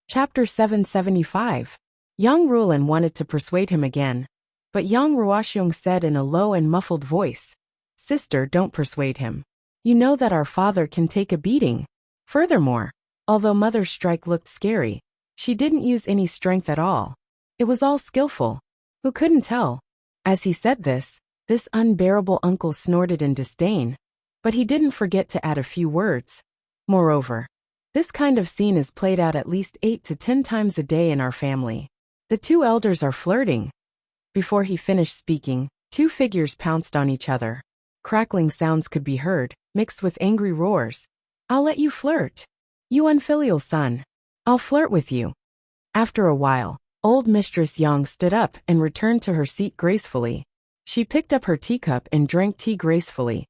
Chapter 775. Young Rulan wanted to persuade him again, but young Ruoxiong said in a low and muffled voice, "Sister, don't persuade him. You know that our father can take a beating." Furthermore, although Mother's strike looked scary, she didn't use any strength at all. It was all skillful. Who couldn't tell? As he said this unbearable uncle snorted in disdain, but he didn't forget to add a few words. Moreover, this kind of scene is played out at least 8 to 10 times a day in our family. The two elders are flirting. Before he finished speaking, two figures pounced on each other. Crackling sounds could be heard, mixed with angry roars. "I'll let you flirt. You unfilial son. I'll flirt with you." After a while, old Mistress Yang stood up and returned to her seat gracefully. She picked up her teacup and drank tea gracefully.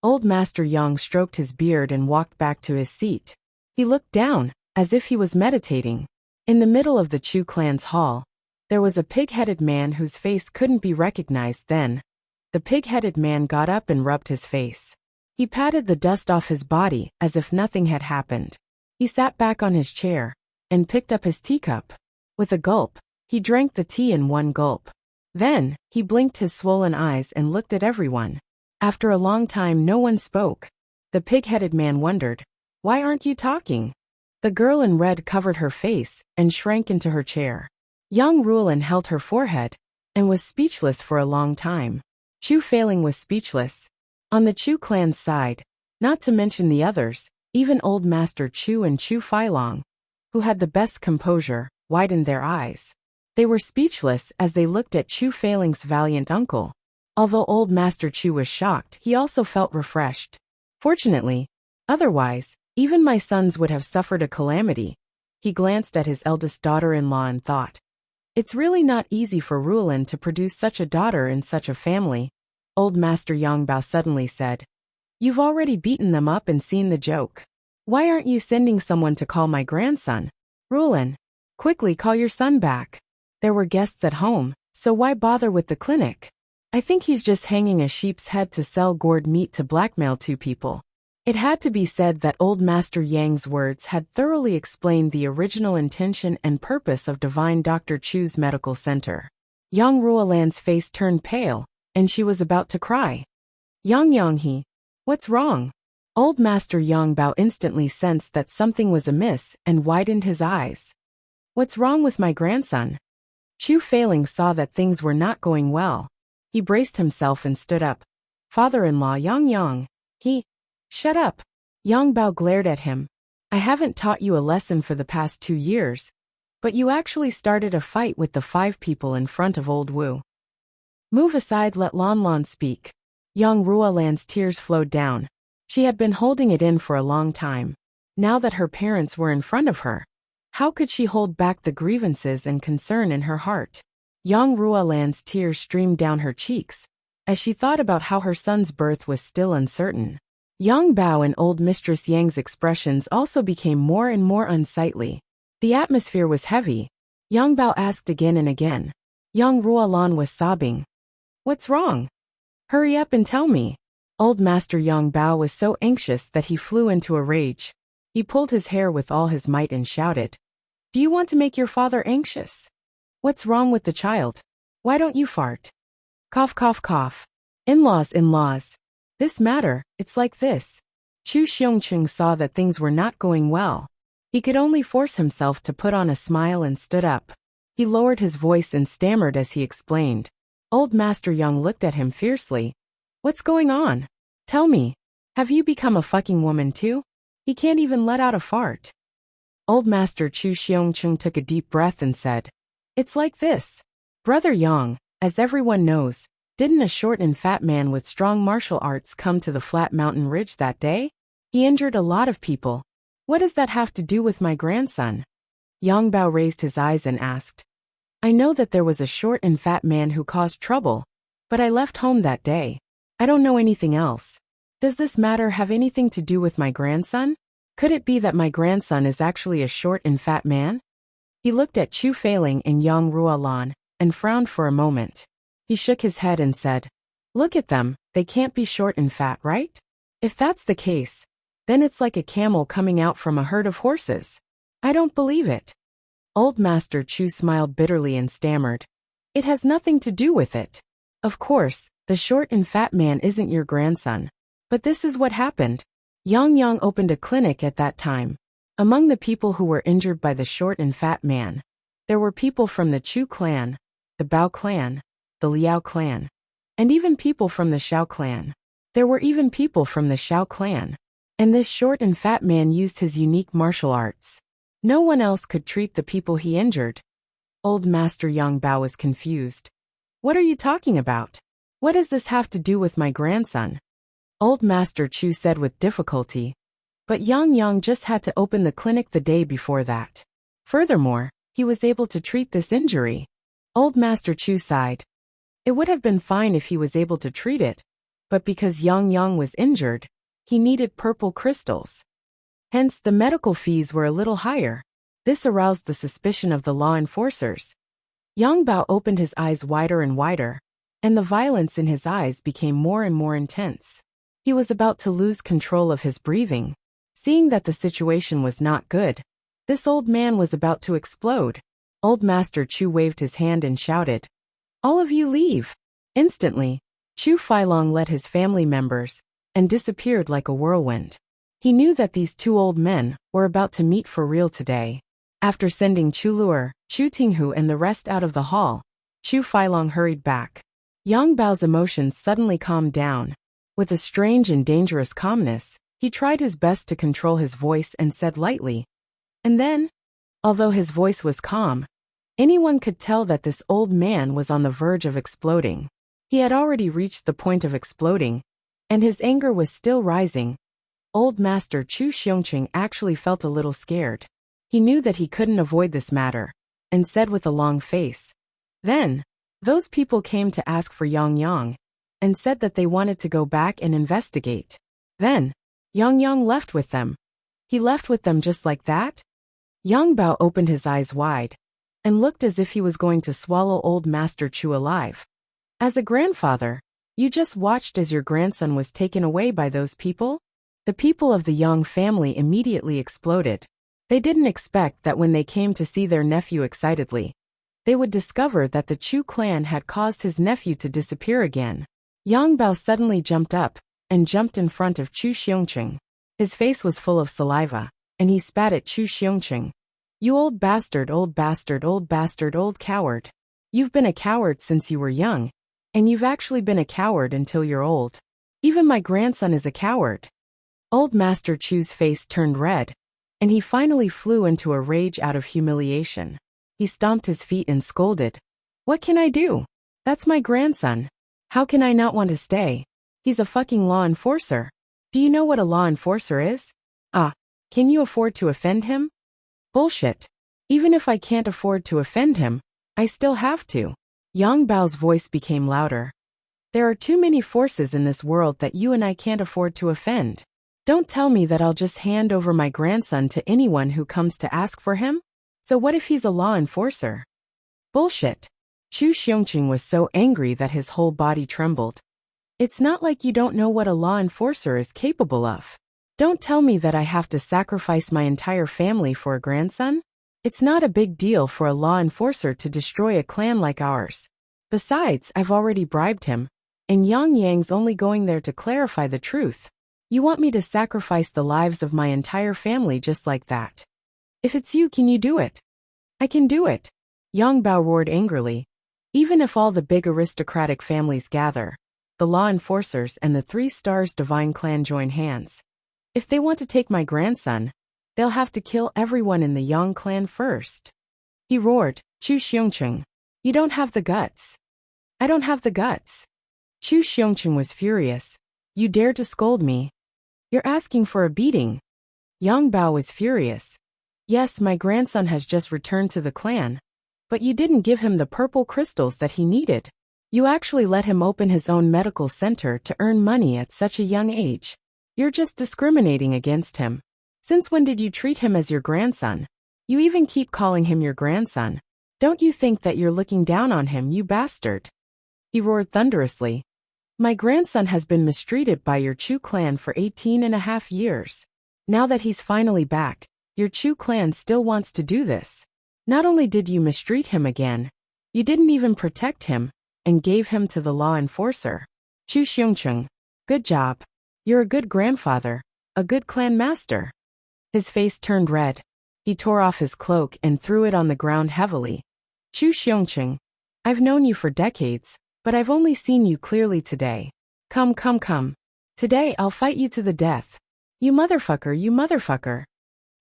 Old Master Yang stroked his beard and walked back to his seat. He looked down, as if he was meditating. In the middle of the Chu clan's hall, there was a pig-headed man whose face couldn't be recognized then. The pig-headed man got up and rubbed his face. He patted the dust off his body as if nothing had happened. He sat back on his chair and picked up his teacup. With a gulp, he drank the tea in one gulp. Then, he blinked his swollen eyes and looked at everyone. After a long time no one spoke. The pig-headed man wondered, "Why aren't you talking?" The girl in red covered her face and shrank into her chair. Young Rulan held her forehead and was speechless for a long time. Chu Failing was speechless. On the Chu clan's side, not to mention the others, even Old Master Chu and Chu Failong, who had the best composure, widened their eyes. They were speechless as they looked at Chu Failing's valiant uncle. Although Old Master Chu was shocked, he also felt refreshed. Fortunately, otherwise, even my sons would have suffered a calamity. He glanced at his eldest daughter-in-law and thought, "It's really not easy for Rulan to produce such a daughter in such a family." Old Master Yongbao suddenly said, "You've already beaten them up and seen the joke. Why aren't you sending someone to call my grandson? Rulan, quickly call your son back." There were guests at home, so why bother with the clinic? "I think he's just hanging a sheep's head to sell gourd meat to blackmail two people." It had to be said that Old Master Yang's words had thoroughly explained the original intention and purpose of Divine Dr. Chu's medical center. Yang Ruolan's face turned pale, and she was about to cry. "Yang, what's wrong?" Old Master Yongbao instantly sensed that something was amiss and widened his eyes. "What's wrong with my grandson?" Chu Failing saw that things were not going well. He braced himself and stood up. "Father-in-law Yang, Shut up." Yongbao glared at him. "I haven't taught you a lesson for the past 2 years, but you actually started a fight with the 5 people in front of old Wu. Move aside, let Lan speak." Young Ruolan's tears flowed down. She had been holding it in for a long time. Now that her parents were in front of her, how could she hold back the grievances and concern in her heart? Young Ruolan's tears streamed down her cheeks, as she thought about how her son's birth was still uncertain. Yang Bao and Old Mistress Yang's expressions also became more and more unsightly. The atmosphere was heavy. Yang Bao asked again and again. Young Ruolan was sobbing. "What's wrong? Hurry up and tell me." Old Master Yang Bao was so anxious that he flew into a rage. He pulled his hair with all his might and shouted, "Do you want to make your father anxious? What's wrong with the child? Why don't you fart? Cough, cough, cough. In-laws. This matter, it's like this." Chu Xiongqing saw that things were not going well. He could only force himself to put on a smile and stood up. He lowered his voice and stammered as he explained. Old Master Yang looked at him fiercely. "What's going on? Tell me. Have you become a fucking woman too? He can't even let out a fart." Old Master Chu Xiongqing took a deep breath and said, "It's like this. Brother Yang, as everyone knows, didn't a short and fat man with strong martial arts come to the flat mountain ridge that day? He injured a lot of people. What does that have to do with my grandson?" Yang Bao raised his eyes and asked, "I know that there was a short and fat man who caused trouble, but I left home that day. I don't know anything else. Does this matter have anything to do with my grandson? Could it be that my grandson is actually a short and fat man?" He looked at Chu Failing and Yang Ruolan and frowned for a moment. He shook his head and said, "Look at them, they can't be short and fat, right? If that's the case, then it's like a camel coming out from a herd of horses. I don't believe it." Old Master Chu smiled bitterly and stammered. It has nothing to do with it. Of course, the short and fat man isn't your grandson. But this is what happened. Yang Yang opened a clinic at that time. Among the people who were injured by the short and fat man, there were people from the Chu clan, the Bao clan, the Liao clan, and even people from the Xiao clan. There were even people from the Xiao clan. And this short and fat man used his unique martial arts. No one else could treat the people he injured. Old Master Yang Bao was confused. What are you talking about? What does this have to do with my grandson? Old Master Chu said with difficulty. But Yang Yang just had to open the clinic the day before that. Furthermore, he was able to treat this injury. Old Master Chu sighed. It would have been fine if he was able to treat it, but because Yang Yang was injured, he needed purple crystals. Hence, the medical fees were a little higher. This aroused the suspicion of the law enforcers. Yang Bao opened his eyes wider and wider, and the violence in his eyes became more and more intense. He was about to lose control of his breathing. Seeing that the situation was not good, this old man was about to explode. Old Master Chu waved his hand and shouted, "All of you leave!" Instantly, Chu Feilong led his family members and disappeared like a whirlwind. He knew that these two old men were about to meet for real today. After sending Chu Luer, Chu Tinghu and the rest out of the hall, Chu Feilong hurried back. Yang Bao's emotions suddenly calmed down. With a strange and dangerous calmness, he tried his best to control his voice and said lightly. And then, although his voice was calm, anyone could tell that this old man was on the verge of exploding. He had already reached the point of exploding, and his anger was still rising. Old Master Chu Xiongqing actually felt a little scared. He knew that he couldn't avoid this matter, and said with a long face, "Then, those people came to ask for Yang Yang, and said that they wanted to go back and investigate. Then, Yang Yang left with them. He left with them just like that?" Yang Bao opened his eyes wide, and looked as if he was going to swallow Old Master Chu alive. "As a grandfather, you just watched as your grandson was taken away by those people?" The people of the Yang family immediately exploded. They didn't expect that when they came to see their nephew excitedly, they would discover that the Chu clan had caused his nephew to disappear again. Yang Bao suddenly jumped up, and jumped in front of Chu Xiongqing. His face was full of saliva, and he spat at Chu Xiongqing. "You old bastard, old bastard, old bastard, old coward. You've been a coward since you were young, and you've actually been a coward until you're old. Even my grandson is a coward." Old Master Chu's face turned red, and he finally flew into a rage out of humiliation. He stomped his feet and scolded, "What can I do? That's my grandson. How can I not want to stay? He's a fucking law enforcer. Do you know what a law enforcer is? Can you afford to offend him? Bullshit. Even if I can't afford to offend him, I still have to." Yang Bao's voice became louder. "There are too many forces in this world that you and I can't afford to offend. Don't tell me that I'll just hand over my grandson to anyone who comes to ask for him? So what if he's a law enforcer?" Bullshit. Chu Xiongqing was so angry that his whole body trembled. "It's not like you don't know what a law enforcer is capable of. Don't tell me that I have to sacrifice my entire family for a grandson? It's not a big deal for a law enforcer to destroy a clan like ours. Besides, I've already bribed him, and Yang Yang's only going there to clarify the truth. You want me to sacrifice the lives of my entire family just like that? If it's you, can you do it?" "I can do it," Yang Bao roared angrily. "Even if all the big aristocratic families gather, the law enforcers and the 3 Stars Divine Clan join hands. If they want to take my grandson, they'll have to kill everyone in the Yang clan first." He roared, "Chu Xiongqing, you don't have the guts." "I don't have the guts." Chu Xiongqing was furious. "You dare to scold me? You're asking for a beating." Yang Bao was furious. "Yes, my grandson has just returned to the clan, but you didn't give him the purple crystals that he needed. You actually let him open his own medical center to earn money at such a young age. You're just discriminating against him. Since when did you treat him as your grandson? You even keep calling him your grandson. Don't you think that you're looking down on him, you bastard?" He roared thunderously. "My grandson has been mistreated by your Chu clan for 18.5 years. Now that he's finally back, your Chu clan still wants to do this. Not only did you mistreat him again, you didn't even protect him, and gave him to the law enforcer. Chu Xiongcheng. Good job. You're a good grandfather, a good clan master. His face turned red. He tore off his cloak and threw it on the ground heavily. Chu Xiongcheng. I've known you for decades, but I've only seen you clearly today. Come, come, come. Today I'll fight you to the death. You motherfucker, you motherfucker.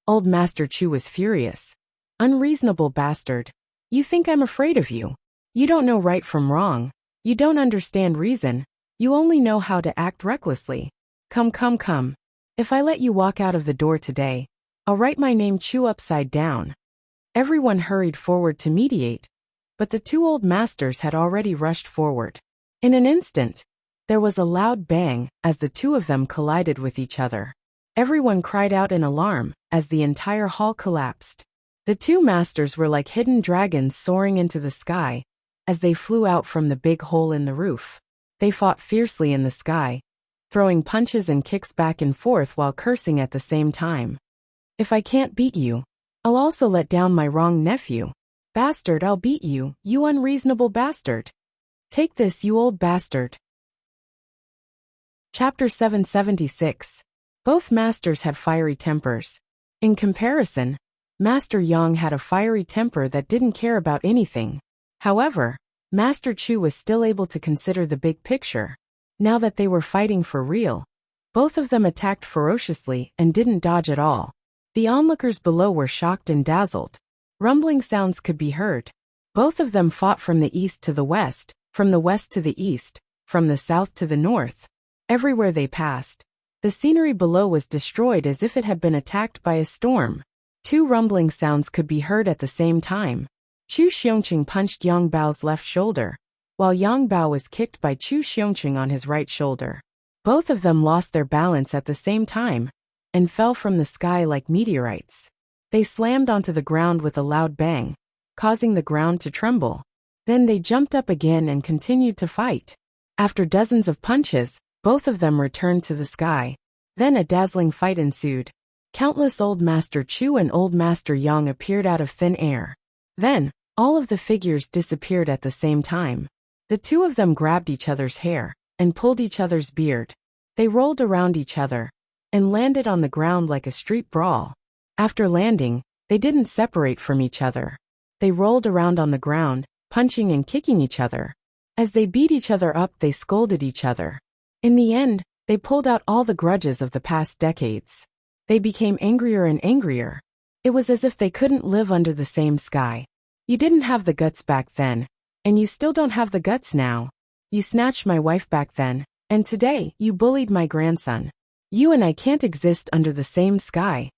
Old Master Chu was furious. Unreasonable bastard. You think I'm afraid of you? You don't know right from wrong. You don't understand reason. You only know how to act recklessly. Come, come, come. If I let you walk out of the door today, I'll write my name Chu upside down. Everyone hurried forward to mediate, but the two old masters had already rushed forward. In an instant, there was a loud bang as the two of them collided with each other. Everyone cried out in alarm as the entire hall collapsed. The two masters were like hidden dragons soaring into the sky as they flew out from the big hole in the roof. They fought fiercely in the sky, throwing punches and kicks back and forth while cursing at the same time. If I can't beat you, I'll also let down my wrong nephew. Bastard, I'll beat you, you unreasonable bastard. Take this, you old bastard. Chapter 776. Both masters had fiery tempers. In comparison, Master Yang had a fiery temper that didn't care about anything. However, Master Chu was still able to consider the big picture. Now that they were fighting for real, both of them attacked ferociously and didn't dodge at all. The onlookers below were shocked and dazzled. Rumbling sounds could be heard. Both of them fought from the east to the west, from the west to the east, from the south to the north. Everywhere they passed, the scenery below was destroyed as if it had been attacked by a storm. Two rumbling sounds could be heard at the same time. Chu Xiongcheng punched Yang Bao's left shoulder, while Yang Bao was kicked by Chu Xiongcheng on his right shoulder. Both of them lost their balance at the same time and fell from the sky like meteorites. They slammed onto the ground with a loud bang, causing the ground to tremble. Then they jumped up again and continued to fight. After dozens of punches, both of them returned to the sky. Then a dazzling fight ensued. Countless Old Master Chu and Old Master Yang appeared out of thin air. Then, all of the figures disappeared at the same time. The two of them grabbed each other's hair and pulled each other's beard. They rolled around each other and landed on the ground like a street brawl. After landing, they didn't separate from each other. They rolled around on the ground, punching and kicking each other. As they beat each other up, they scolded each other. In the end, they pulled out all the grudges of the past decades. They became angrier and angrier. It was as if they couldn't live under the same sky. You didn't have the guts back then, and you still don't have the guts now. You snatched my wife back then, and today you bullied my grandson. You and I can't exist under the same sky.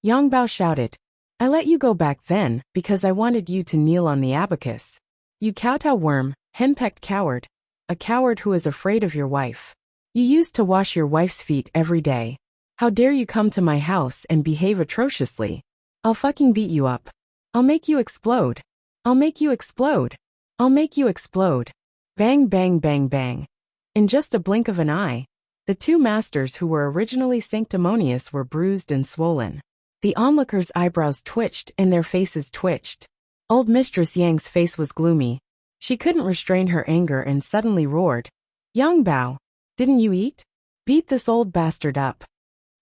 Yang Bao shouted. I let you go back then because I wanted you to kneel on the abacus. You kowtow worm, henpecked coward. A coward who is afraid of your wife. You used to wash your wife's feet every day. How dare you come to my house and behave atrociously? I'll fucking beat you up. I'll make you explode. I'll make you explode. I'll make you explode. Bang, bang, bang, bang. In just a blink of an eye, the two masters who were originally sanctimonious were bruised and swollen. The onlookers' eyebrows twitched and their faces twitched. Old Mistress Yang's face was gloomy. She couldn't restrain her anger and suddenly roared. Yang Bao, didn't you eat? Beat this old bastard up.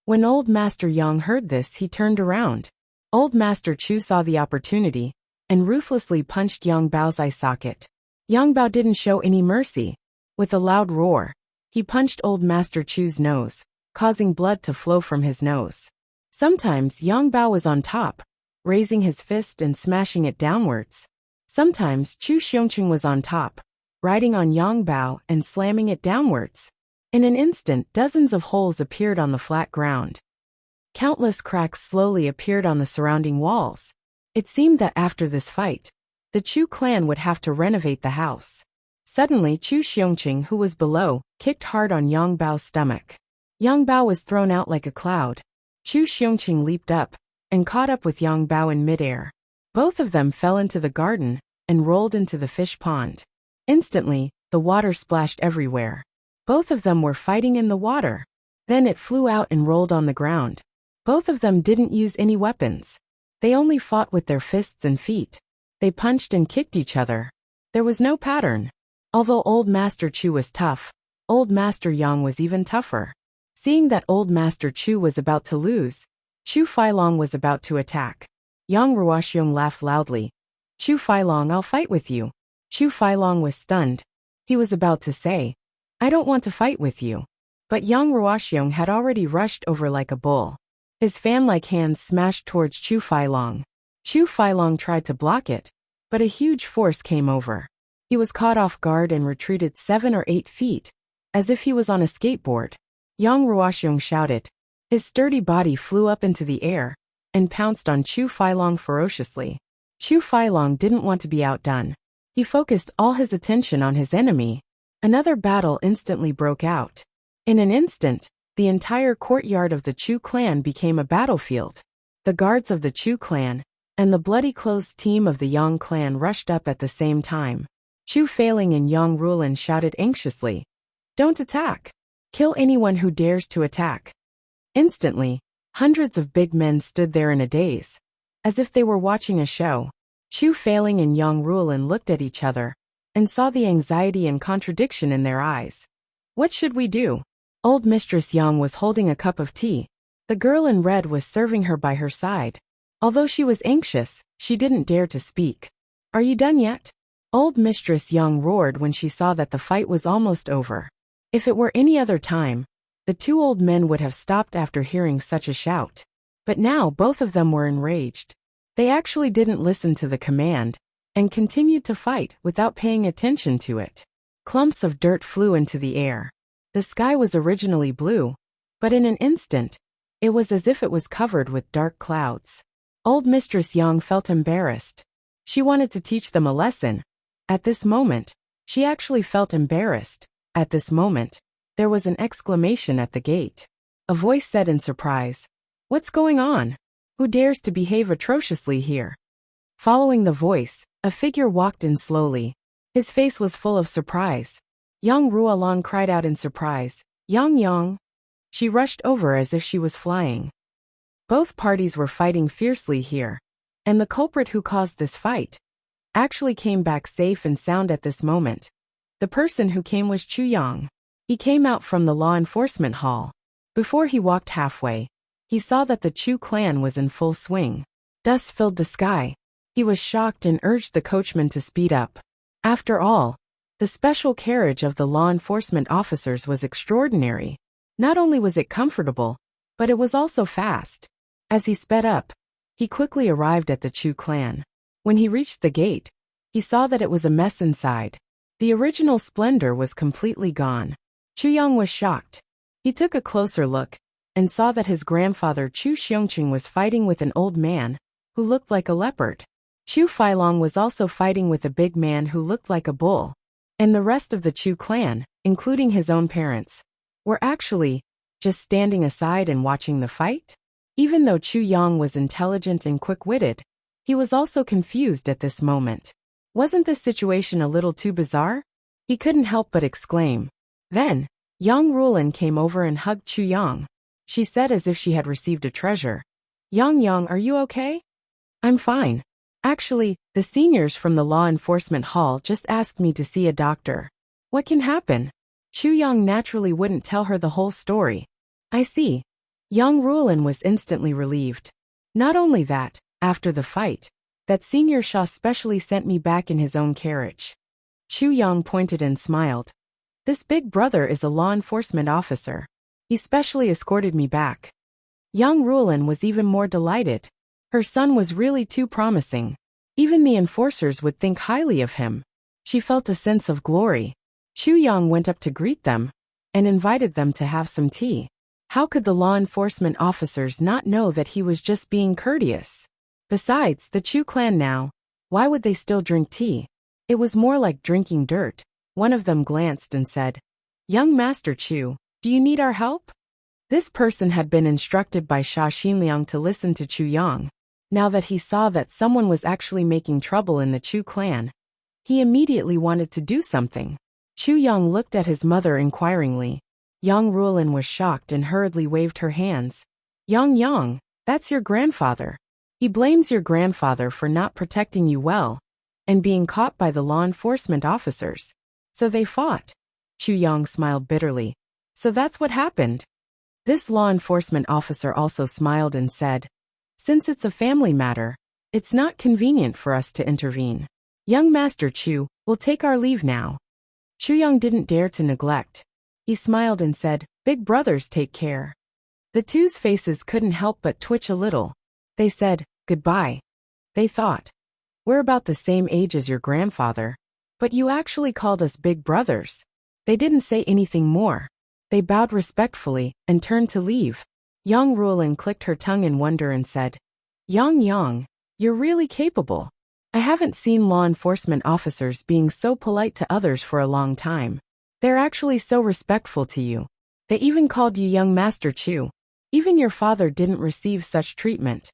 When Old Master Yang heard this, he turned around. Old Master Chu saw the opportunity and ruthlessly punched Yang Bao's eye socket. Yang Bao didn't show any mercy. With a loud roar, he punched Old Master Chu's nose, causing blood to flow from his nose. Sometimes Yang Bao was on top, raising his fist and smashing it downwards. Sometimes Chu Xiongcheng was on top, riding on Yang Bao and slamming it downwards. In an instant, dozens of holes appeared on the flat ground. Countless cracks slowly appeared on the surrounding walls. It seemed that after this fight, the Chu clan would have to renovate the house. Suddenly, Chu Xiongcheng, who was below, kicked hard on Yang Bao's stomach. Yang Bao was thrown out like a cloud. Chu Xiongcheng leaped up and caught up with Yang Bao in midair. Both of them fell into the garden and rolled into the fish pond. Instantly, the water splashed everywhere. Both of them were fighting in the water. Then it flew out and rolled on the ground. Both of them didn't use any weapons. They only fought with their fists and feet. They punched and kicked each other. There was no pattern. Although Old Master Chu was tough, Old Master Yang was even tougher. Seeing that Old Master Chu was about to lose, Chu Failong was about to attack. Yang Ruoxiong laughed loudly. Chu Failong, I'll fight with you. Chu Failong was stunned. He was about to say, I don't want to fight with you. But Yang Ruoxiong had already rushed over like a bull. His fan-like hands smashed towards Chu Failong. Chu Failong tried to block it, but a huge force came over. He was caught off guard and retreated 7 or 8 feet, as if he was on a skateboard. Yang Ruoxiong shouted. His sturdy body flew up into the air and pounced on Chu Failong ferociously. Chu Failong didn't want to be outdone. He focused all his attention on his enemy. Another battle instantly broke out. In an instant, the entire courtyard of the Chu clan became a battlefield. The guards of the Chu clan and the bloody-clothes team of the Yang clan rushed up at the same time. Chu Failing and Yang Rulin shouted anxiously, Don't attack! Kill anyone who dares to attack! Instantly, hundreds of big men stood there in a daze, as if they were watching a show. Chu Failing and Yang Rulin looked at each other and saw the anxiety and contradiction in their eyes. What should we do? Old Mistress Yang was holding a cup of tea. The girl in red was serving her by her side. Although she was anxious, she didn't dare to speak. Are you done yet? Old Mistress Yang roared when she saw that the fight was almost over. If it were any other time, the two old men would have stopped after hearing such a shout. But now both of them were enraged. They actually didn't listen to the command and continued to fight without paying attention to it. Clumps of dirt flew into the air. The sky was originally blue, but in an instant, it was as if it was covered with dark clouds. Old Mistress Yang felt embarrassed. She wanted to teach them a lesson. At this moment, she actually felt embarrassed. At this moment, there was an exclamation at the gate. A voice said in surprise, What's going on? Who dares to behave atrociously here? Following the voice, a figure walked in slowly. His face was full of surprise. Yang Ruolan cried out in surprise, Yang Yang! She rushed over as if she was flying. Both parties were fighting fiercely here, and the culprit who caused this fight actually came back safe and sound at this moment. The person who came was Chu Yang. He came out from the law enforcement hall. Before he walked halfway, he saw that the Chu clan was in full swing. Dust filled the sky. He was shocked and urged the coachman to speed up. After all, the special carriage of the law enforcement officers was extraordinary. Not only was it comfortable, but it was also fast. As he sped up, he quickly arrived at the Chu clan. When he reached the gate, he saw that it was a mess inside. The original splendor was completely gone. Chu Yang was shocked. He took a closer look and saw that his grandfather Chu Xiongqing was fighting with an old man who looked like a leopard. Chu Failong was also fighting with a big man who looked like a bull. And the rest of the Chu clan, including his own parents, were actually just standing aside and watching the fight. Even though Chu Yang was intelligent and quick-witted, he was also confused at this moment. Wasn't this situation a little too bizarre? He couldn't help but exclaim. Then, Yang Rulin came over and hugged Chu Yang. She said as if she had received a treasure. Yang Yang, are you okay? I'm fine. Actually, the seniors from the law enforcement hall just asked me to see a doctor. What can happen? Chu Yang naturally wouldn't tell her the whole story. I see. Yang Rulin was instantly relieved. Not only that, after the fight, that Senior Shah specially sent me back in his own carriage. Chu Yang pointed and smiled. This big brother is a law enforcement officer. He specially escorted me back. Yang Rulin was even more delighted. Her son was really too promising. Even the enforcers would think highly of him. She felt a sense of glory. Chu Yang went up to greet them and invited them to have some tea. How could the law enforcement officers not know that he was just being courteous? Besides, the Chu clan now, why would they still drink tea? It was more like drinking dirt. One of them glanced and said, Young Master Chu, do you need our help? This person had been instructed by Sha Xinliang to listen to Chu Yang. Now that he saw that someone was actually making trouble in the Chu clan, he immediately wanted to do something. Chu Yang looked at his mother inquiringly. Yang Rulin was shocked and hurriedly waved her hands. Yang Yang, that's your grandfather. He blames your grandfather for not protecting you well and being caught by the law enforcement officers. So they fought. Chu Yang smiled bitterly. So that's what happened. This law enforcement officer also smiled and said, since it's a family matter, it's not convenient for us to intervene. Young Master Chu, we'll take our leave now. Chu Yang didn't dare to neglect. He smiled and said, big brothers take care. The two's faces couldn't help but twitch a little. They said, goodbye. They thought, we're about the same age as your grandfather, but you actually called us big brothers. They didn't say anything more. They bowed respectfully and turned to leave. Yang Ruolin clicked her tongue in wonder and said, Yang, you're really capable. I haven't seen law enforcement officers being so polite to others for a long time. They're actually so respectful to you. They even called you young Master Chu. Even your father didn't receive such treatment.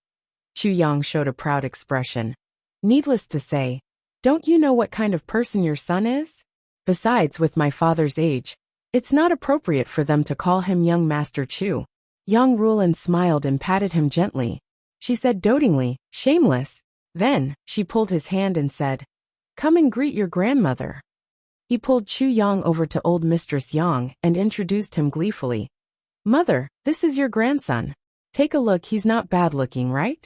Chu Yang showed a proud expression. Needless to say, don't you know what kind of person your son is? Besides, with my father's age, it's not appropriate for them to call him young Master Chu. Yang Ruolin smiled and patted him gently. She said dotingly, shameless. Then, she pulled his hand and said, come and greet your grandmother. He pulled Chu Yang over to old Mistress Yang and introduced him gleefully. Mother, this is your grandson. Take a look, he's not bad looking, right?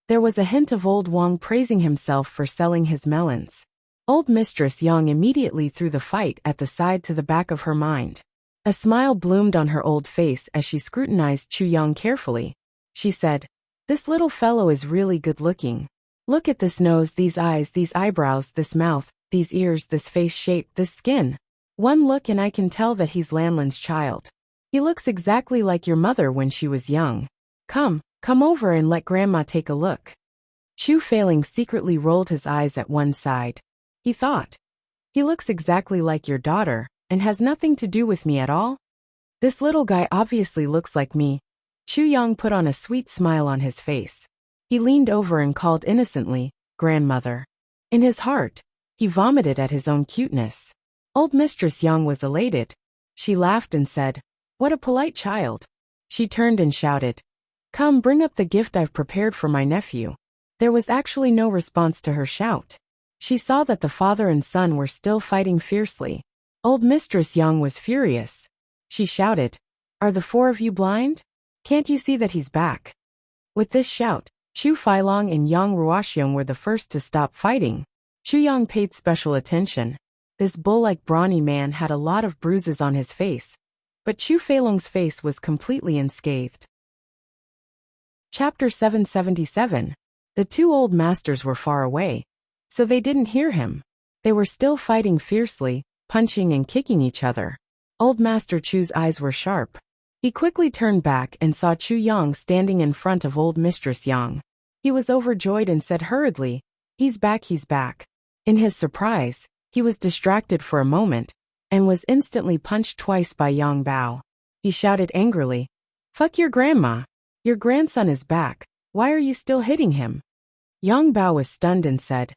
There was a hint of old Wang praising himself for selling his melons. Old Mistress Yang immediately threw the fight at the side to the back of her mind. A smile bloomed on her old face as she scrutinized Chu Yang carefully. She said, this little fellow is really good looking. Look at this nose, these eyes, these eyebrows, this mouth, these ears, this face shape, this skin. One look and I can tell that he's Lanlin's child. He looks exactly like your mother when she was young. Come over and let Grandma take a look. Chu Feiling secretly rolled his eyes at one side. He thought, he looks exactly like your daughter and has nothing to do with me at all. This little guy obviously looks like me. Chu Yang put on a sweet smile on his face. He leaned over and called innocently, grandmother. In his heart, he vomited at his own cuteness. Old Mistress Yang was elated. She laughed and said, what a polite child. She turned and shouted, come, bring up the gift I've prepared for my nephew. There was actually no response to her shout. She saw that the father and son were still fighting fiercely. Old Mistress Yang was furious. She shouted, are the four of you blind? Can't you see that he's back? With this shout, Chu Feilong and Yang Ruoxiong were the first to stop fighting. Chu Yang paid special attention. This bull-like brawny man had a lot of bruises on his face, but Chu Feilong's face was completely unscathed. Chapter 777. The two old masters were far away, so they didn't hear him. They were still fighting fiercely, punching and kicking each other. Old Master Chu's eyes were sharp. He quickly turned back and saw Chu Yang standing in front of old Mistress Yang. He was overjoyed and said hurriedly, he's back, he's back. In his surprise, he was distracted for a moment and was instantly punched twice by Yang Bao. He shouted angrily, fuck your grandma. Your grandson is back. Why are you still hitting him? Yang Bao was stunned and said,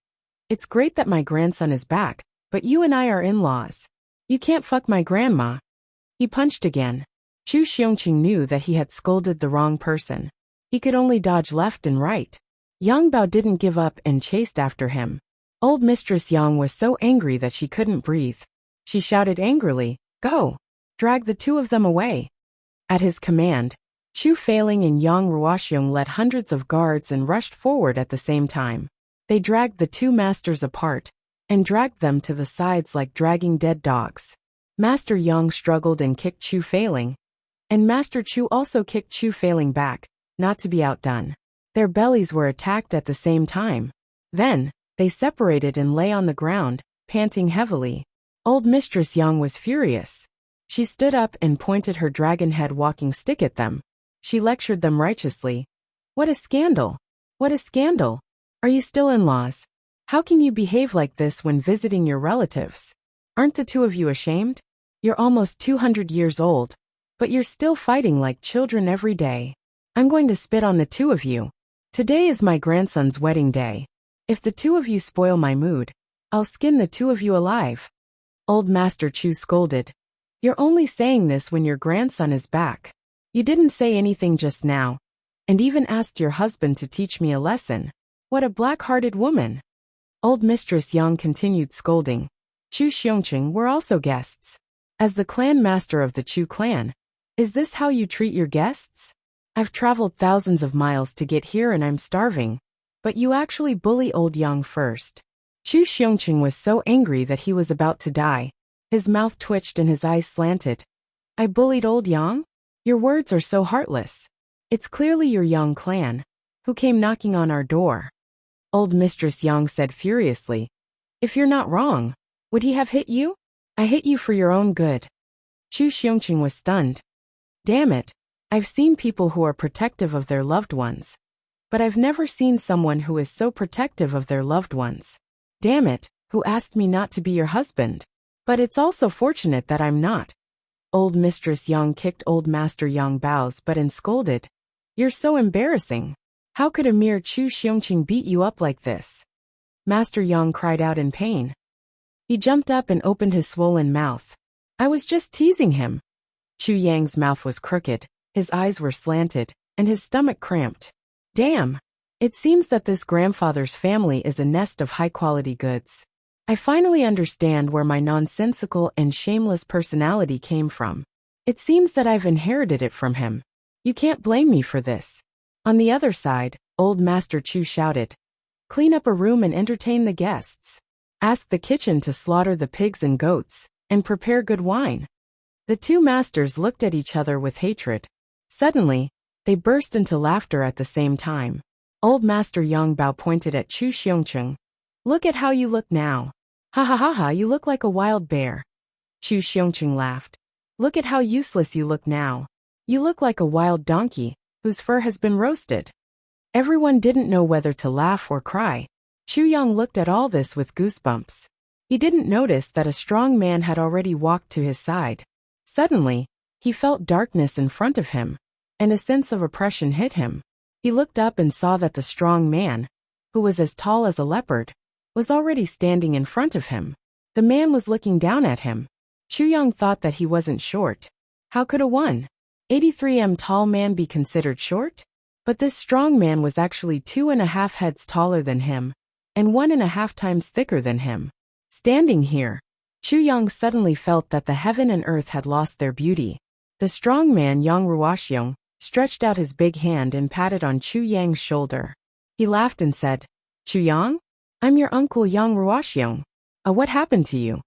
it's great that my grandson is back, but you and I are in-laws. You can't fuck my grandma. He punched again. Chu Xiongqing knew that he had scolded the wrong person. He could only dodge left and right. Yang Bao didn't give up and chased after him. Old Mistress Yang was so angry that she couldn't breathe. She shouted angrily, go! Drag the two of them away. At his command, Chu Feiling and Yang Ruoxiong led hundreds of guards and rushed forward at the same time. They dragged the two masters apart and dragged them to the sides like dragging dead dogs. Master Yang struggled and kicked Chu Feiling, and Master Chu also kicked Chu Feiling back, not to be outdone. Their bellies were attacked at the same time. Then, they separated and lay on the ground, panting heavily. Old Mistress Yang was furious. She stood up and pointed her dragon-head walking stick at them. She lectured them righteously. What a scandal! What a scandal! Are you still in-laws? How can you behave like this when visiting your relatives? Aren't the two of you ashamed? You're almost 200 years old, but you're still fighting like children every day. I'm going to spit on the two of you. Today is my grandson's wedding day. If the two of you spoil my mood, I'll skin the two of you alive. Old Master Chu scolded. You're only saying this when your grandson is back. You didn't say anything just now, and even asked your husband to teach me a lesson. What a black-hearted woman. Old Mistress Yang continued scolding. Chu Xiongqing were also guests. As the clan master of the Chu clan, is this how you treat your guests? I've traveled thousands of miles to get here and I'm starving. But you actually bully old Yang first. Chu Xiongqing was so angry that he was about to die. His mouth twitched and his eyes slanted. I bullied old Yang? Your words are so heartless. It's clearly your Yang clan, who came knocking on our door. Old Mistress Yang said furiously. If you're not wrong, would he have hit you? I hit you for your own good. Chu Xiongqing was stunned. Damn it, I've seen people who are protective of their loved ones. But I've never seen someone who is so protective of their loved ones. Damn it, who asked me not to be your husband? But it's also fortunate that I'm not. Old Mistress Yang kicked Old Master Yang Bao's butt and scolded. You're so embarrassing. How could a mere Chu Xiongqing beat you up like this? Master Yang cried out in pain. He jumped up and opened his swollen mouth. I was just teasing him. Chu Yang's mouth was crooked, his eyes were slanted, and his stomach cramped. Damn! It seems that this grandfather's family is a nest of high-quality goods. I finally understand where my nonsensical and shameless personality came from. It seems that I've inherited it from him. You can't blame me for this. On the other side, old Master Chu shouted. Clean up a room and entertain the guests. Ask the kitchen to slaughter the pigs and goats, and prepare good wine. The two masters looked at each other with hatred. Suddenly, they burst into laughter at the same time. Old Master Yang Bao pointed at Chu Xiongqing. Look at how you look now. Ha ha ha ha, you look like a wild bear. Chu Xiongqing laughed. Look at how useless you look now. You look like a wild donkey, whose fur has been roasted. Everyone didn't know whether to laugh or cry. Chu Yang looked at all this with goosebumps. He didn't notice that a strong man had already walked to his side. Suddenly, he felt darkness in front of him, and a sense of oppression hit him. He looked up and saw that the strong man, who was as tall as a leopard, was already standing in front of him. The man was looking down at him. Chu Yang thought that he wasn't short. How could a 183 tall man be considered short? But this strong man was actually 2.5 heads taller than him, and 1.5 times thicker than him. Standing here, Chu Yang suddenly felt that the heaven and earth had lost their beauty. The strong man Yang Ruoxiong stretched out his big hand and patted on Chu Yang's shoulder. He laughed and said, Chu Yang? I'm your uncle Yang Ruoxiong. What happened to you?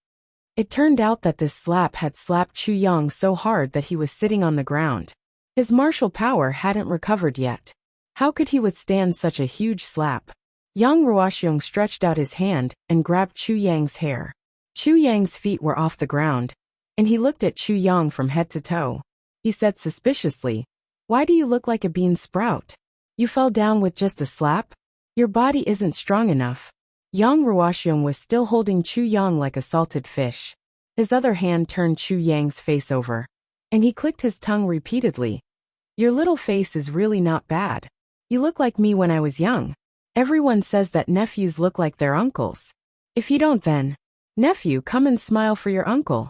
It turned out that this slap had slapped Chu Yang so hard that he was sitting on the ground. His martial power hadn't recovered yet. How could he withstand such a huge slap? Yang Ruoxiong stretched out his hand and grabbed Chu Yang's hair. Chu Yang's feet were off the ground, and he looked at Chu Yang from head to toe. He said suspiciously, Why do you look like a bean sprout? You fell down with just a slap? Your body isn't strong enough. Yang Ruoxiong was still holding Chu Yang like a salted fish. His other hand turned Chu Yang's face over, and he clicked his tongue repeatedly. Your little face is really not bad. You look like me when I was young. Everyone says that nephews look like their uncles. If you don't then, nephew, come and smile for your uncle.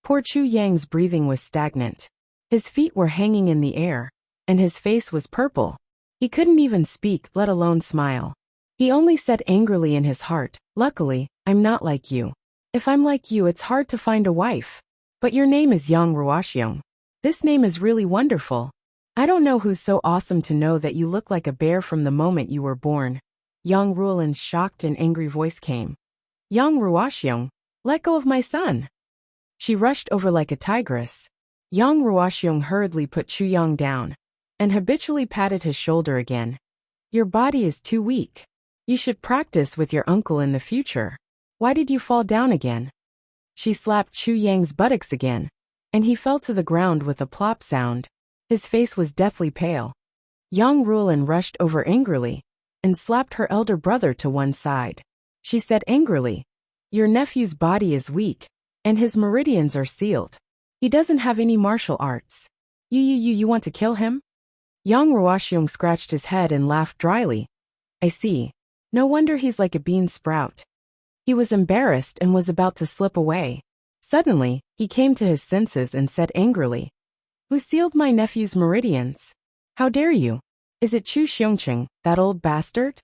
Poor Chu Yang's breathing was stagnant. His feet were hanging in the air, and his face was purple. He couldn't even speak, let alone smile. He only said angrily in his heart, Luckily, I'm not like you. If I'm like you, it's hard to find a wife. But your name is Yang Ruoxiong. This name is really wonderful. I don't know who's so awesome to know that you look like a bear from the moment you were born. Yang Ruolin's shocked and angry voice came. Yang Ruoxiong, let go of my son. She rushed over like a tigress. Yang Ruoxiong hurriedly put Chu Yang down, and habitually patted his shoulder again. Your body is too weak. You should practice with your uncle in the future. Why did you fall down again? She slapped Chu Yang's buttocks again, and he fell to the ground with a plop sound. His face was deathly pale. Yang Ruolin rushed over angrily, and slapped her elder brother to one side. She said angrily, Your nephew's body is weak, and his meridians are sealed. He doesn't have any martial arts. You want to kill him? Yang Ruoxiong scratched his head and laughed dryly. I see. No wonder he's like a bean sprout. He was embarrassed and was about to slip away. Suddenly, he came to his senses and said angrily, Who sealed my nephew's meridians? How dare you? Is it Chu Xiongqing, that old bastard?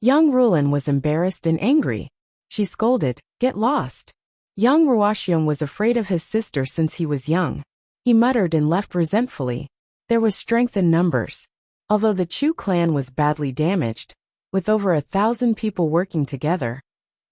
Young Rulin was embarrassed and angry. She scolded, "Get lost." Young Ruoxiong was afraid of his sister since he was young. He muttered and left resentfully. There was strength in numbers. Although the Chu clan was badly damaged, with over 1,000 people working together,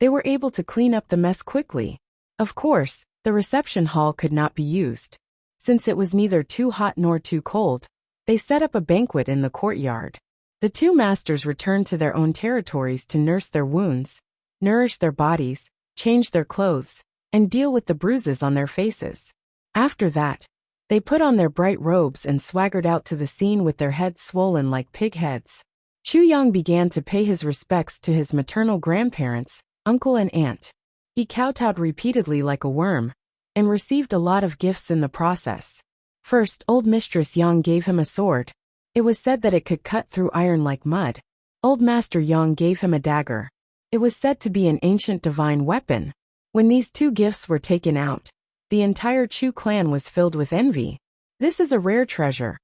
they were able to clean up the mess quickly. Of course, the reception hall could not be used. Since it was neither too hot nor too cold, they set up a banquet in the courtyard. The two masters returned to their own territories to nurse their wounds, nourish their bodies, change their clothes, and deal with the bruises on their faces. After that, they put on their bright robes and swaggered out to the scene with their heads swollen like pig heads. Chu Yang began to pay his respects to his maternal grandparents, uncle and aunt. He kowtowed repeatedly like a worm, and received a lot of gifts in the process. First, old Mistress Yang gave him a sword. It was said that it could cut through iron like mud. Old Master Yang gave him a dagger. It was said to be an ancient divine weapon. When these two gifts were taken out, the entire Chu clan was filled with envy. This is a rare treasure.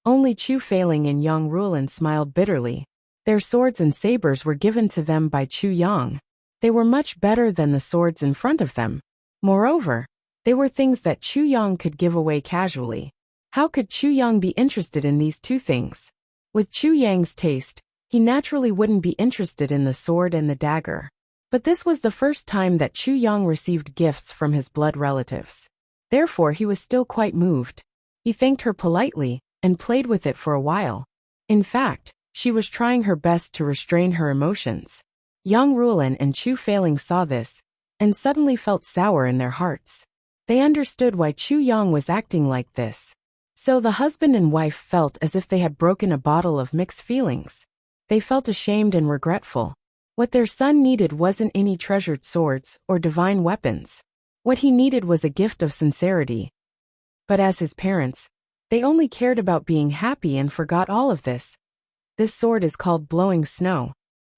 Only Chu Feiling and Yang Rulin smiled bitterly. Their swords and sabers were given to them by Chu Yang. They were much better than the swords in front of them. Moreover, they were things that Chu Yang could give away casually. How could Chu Yang be interested in these two things? With Chu Yang's taste, he naturally wouldn't be interested in the sword and the dagger. But this was the first time that Chu Yang received gifts from his blood relatives. Therefore he was still quite moved. He thanked her politely, and played with it for a while. In fact, she was trying her best to restrain her emotions. Yang Rulin and Chu Feiling saw this, and suddenly felt sour in their hearts. They understood why Chu Yang was acting like this. So the husband and wife felt as if they had broken a bottle of mixed feelings. They felt ashamed and regretful. What their son needed wasn't any treasured swords or divine weapons. What he needed was a gift of sincerity. But as his parents, they only cared about being happy and forgot all of this. This sword is called Blowing Snow.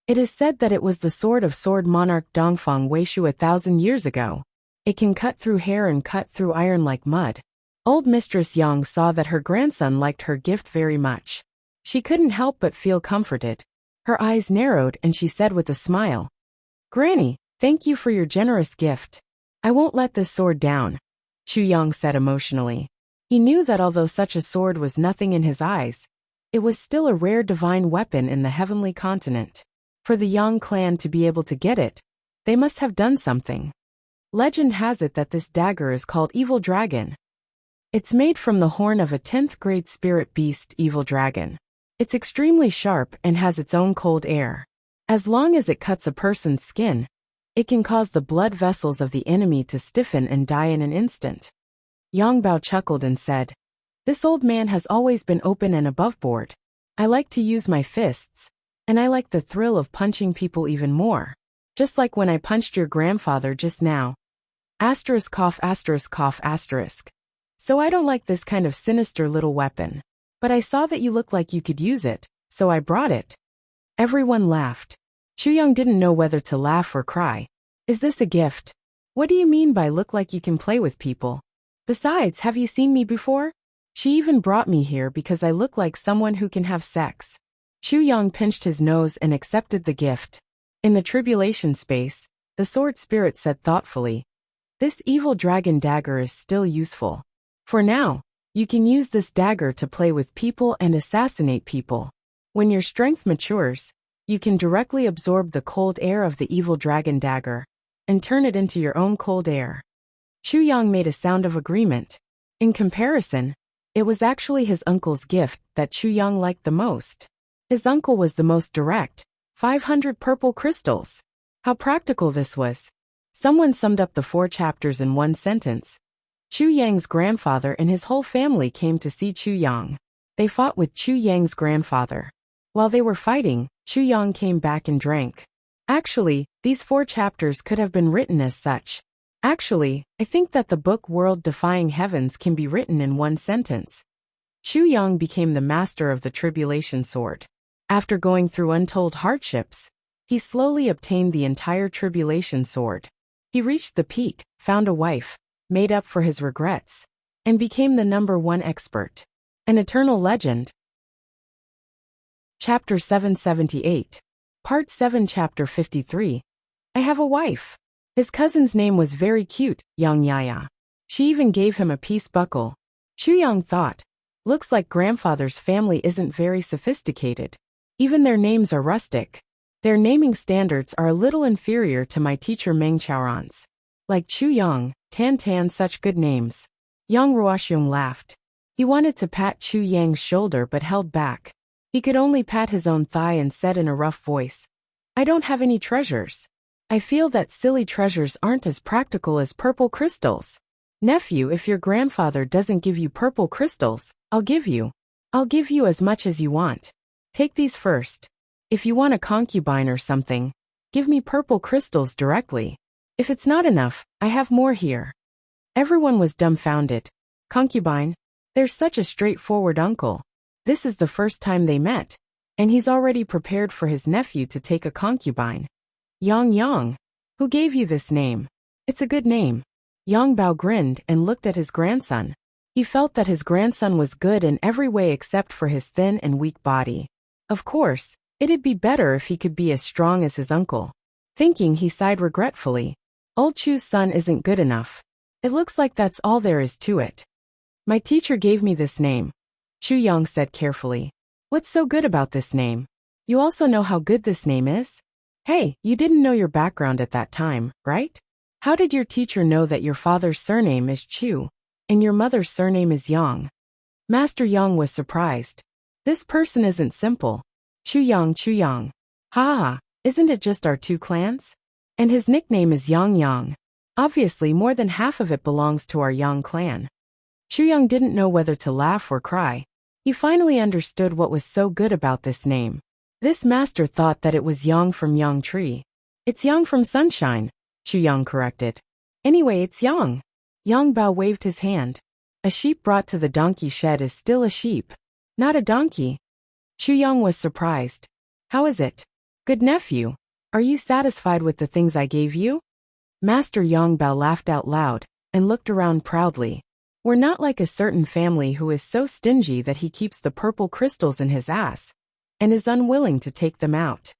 It is said that it was the sword of sword monarch Dongfang Weishu 1,000 years ago. It can cut through hair and cut through iron like mud. Old Mistress Yang saw that her grandson liked her gift very much. She couldn't help but feel comforted. Her eyes narrowed and she said with a smile, "Granny, thank you for your generous gift. I won't let this sword down," Chu Yang said emotionally. He knew that although such a sword was nothing in his eyes, it was still a rare divine weapon in the heavenly continent. For the Yang clan to be able to get it, they must have done something. Legend has it that this dagger is called Evil Dragon. It's made from the horn of a 10th grade spirit beast, Evil Dragon. It's extremely sharp and has its own cold air. As long as it cuts a person's skin, it can cause the blood vessels of the enemy to stiffen and die in an instant. Yang Bao chuckled and said, "This old man has always been open and aboveboard. I like to use my fists, and I like the thrill of punching people even more. Just like when I punched your grandfather just now. Asterisk cough asterisk cough asterisk. So I don't like this kind of sinister little weapon. But I saw that you looked like you could use it, so I brought it." Everyone laughed. Chu Yang didn't know whether to laugh or cry. "Is this a gift? What do you mean by look like you can play with people? Besides, have you seen me before? She even brought me here because I look like someone who can have sex." Chu Yang pinched his nose and accepted the gift. In the tribulation space, the sword spirit said thoughtfully, "This evil dragon dagger is still useful. For now, you can use this dagger to play with people and assassinate people. When your strength matures, you can directly absorb the cold air of the evil dragon dagger and turn it into your own cold air." Chu Yang made a sound of agreement. In comparison, it was actually his uncle's gift that Chu Yang liked the most. His uncle was the most direct, 500 purple crystals. How practical this was. Someone summed up the 4 chapters in one sentence. Chu Yang's grandfather and his whole family came to see Chu Yang. They fought with Chu Yang's grandfather. While they were fighting, Chu Yang came back and drank. Actually, these 4 chapters could have been written as such. Actually, I think that the book World Defying Heavens can be written in one sentence. Chu Yang became the master of the tribulation sword. After going through untold hardships, he slowly obtained the entire tribulation sword. He reached the peak, found a wife, made up for his regrets, and became the #1 expert. An eternal legend. Chapter 778. Part 7 Chapter 53. I have a wife. His cousin's name was very cute, Yang Yaya. She even gave him a peace buckle. Chu Yang thought, looks like grandfather's family isn't very sophisticated. Even their names are rustic. Their naming standards are a little inferior to my teacher Meng Chaoran's. Like Chu Yang, Tan Tan, such good names. Yang Ruoxiong laughed. He wanted to pat Chu Yang's shoulder but held back. He could only pat his own thigh and said in a rough voice, I don't have any treasures. I feel that silly treasures aren't as practical as purple crystals. Nephew, if your grandfather doesn't give you purple crystals, I'll give you as much as you want. Take these first. If you want a concubine or something, give me purple crystals directly. If it's not enough, I have more here. Everyone was dumbfounded. Concubine? There's such a straightforward uncle. This is the first time they met, and he's already prepared for his nephew to take a concubine. Yang, who gave you this name? It's a good name. Yang Bao grinned and looked at his grandson. He felt that his grandson was good in every way except for his thin and weak body. Of course, it'd be better if he could be as strong as his uncle. Thinking, he sighed regretfully. Old Chu's son isn't good enough. It looks like that's all there is to it. My teacher gave me this name, Chu Yang said carefully. What's so good about this name? You also know how good this name is? Hey, you didn't know your background at that time, right? How did your teacher know that your father's surname is Chu, and your mother's surname is Yang? Master Yang was surprised. This person isn't simple. Chu Yang. Ha, isn't it just our two clans? And his nickname is Yang. Obviously more than half of it belongs to our Yang clan. Chu Yang didn't know whether to laugh or cry. He finally understood what was so good about this name. This master thought that it was Yang from Yang Tree. It's Yang from Sunshine, Chu Yang corrected. Anyway, it's Yang. Yang Bao waved his hand. A sheep brought to the donkey shed is still a sheep, not a donkey. Chu Yang was surprised. How is it? Good nephew. Are you satisfied with the things I gave you? Master Yang Bao laughed out loud and looked around proudly. We're not like a certain family who is so stingy that he keeps the purple crystals in his ass and is unwilling to take them out.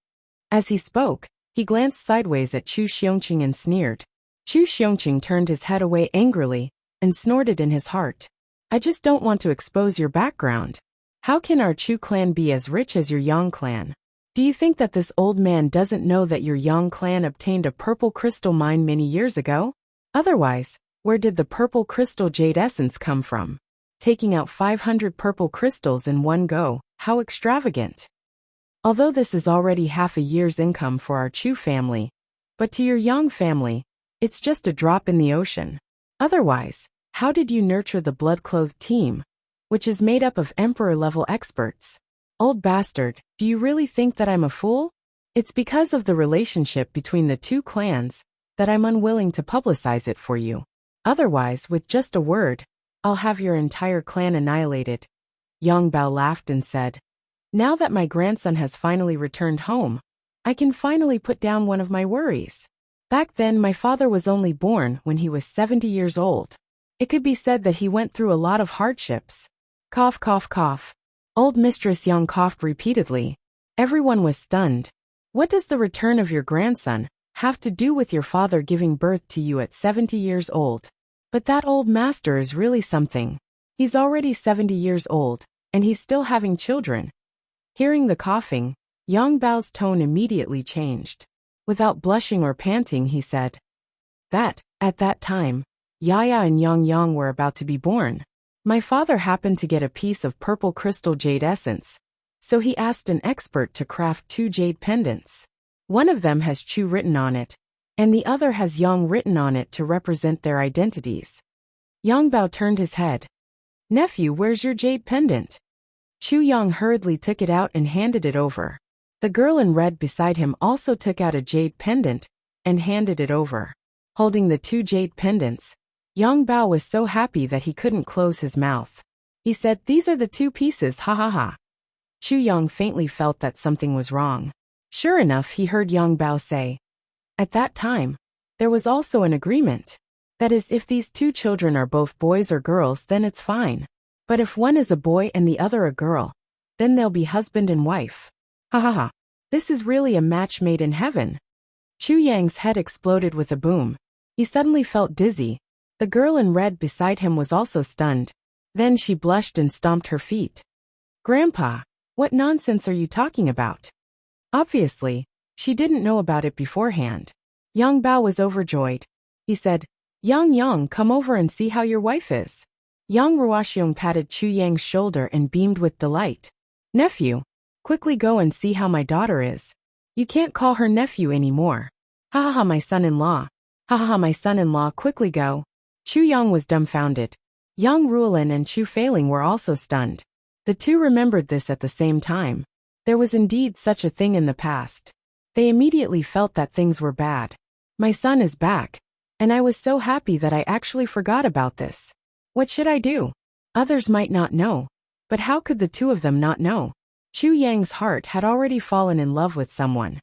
As he spoke, he glanced sideways at Chu Xiongqing and sneered. Chu Xiongqing turned his head away angrily and snorted in his heart. I just don't want to expose your background. How can our Chu clan be as rich as your Yang clan? Do you think that this old man doesn't know that your Yang clan obtained a purple crystal mine many years ago? Otherwise, where did the purple crystal jade essence come from? Taking out 500 purple crystals in one go, how extravagant. Although this is already half a year's income for our Chu family, but to your Yang family, it's just a drop in the ocean. Otherwise, how did you nurture the blood-clothed team, which is made up of emperor-level experts? Old bastard, do you really think that I'm a fool? It's because of the relationship between the two clans that I'm unwilling to publicize it for you. Otherwise, with just a word, I'll have your entire clan annihilated. Yang Bao laughed and said, now that my grandson has finally returned home, I can finally put down one of my worries. Back then, my father was only born when he was 70 years old. It could be said that he went through a lot of hardships. Cough, cough, cough. Old Mistress Yang coughed repeatedly. Everyone was stunned. What does the return of your grandson have to do with your father giving birth to you at 70 years old? But that old master is really something. He's already 70 years old, and he's still having children. Hearing the coughing, Yang Bao's tone immediately changed. Without blushing or panting, he said, at that time, Yaya and Yang were about to be born. My father happened to get a piece of purple crystal jade essence, so he asked an expert to craft 2 jade pendants. One of them has Chu written on it, and the other has Yang written on it to represent their identities. Yang Bao turned his head. Nephew, where's your jade pendant? Chu Yang hurriedly took it out and handed it over. The girl in red beside him also took out a jade pendant and handed it over. Holding the 2 jade pendants, Yang Bao was so happy that he couldn't close his mouth. He said, these are the 2 pieces, ha ha ha. Chu Yang faintly felt that something was wrong. Sure enough, he heard Yang Bao say, at that time, there was also an agreement. That is, if these 2 children are both boys or girls, then it's fine. But if one is a boy and the other a girl, Then they'll be husband and wife. Ha ha ha. This is really a match made in heaven. Chu Yang's head exploded with a boom. He suddenly felt dizzy. The girl in red beside him was also stunned. Then she blushed and stomped her feet. Grandpa, what nonsense are you talking about? Obviously, she didn't know about it beforehand. Yang Bao was overjoyed. He said, Yang, come over and see how your wife is. Yang Ruoxiong patted Chu Yang's shoulder and beamed with delight. Nephew, quickly go and see how my daughter is. You can't call her nephew anymore. Ha ha ha, my son-in-law. Ha ha ha, my son-in-law, quickly go. Chu Yang was dumbfounded. Yang Ruolin and Chu Feiling were also stunned. The two remembered this at the same time. There was indeed such a thing in the past. They immediately felt that things were bad. My son is back. And I was so happy that I actually forgot about this. What should I do? Others might not know. But how could the two of them not know? Chu Yang's heart had already fallen in love with someone.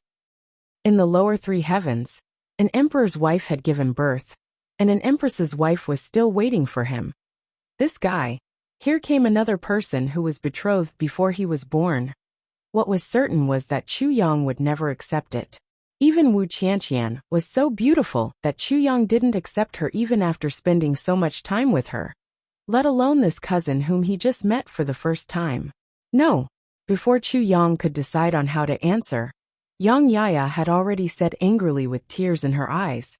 In the lower three heavens, an emperor's wife had given birth, and an empress's wife was still waiting for him. This guy. Here came another person who was betrothed before he was born. What was certain was that Chu Yang would never accept it. Even Wu Qianqian was so beautiful that Chu Yang didn't accept her even after spending so much time with her. Let alone this cousin whom he just met for the first time. No. Before Chu Yang could decide on how to answer, Yang Yaya had already said angrily with tears in her eyes.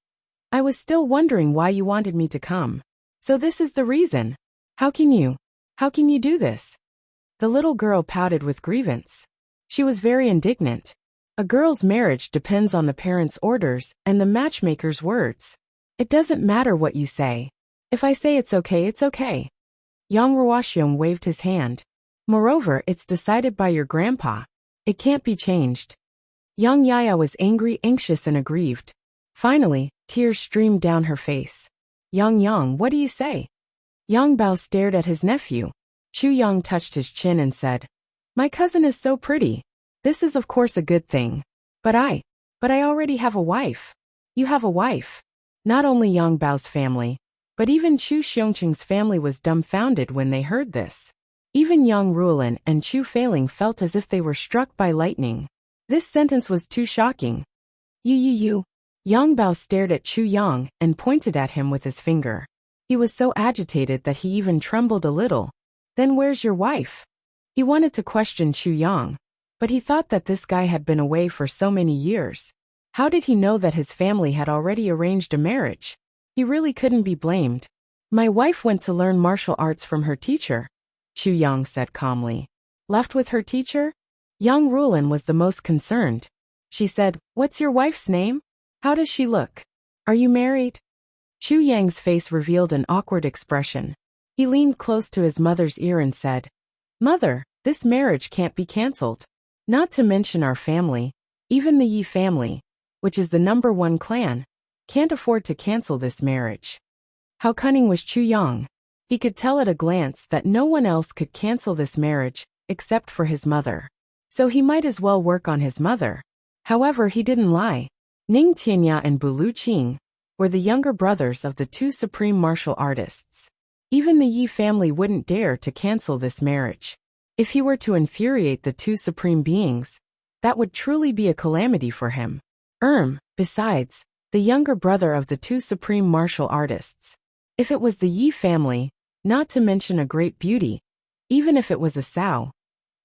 I was still wondering why you wanted me to come. So this is the reason. How can you do this? The little girl pouted with grievance. She was very indignant. A girl's marriage depends on the parents' orders and the matchmaker's words. It doesn't matter what you say. If I say it's okay, it's okay. Yang Ruoxiong waved his hand. Moreover, it's decided by your grandpa. It can't be changed. Yang Yaya was angry, anxious, and aggrieved. Finally, tears streamed down her face. Yang, what do you say? Yang Bao stared at his nephew. Chu Yang touched his chin and said, My cousin is so pretty. This is of course a good thing. But I already have a wife. You have a wife. Not only Yang Bao's family, but even Chu Xiongqing's family was dumbfounded when they heard this. Even Yang Ruolin and Chu Feiling felt as if they were struck by lightning. This sentence was too shocking. You. Yang Bao stared at Chu Yang and pointed at him with his finger. He was so agitated that he even trembled a little. Then where's your wife? He wanted to question Chu Yang, but he thought that this guy had been away for so many years. How did he know that his family had already arranged a marriage? He really couldn't be blamed. My wife went to learn martial arts from her teacher, Chu Yang said calmly. Left with her teacher? Yang Ruolin was the most concerned. She said, What's your wife's name? How does she look? Are you married? Chu Yang's face revealed an awkward expression. He leaned close to his mother's ear and said, Mother, this marriage can't be cancelled. Not to mention our family, even the Yi family, which is the #1 clan, can't afford to cancel this marriage. How cunning was Chu Yang? He could tell at a glance that no one else could cancel this marriage, except for his mother. So he might as well work on his mother. However, he didn't lie. Ning Tianya and Bu Luqing were the younger brothers of the two supreme martial artists. Even the Yi family wouldn't dare to cancel this marriage. If he were to infuriate the two supreme beings, that would truly be a calamity for him. Besides, the younger brother of the two supreme martial artists. If it was the Yi family, not to mention a great beauty, even if it was a sow,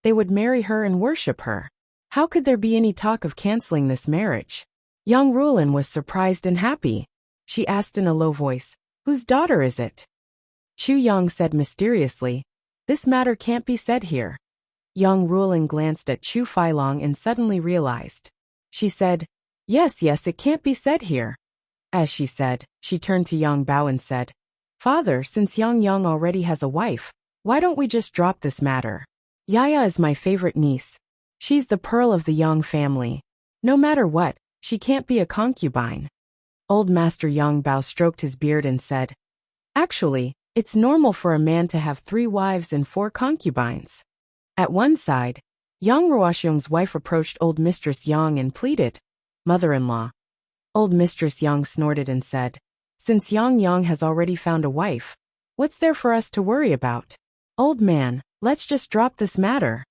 they would marry her and worship her. How could there be any talk of canceling this marriage? Yang Ruolin was surprised and happy. She asked in a low voice, Whose daughter is it? Chu Yang said mysteriously, This matter can't be said here. Yang Ruolin glanced at Chu Feilong and suddenly realized. She said, Yes, it can't be said here. As she said, she turned to Yang Bao and said, Father, since Yang already has a wife, why don't we just drop this matter? Yaya is my favorite niece. She's the pearl of the Yang family. No matter what, she can't be a concubine. Old Master Yang Bao stroked his beard and said, Actually, it's normal for a man to have 3 wives and 4 concubines. At one side, Yang Ruoxiong's wife approached old Mistress Yang and pleaded, Mother-in-law. Old Mistress Yang snorted and said, Since Yang has already found a wife, what's there for us to worry about? Old man, let's just drop this matter.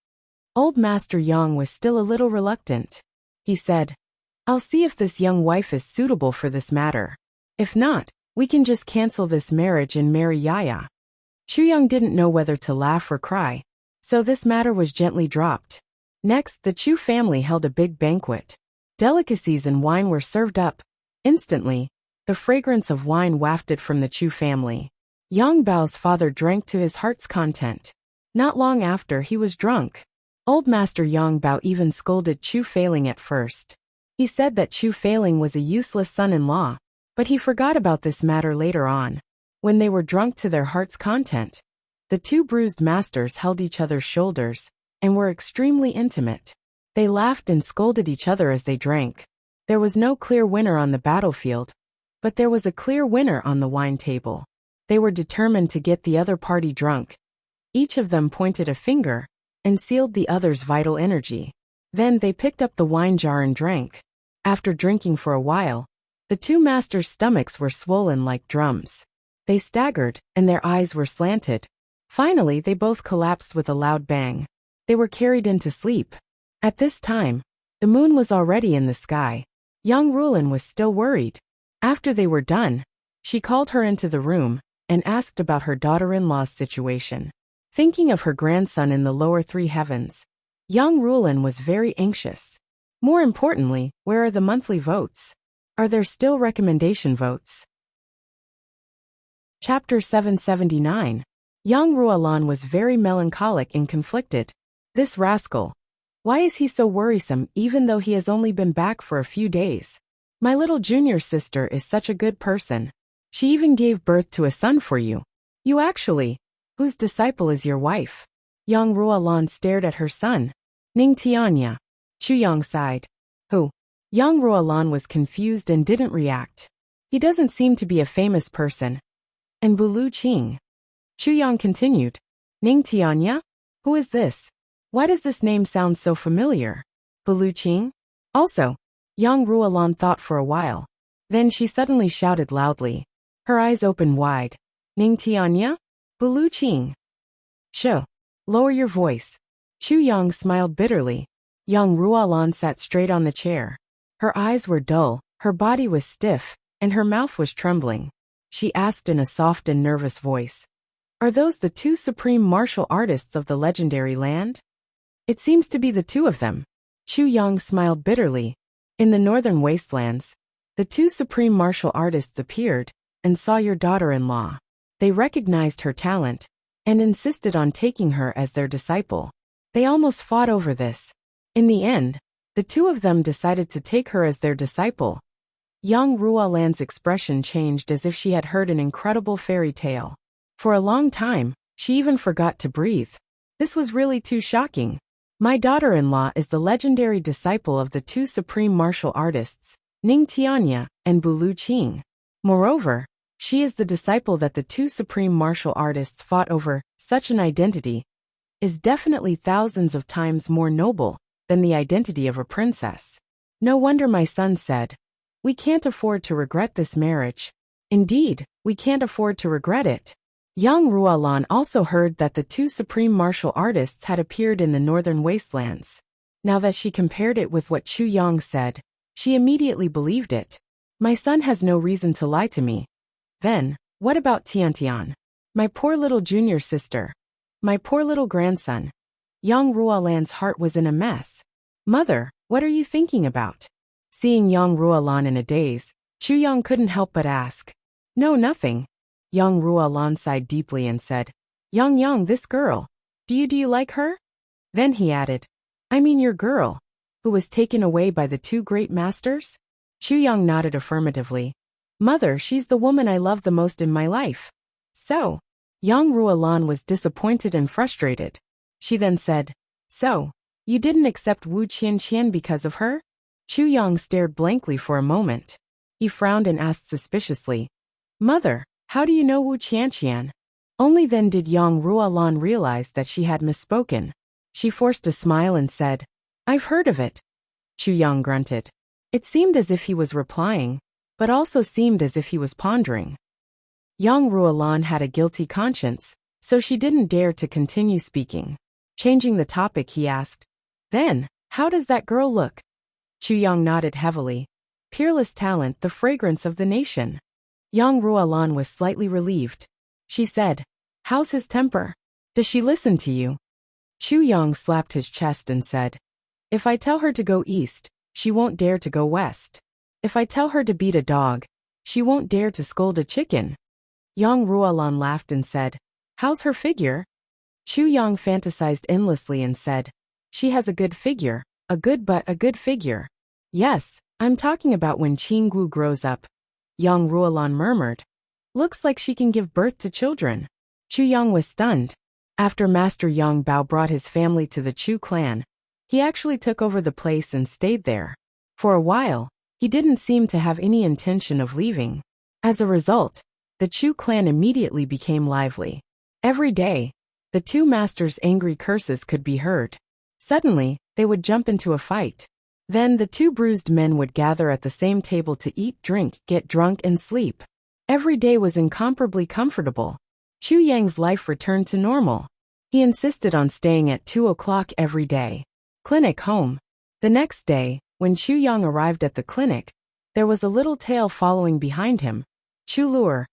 Old Master Yang was still a little reluctant. He said, "I'll see if this young wife is suitable for this matter. If not, we can just cancel this marriage and marry Yaya." Chu Yang didn't know whether to laugh or cry, so this matter was gently dropped. Next, the Chu family held a big banquet. Delicacies and wine were served up. Instantly, the fragrance of wine wafted from the Chu family. Yang Bao's father drank to his heart's content. Not long after, he was drunk. Old Master Yang Bao even scolded Chu Feiling at first. He said that Chu Feiling was a useless son-in-law, but he forgot about this matter later on. When they were drunk to their heart's content, the two bruised masters held each other's shoulders and were extremely intimate. They laughed and scolded each other as they drank. There was no clear winner on the battlefield, but there was a clear winner on the wine table. They were determined to get the other party drunk. Each of them pointed a finger and sealed the other's vital energy. Then they picked up the wine jar and drank. After drinking for a while, the two masters' stomachs were swollen like drums. They staggered, and their eyes were slanted. Finally, they both collapsed with a loud bang. They were carried into sleep. At this time, the moon was already in the sky. Young Rulin was still worried. After they were done, she called her into the room and asked about her daughter-in-law's situation. Thinking of her grandson in the lower three heavens, young Rulin was very anxious. More importantly, where are the monthly votes? Are there still recommendation votes? Chapter 779. Young Ruolan was very melancholic and conflicted. This rascal. Why is he so worrisome even though he has only been back for a few days? My little junior sister is such a good person. She even gave birth to a son for you. You actually. Whose disciple is your wife? Young Ruolan stared at her son. Ning Tianya. Chu Yang sighed. Who? Young Ruolan was confused and didn't react. He doesn't seem to be a famous person. And Bulu Qing. Chu Yang continued. Ning Tianya? Who is this? Why does this name sound so familiar? Bulu Qing? Also, young Ruolan thought for a while. Then she suddenly shouted loudly. Her eyes opened wide. Ning Tianya? Bulu Qing. Shh. Lower your voice. Chu Yang smiled bitterly. Young Ruolan sat straight on the chair. Her eyes were dull, her body was stiff, and her mouth was trembling. She asked in a soft and nervous voice. Are those the two supreme martial artists of the legendary land? It seems to be the two of them. Chu Yang smiled bitterly. In the northern wastelands, the two supreme martial artists appeared and saw your daughter-in-law. They recognized her talent and insisted on taking her as their disciple. They almost fought over this. In the end, the two of them decided to take her as their disciple. Young Ruolan's expression changed as if she had heard an incredible fairy tale. For a long time, she even forgot to breathe. This was really too shocking. My daughter-in-law is the legendary disciple of the two supreme martial artists, Ning Tianya and Bulu Qing. Moreover, she is the disciple that the two supreme martial artists fought over. Such an identity is definitely thousands of times more noble than the identity of a princess. No wonder my son said, we can't afford to regret this marriage. Indeed, we can't afford to regret it. Young Ruolan also heard that the two supreme martial artists had appeared in the northern wastelands. Now that she compared it with what Chu Yang said, she immediately believed it. My son has no reason to lie to me. Then, what about Tiantian? My poor little junior sister. My poor little grandson. Young Ruolan's heart was in a mess. Mother, what are you thinking about? Seeing young Ruolan in a daze, Chu Yang couldn't help but ask. No, nothing. Young Ruolan sighed deeply and said, Yang, this girl. Do you like her? Then he added, I mean your girl, who was taken away by the two great masters? Chu Yang nodded affirmatively. Mother, she's the woman I love the most in my life. So, young Ruolan was disappointed and frustrated. She then said, So, you didn't accept Wu Qianqian because of her? Chu Yang stared blankly for a moment. He frowned and asked suspiciously, Mother, how do you know Wu Qianqian? Only then did young Ruolan realize that she had misspoken. She forced a smile and said, I've heard of it. Chu Yang grunted. It seemed as if he was replying, but also seemed as if he was pondering. Young Ruolan had a guilty conscience, so she didn't dare to continue speaking. Changing the topic, he asked, Then, how does that girl look? Chu Yang nodded heavily. Peerless talent, the fragrance of the nation. Yang Ruolan was slightly relieved. She said, how's his temper? Does she listen to you? Chu Yang slapped his chest and said, if I tell her to go east, she won't dare to go west. If I tell her to beat a dog, she won't dare to scold a chicken. Yang Ruolan laughed and said, how's her figure? Chu Yang fantasized endlessly and said, she has a good figure, a good figure. Yes, I'm talking about when Qinggu grows up. Yang Ruolan murmured. Looks like she can give birth to children. Chu Yang was stunned. After Master Yang Bao brought his family to the Chu clan, he actually took over the place and stayed there. For a while, he didn't seem to have any intention of leaving. As a result, the Chu clan immediately became lively. Every day, the two masters' angry curses could be heard. Suddenly, they would jump into a fight. Then the two bruised men would gather at the same table to eat, drink, get drunk, and sleep. Every day was incomparably comfortable. Chu Yang's life returned to normal. He insisted on staying at 2 o'clock every day. Clinic home. The next day, when Chu Yang arrived at the clinic, there was a little tail following behind him. Chu Luer,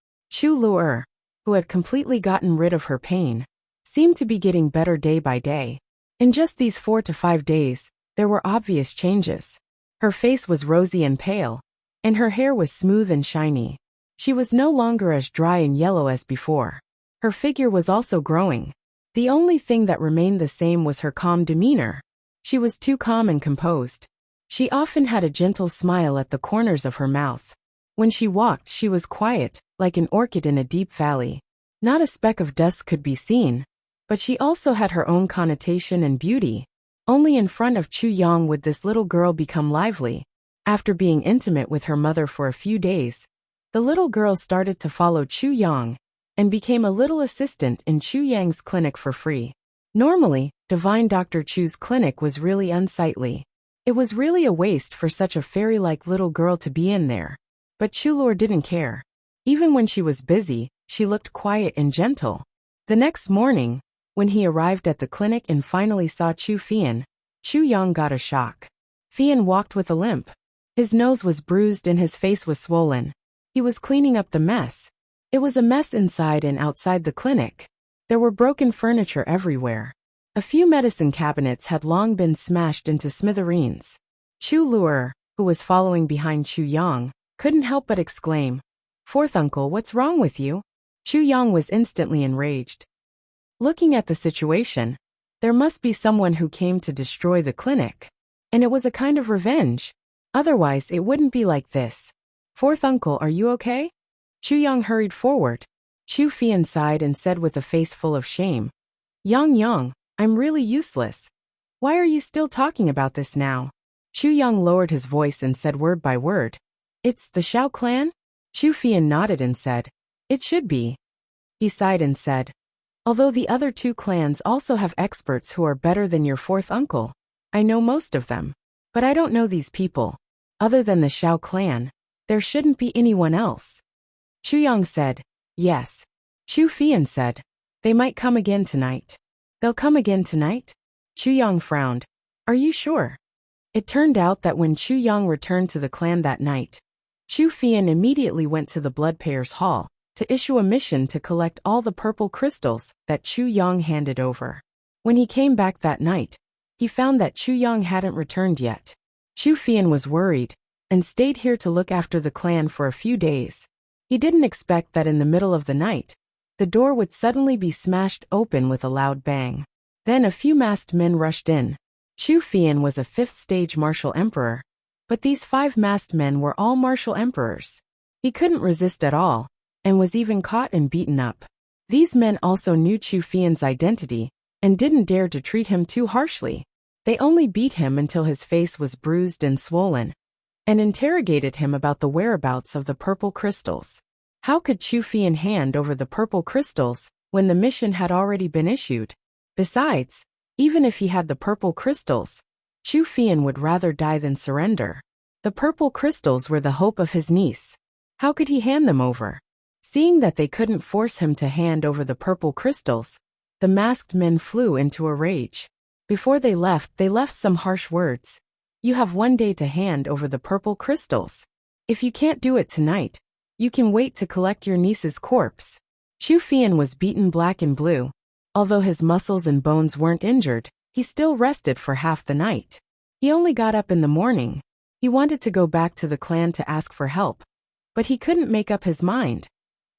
who had completely gotten rid of her pain, seemed to be getting better day by day. In just these 4 to 5 days, there were obvious changes. Her face was rosy and pale, and her hair was smooth and shiny. She was no longer as dry and yellow as before. Her figure was also growing. The only thing that remained the same was her calm demeanor. She was too calm and composed. She often had a gentle smile at the corners of her mouth. When she walked, she was quiet, like an orchid in a deep valley. Not a speck of dust could be seen, but she also had her own connotation and beauty. Only in front of Chu Yang would this little girl become lively. After being intimate with her mother for a few days, the little girl started to follow Chu Yang and became a little assistant in Chu Yang's clinic for free. Normally, Divine Dr. Chu's clinic was really unsightly. It was really a waste for such a fairy-like little girl to be in there. But Chu Luer didn't care. Even when she was busy, she looked quiet and gentle. The next morning, when he arrived at the clinic and finally saw Chu Fian, Chu Yang got a shock. Fian walked with a limp. His nose was bruised and his face was swollen. He was cleaning up the mess. It was a mess inside and outside the clinic. There were broken furniture everywhere. A few medicine cabinets had long been smashed into smithereens. Chu Luer, who was following behind Chu Yang, couldn't help but exclaim, "Fourth uncle, what's wrong with you?" Chu Yang was instantly enraged. Looking at the situation, there must be someone who came to destroy the clinic. And it was a kind of revenge. Otherwise, it wouldn't be like this. "Fourth uncle, are you okay?" Chu Yang hurried forward. Chu Fian sighed and said with a face full of shame, Yang, I'm really useless. Why are you still talking about this now?" Chu Yang lowered his voice and said word by word, "It's the Shao clan?" Chu Fian nodded and said, "It should be." He sighed and said, "Although the other two clans also have experts who are better than your fourth uncle, I know most of them. But I don't know these people. Other than the Shao clan, there shouldn't be anyone else." Chu Yang said, "Yes." Chu Fian said, "They might come again tonight." "They'll come again tonight?" Chu Yang frowned. "Are you sure?" It turned out that when Chu Yang returned to the clan that night, Chu Fian immediately went to the Bloodpayers Hall to issue a mission to collect all the purple crystals that Chu Yang handed over. When he came back that night, he found that Chu Yang hadn't returned yet. Chu Fian was worried and stayed here to look after the clan for a few days. He didn't expect that in the middle of the night, the door would suddenly be smashed open with a loud bang. Then a few masked men rushed in. Chu Fian was a 5th-stage martial emperor, but these 5 masked men were all martial emperors. He couldn't resist at all, and was even caught and beaten up. These men also knew Chu Fian's identity, and didn't dare to treat him too harshly. They only beat him until his face was bruised and swollen, and interrogated him about the whereabouts of the purple crystals. How could Chu Fian hand over the purple crystals when the mission had already been issued? Besides, even if he had the purple crystals, Chu Fian would rather die than surrender. The purple crystals were the hope of his niece. How could he hand them over? Seeing that they couldn't force him to hand over the purple crystals, the masked men flew into a rage. Before they left some harsh words. You have 1 day to hand over the purple crystals. If you can't do it tonight, you can wait to collect your niece's corpse. Chu Fian was beaten black and blue. Although his muscles and bones weren't injured, he still rested for half the night. He only got up in the morning. He wanted to go back to the clan to ask for help, but he couldn't make up his mind.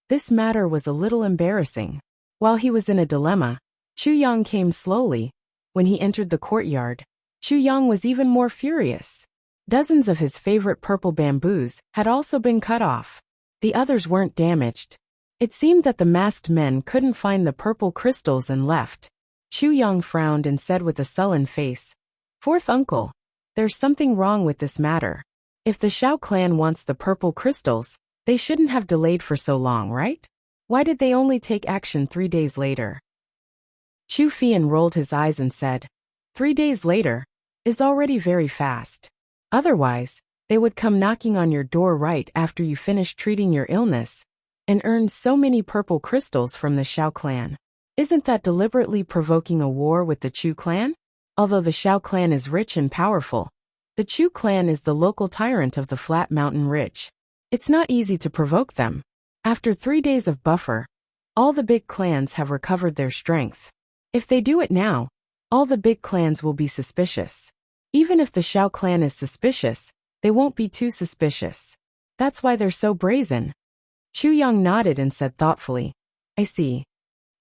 This matter was a little embarrassing. While he was in a dilemma, Chu Yang came slowly. When he entered the courtyard, Chu Yang was even more furious. Dozens of his favorite purple bamboos had also been cut off. The others weren't damaged. It seemed that the masked men couldn't find the purple crystals and left. Chu Yang frowned and said with a sullen face, "Fourth uncle, there's something wrong with this matter. If the Shao clan wants the purple crystals, they shouldn't have delayed for so long, right? Why did they only take action 3 days later?" Chu Fian rolled his eyes and said, 3 days later is already very fast. Otherwise, they would come knocking on your door right after you finish treating your illness and earn so many purple crystals from the Shao clan. Isn't that deliberately provoking a war with the Chu clan? Although the Shao clan is rich and powerful, the Chu clan is the local tyrant of the flat mountain ridge. It's not easy to provoke them. After 3 days of buffer, all the big clans have recovered their strength. If they do it now, all the big clans will be suspicious. Even if the Shao clan is suspicious, they won't be too suspicious. That's why they're so brazen. Chu Yang nodded and said thoughtfully, "I see."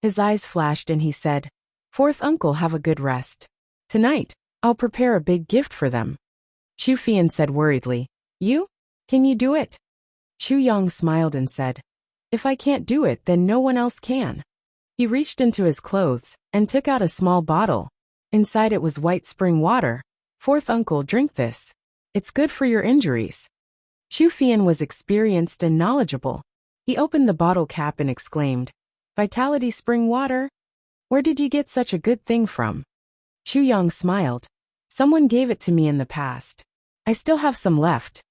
His eyes flashed and he said, "Fourth uncle, have a good rest. Tonight, I'll prepare a big gift for them." Chu Fian said worriedly, "You? Can you do it?" Chu Yang smiled and said, "If I can't do it, then no one else can." He reached into his clothes and took out a small bottle. Inside it was white spring water. "Fourth uncle, drink this. It's good for your injuries." Chu Fian was experienced and knowledgeable. He opened the bottle cap and exclaimed, "Vitality spring water? Where did you get such a good thing from?" Chu Yang smiled. "Someone gave it to me in the past. I still have some left."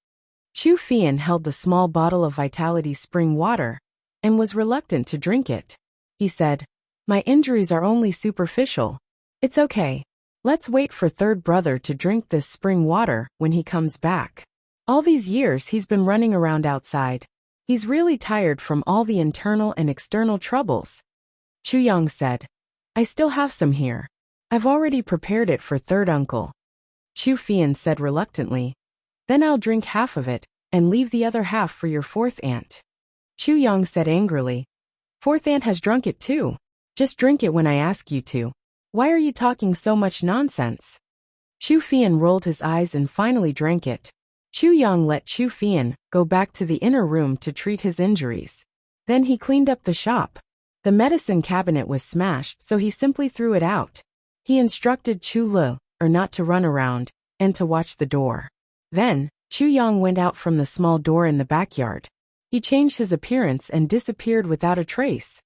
Chu Fian held the small bottle of Vitality spring water and was reluctant to drink it. He said, "My injuries are only superficial. It's okay. Let's wait for third brother to drink this spring water when he comes back. All these years he's been running around outside. He's really tired from all the internal and external troubles." Chu Yang said, "I still have some here. I've already prepared it for third uncle." Chu Fian said reluctantly, "Then I'll drink half of it and leave the other half for your fourth aunt." Chu Yang said angrily, "Fourth aunt has drunk it too. Just drink it when I ask you to. Why are you talking so much nonsense?" Chu Fian rolled his eyes and finally drank it. Chu Yang let Chu Fian go back to the inner room to treat his injuries. Then he cleaned up the shop. The medicine cabinet was smashed, so he simply threw it out. He instructed Chu Lu not to run around and to watch the door. Then, Chu Yang went out from the small door in the backyard. He changed his appearance and disappeared without a trace.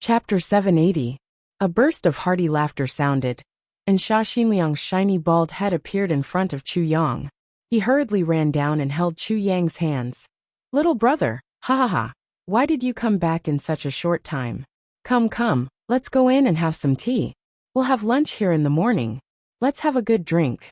Chapter 780. A burst of hearty laughter sounded, and Sha Xinliang's shiny bald head appeared in front of Chu Yang. He hurriedly ran down and held Chu Yang's hands. "Little brother, ha ha ha, why did you come back in such a short time? Come, let's go in and have some tea. We'll have lunch here in the morning. Let's have a good drink."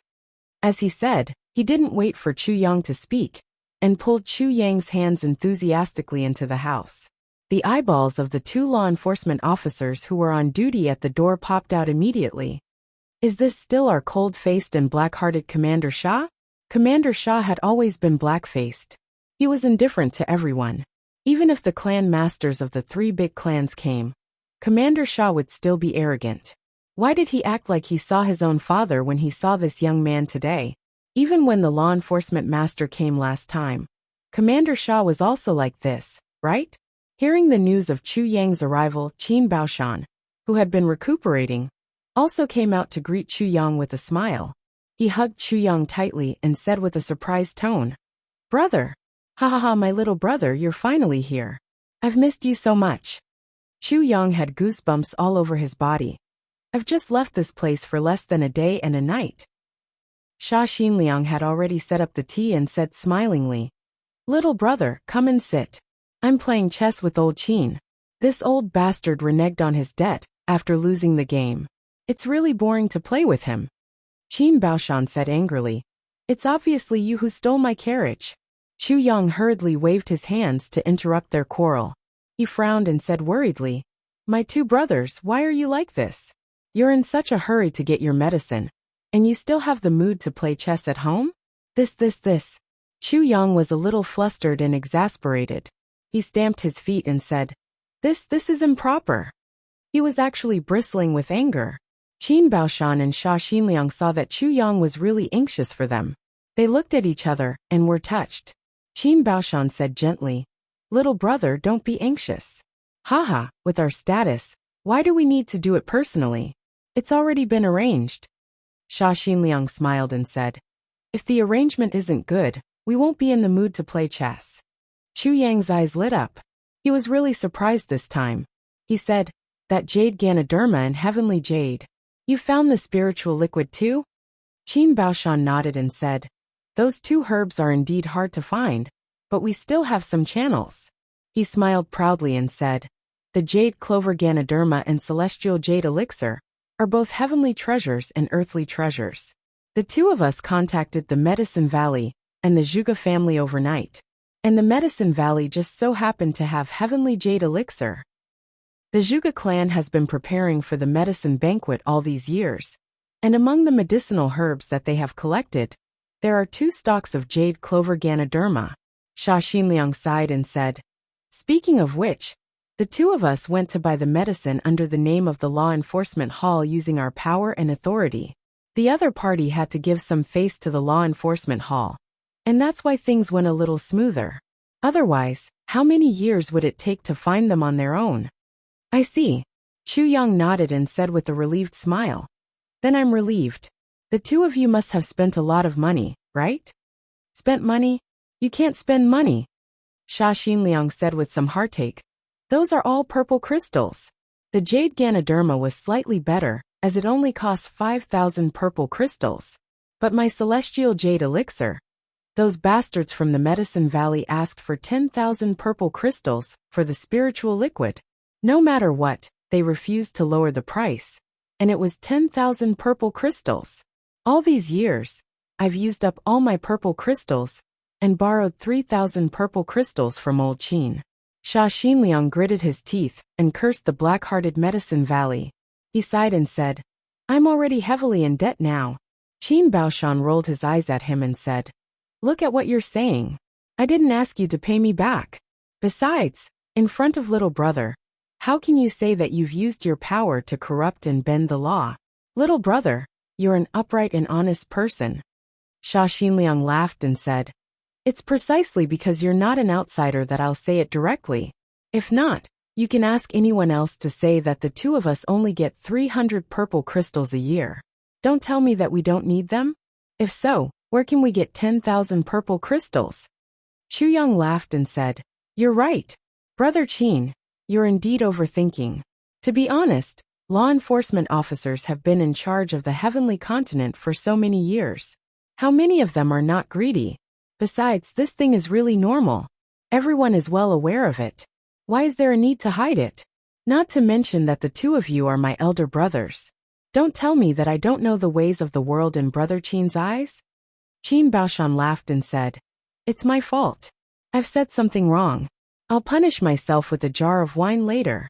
As he said, he didn't wait for Chu Yang to speak, and pulled Chu Yang's hands enthusiastically into the house. The eyeballs of the 2 law enforcement officers who were on duty at the door popped out immediately. Is this still our cold-faced and black-hearted Commander Sha? Commander Sha had always been black-faced. He was indifferent to everyone. Even if the clan masters of the 3 big clans came, Commander Sha would still be arrogant. Why did he act like he saw his own father when he saw this young man today? Even when the law enforcement master came last time, Commander Sha was also like this, right? Hearing the news of Chu Yang's arrival, Qin Baoshan, who had been recuperating, also came out to greet Chu Yang with a smile. He hugged Chu Yang tightly and said with a surprised tone, "Brother! Ha ha ha, my little brother, you're finally here. I've missed you so much." Chu Yang had goosebumps all over his body. "I've just left this place for less than a day and a night." Sha Xinliang had already set up the tea and said smilingly, "Little brother, come and sit. I'm playing chess with old Qin. This old bastard reneged on his debt after losing the game. It's really boring to play with him. Qin Baoshan said angrily. It's obviously you who stole my carriage. Chu Yang hurriedly waved his hands to interrupt their quarrel. He frowned and said worriedly, My two brothers, why are you like this? You're in such a hurry to get your medicine, and you still have the mood to play chess at home? This. Chu Yang was a little flustered and exasperated. He stamped his feet and said, This is improper. He was actually bristling with anger. Qin Baoshan and Sha Xinliang saw that Chu Yang was really anxious for them. They looked at each other and were touched. Qin Baoshan said gently, Little brother, don't be anxious. Haha, with our status, why do we need to do it personally? It's already been arranged. Sha Xinliang smiled and said, If the arrangement isn't good, we won't be in the mood to play chess. Chu Yang's eyes lit up. He was really surprised this time. He said, That jade Ganoderma and heavenly jade. You found the spiritual liquid too? Qin Baoshan nodded and said, Those two herbs are indeed hard to find, but we still have some channels. He smiled proudly and said, The jade clover Ganoderma and celestial jade elixir are both heavenly treasures and earthly treasures. The two of us contacted the Medicine Valley and the Zhuge family overnight, and the Medicine Valley just so happened to have heavenly jade elixir. The Zhuge clan has been preparing for the medicine banquet all these years, and among the medicinal herbs that they have collected, there are 2 stalks of jade clover Ganoderma. Sha Xinliang sighed and said, Speaking of which, the two of us went to buy the medicine under the name of the law enforcement hall using our power and authority. The other party had to give some face to the law enforcement hall, and that's why things went a little smoother. Otherwise, how many years would it take to find them on their own? I see. Chu Yang nodded and said with a relieved smile. Then I'm relieved. The two of you must have spent a lot of money, right? Spent money? You can't spend money. Sha Xinliang said with some heartache. Those are all purple crystals. The jade Ganoderma was slightly better, as it only cost 5,000 purple crystals. But my celestial jade elixir, those bastards from the Medicine Valley asked for 10,000 purple crystals for the spiritual liquid. No matter what, they refused to lower the price, and it was 10,000 purple crystals. All these years, I've used up all my purple crystals and borrowed 3,000 purple crystals from old Qin. Sha Xinliang gritted his teeth and cursed the black-hearted Medicine Valley. He sighed and said, I'm already heavily in debt now. Qin Baoshan rolled his eyes at him and said, Look at what you're saying. I didn't ask you to pay me back. Besides, in front of little brother, how can you say that you've used your power to corrupt and bend the law? Little brother, you're an upright and honest person. Sha Xinliang laughed and said, It's precisely because you're not an outsider that I'll say it directly. If not, you can ask anyone else to say that the two of us only get 300 purple crystals a year. Don't tell me that we don't need them? If so, where can we get 10,000 purple crystals? Chu Yang laughed and said, You're right. Brother Qin, you're indeed overthinking. To be honest, law enforcement officers have been in charge of the heavenly continent for so many years. How many of them are not greedy? Besides, this thing is really normal. Everyone is well aware of it. Why is there a need to hide it? Not to mention that the two of you are my elder brothers. Don't tell me that I don't know the ways of the world in Brother Qin's eyes? Qin Baoshan laughed and said, It's my fault. I've said something wrong. I'll punish myself with a jar of wine later.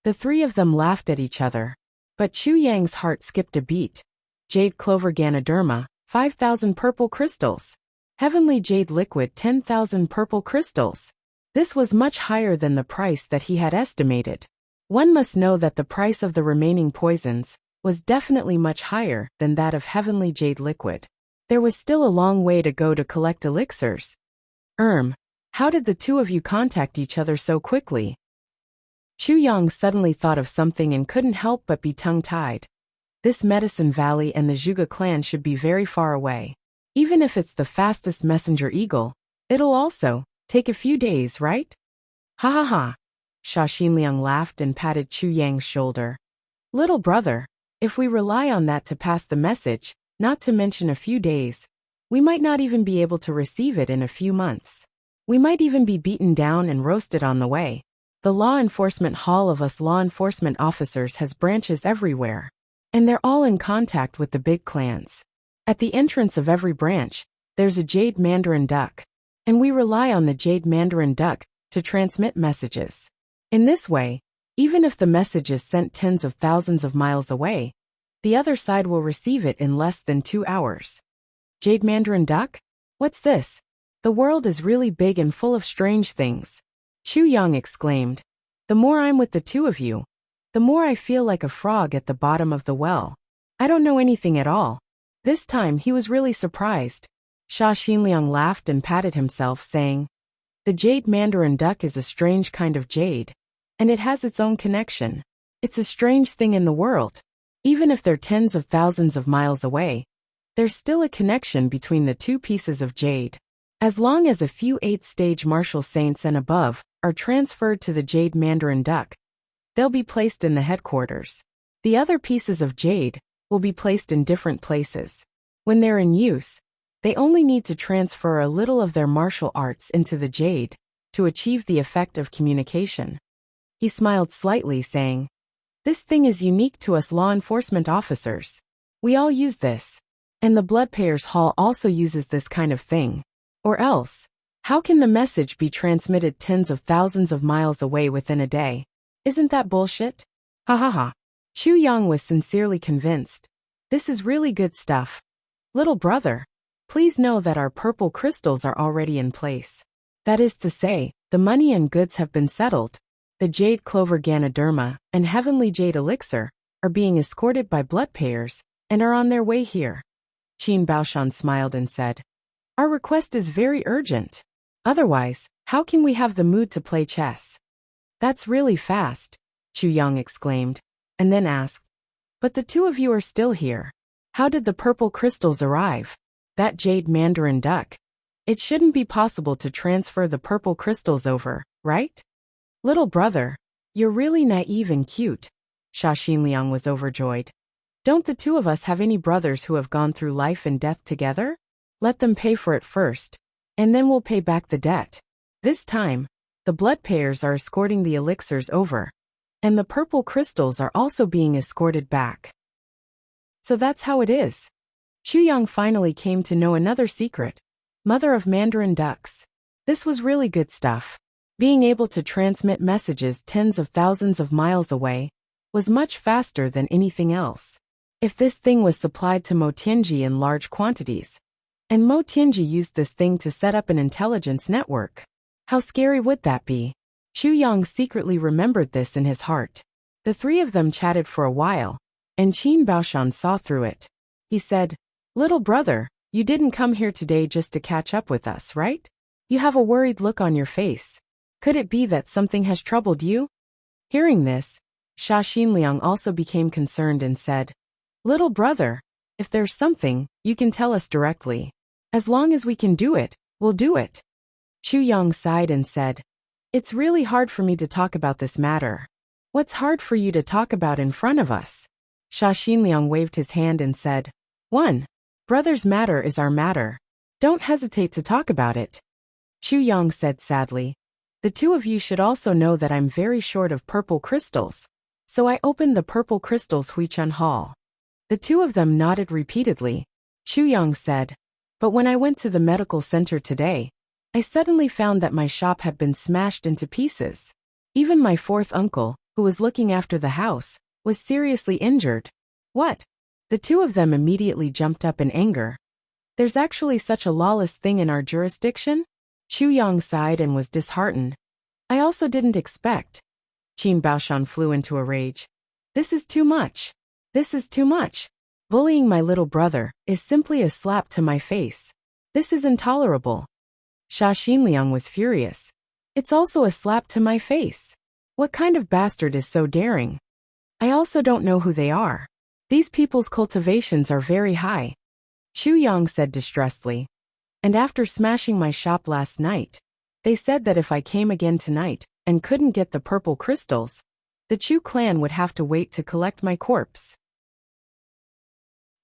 The three of them laughed at each other. But Chu Yang's heart skipped a beat. Jade clover Ganoderma, 5,000 purple crystals. Heavenly jade liquid, 10,000 purple crystals. This was much higher than the price that he had estimated. One must know that the price of the remaining poisons was definitely much higher than that of heavenly jade liquid. There was still a long way to go to collect elixirs. How did the two of you contact each other so quickly? Chu Yang suddenly thought of something and couldn't help but be tongue-tied. This Medicine Valley and the Zhuge clan should be very far away. Even if it's the fastest messenger eagle, it'll also take a few days, right? Ha ha ha. Sha Xinliang laughed and patted Chu Yang's shoulder. Little brother, if we rely on that to pass the message, not to mention a few days, we might not even be able to receive it in a few months. We might even be beaten down and roasted on the way. The law enforcement hall of us law enforcement officers has branches everywhere. And they're all in contact with the big clans. At the entrance of every branch, there's a jade mandarin duck. And we rely on the jade mandarin duck to transmit messages. In this way, even if the message is sent tens of thousands of miles away, the other side will receive it in less than 2 hours. Jade mandarin duck? What's this? The world is really big and full of strange things. Chu Yang exclaimed. The more I'm with the two of you, the more I feel like a frog at the bottom of the well. I don't know anything at all. This time he was really surprised. Sha Xinliang laughed and patted himself, saying, the jade mandarin duck is a strange kind of jade, and it has its own connection. It's a strange thing in the world. Even if they're tens of thousands of miles away, there's still a connection between the two pieces of jade. As long as a few 8th-stage martial saints and above are transferred to the jade mandarin duck, they'll be placed in the headquarters. The other pieces of jade will be placed in different places. When they're in use, they only need to transfer a little of their martial arts into the jade to achieve the effect of communication. He smiled slightly, saying, this thing is unique to us law enforcement officers. We all use this. And the Bloodpayers Hall also uses this kind of thing. Or else, how can the message be transmitted tens of thousands of miles away within a day? Isn't that bullshit? Ha ha ha. Chu Yang was sincerely convinced. This is really good stuff. Little brother, please know that our purple crystals are already in place. That is to say, the money and goods have been settled. The Jade Clover Ganoderma and Heavenly Jade Elixir are being escorted by Bloodpayers and are on their way here. Qin Baoshan smiled and said, our request is very urgent. Otherwise, how can we have the mood to play chess? That's really fast, Chu Yang exclaimed, and then asked, but the two of you are still here. How did the purple crystals arrive? That jade mandarin duck. It shouldn't be possible to transfer the purple crystals over, right? Little brother, you're really naive and cute. Sha Xinliang was overjoyed. Don't the two of us have any brothers who have gone through life and death together? Let them pay for it first, and then we'll pay back the debt. This time, the Bloodpayers are escorting the elixirs over, and the purple crystals are also being escorted back. So that's how it is. Chu Yang finally came to know another secret. Mother of Mandarin ducks. This was really good stuff. Being able to transmit messages tens of thousands of miles away was much faster than anything else. If this thing was supplied to Mo Tianji in large quantities, and Mo Tianji used this thing to set up an intelligence network, how scary would that be? Chu Yang secretly remembered this in his heart. The three of them chatted for a while, and Qin Baoshan saw through it. He said, little brother, you didn't come here today just to catch up with us, right? You have a worried look on your face. Could it be that something has troubled you? Hearing this, Sha Xinliang also became concerned and said, little brother, if there's something, you can tell us directly. As long as we can do it, we'll do it. Chu Yang sighed and said, it's really hard for me to talk about this matter. What's hard for you to talk about in front of us? Sha Xinliang waved his hand and said, 1. Brother's matter is our matter. Don't hesitate to talk about it. Chu Yang said sadly, the two of you should also know that I'm very short of purple crystals, so I opened the purple crystals Huichun Hall. The two of them nodded repeatedly. Chu Yang said, but when I went to the medical center today, I suddenly found that my shop had been smashed into pieces. Even my fourth uncle, who was looking after the house, was seriously injured. What? The two of them immediately jumped up in anger. There's actually such a lawless thing in our jurisdiction? Chu Yang sighed and was disheartened. I also didn't expect. Qin Baoshan flew into a rage. This is too much. This is too much. Bullying my little brother is simply a slap to my face. This is intolerable. Sha Xinliang was furious. It's also a slap to my face. What kind of bastard is so daring? I also don't know who they are. These people's cultivations are very high. Chu Yang said distressedly. And after smashing my shop last night, they said that if I came again tonight and couldn't get the purple crystals, the Chu clan would have to wait to collect my corpse.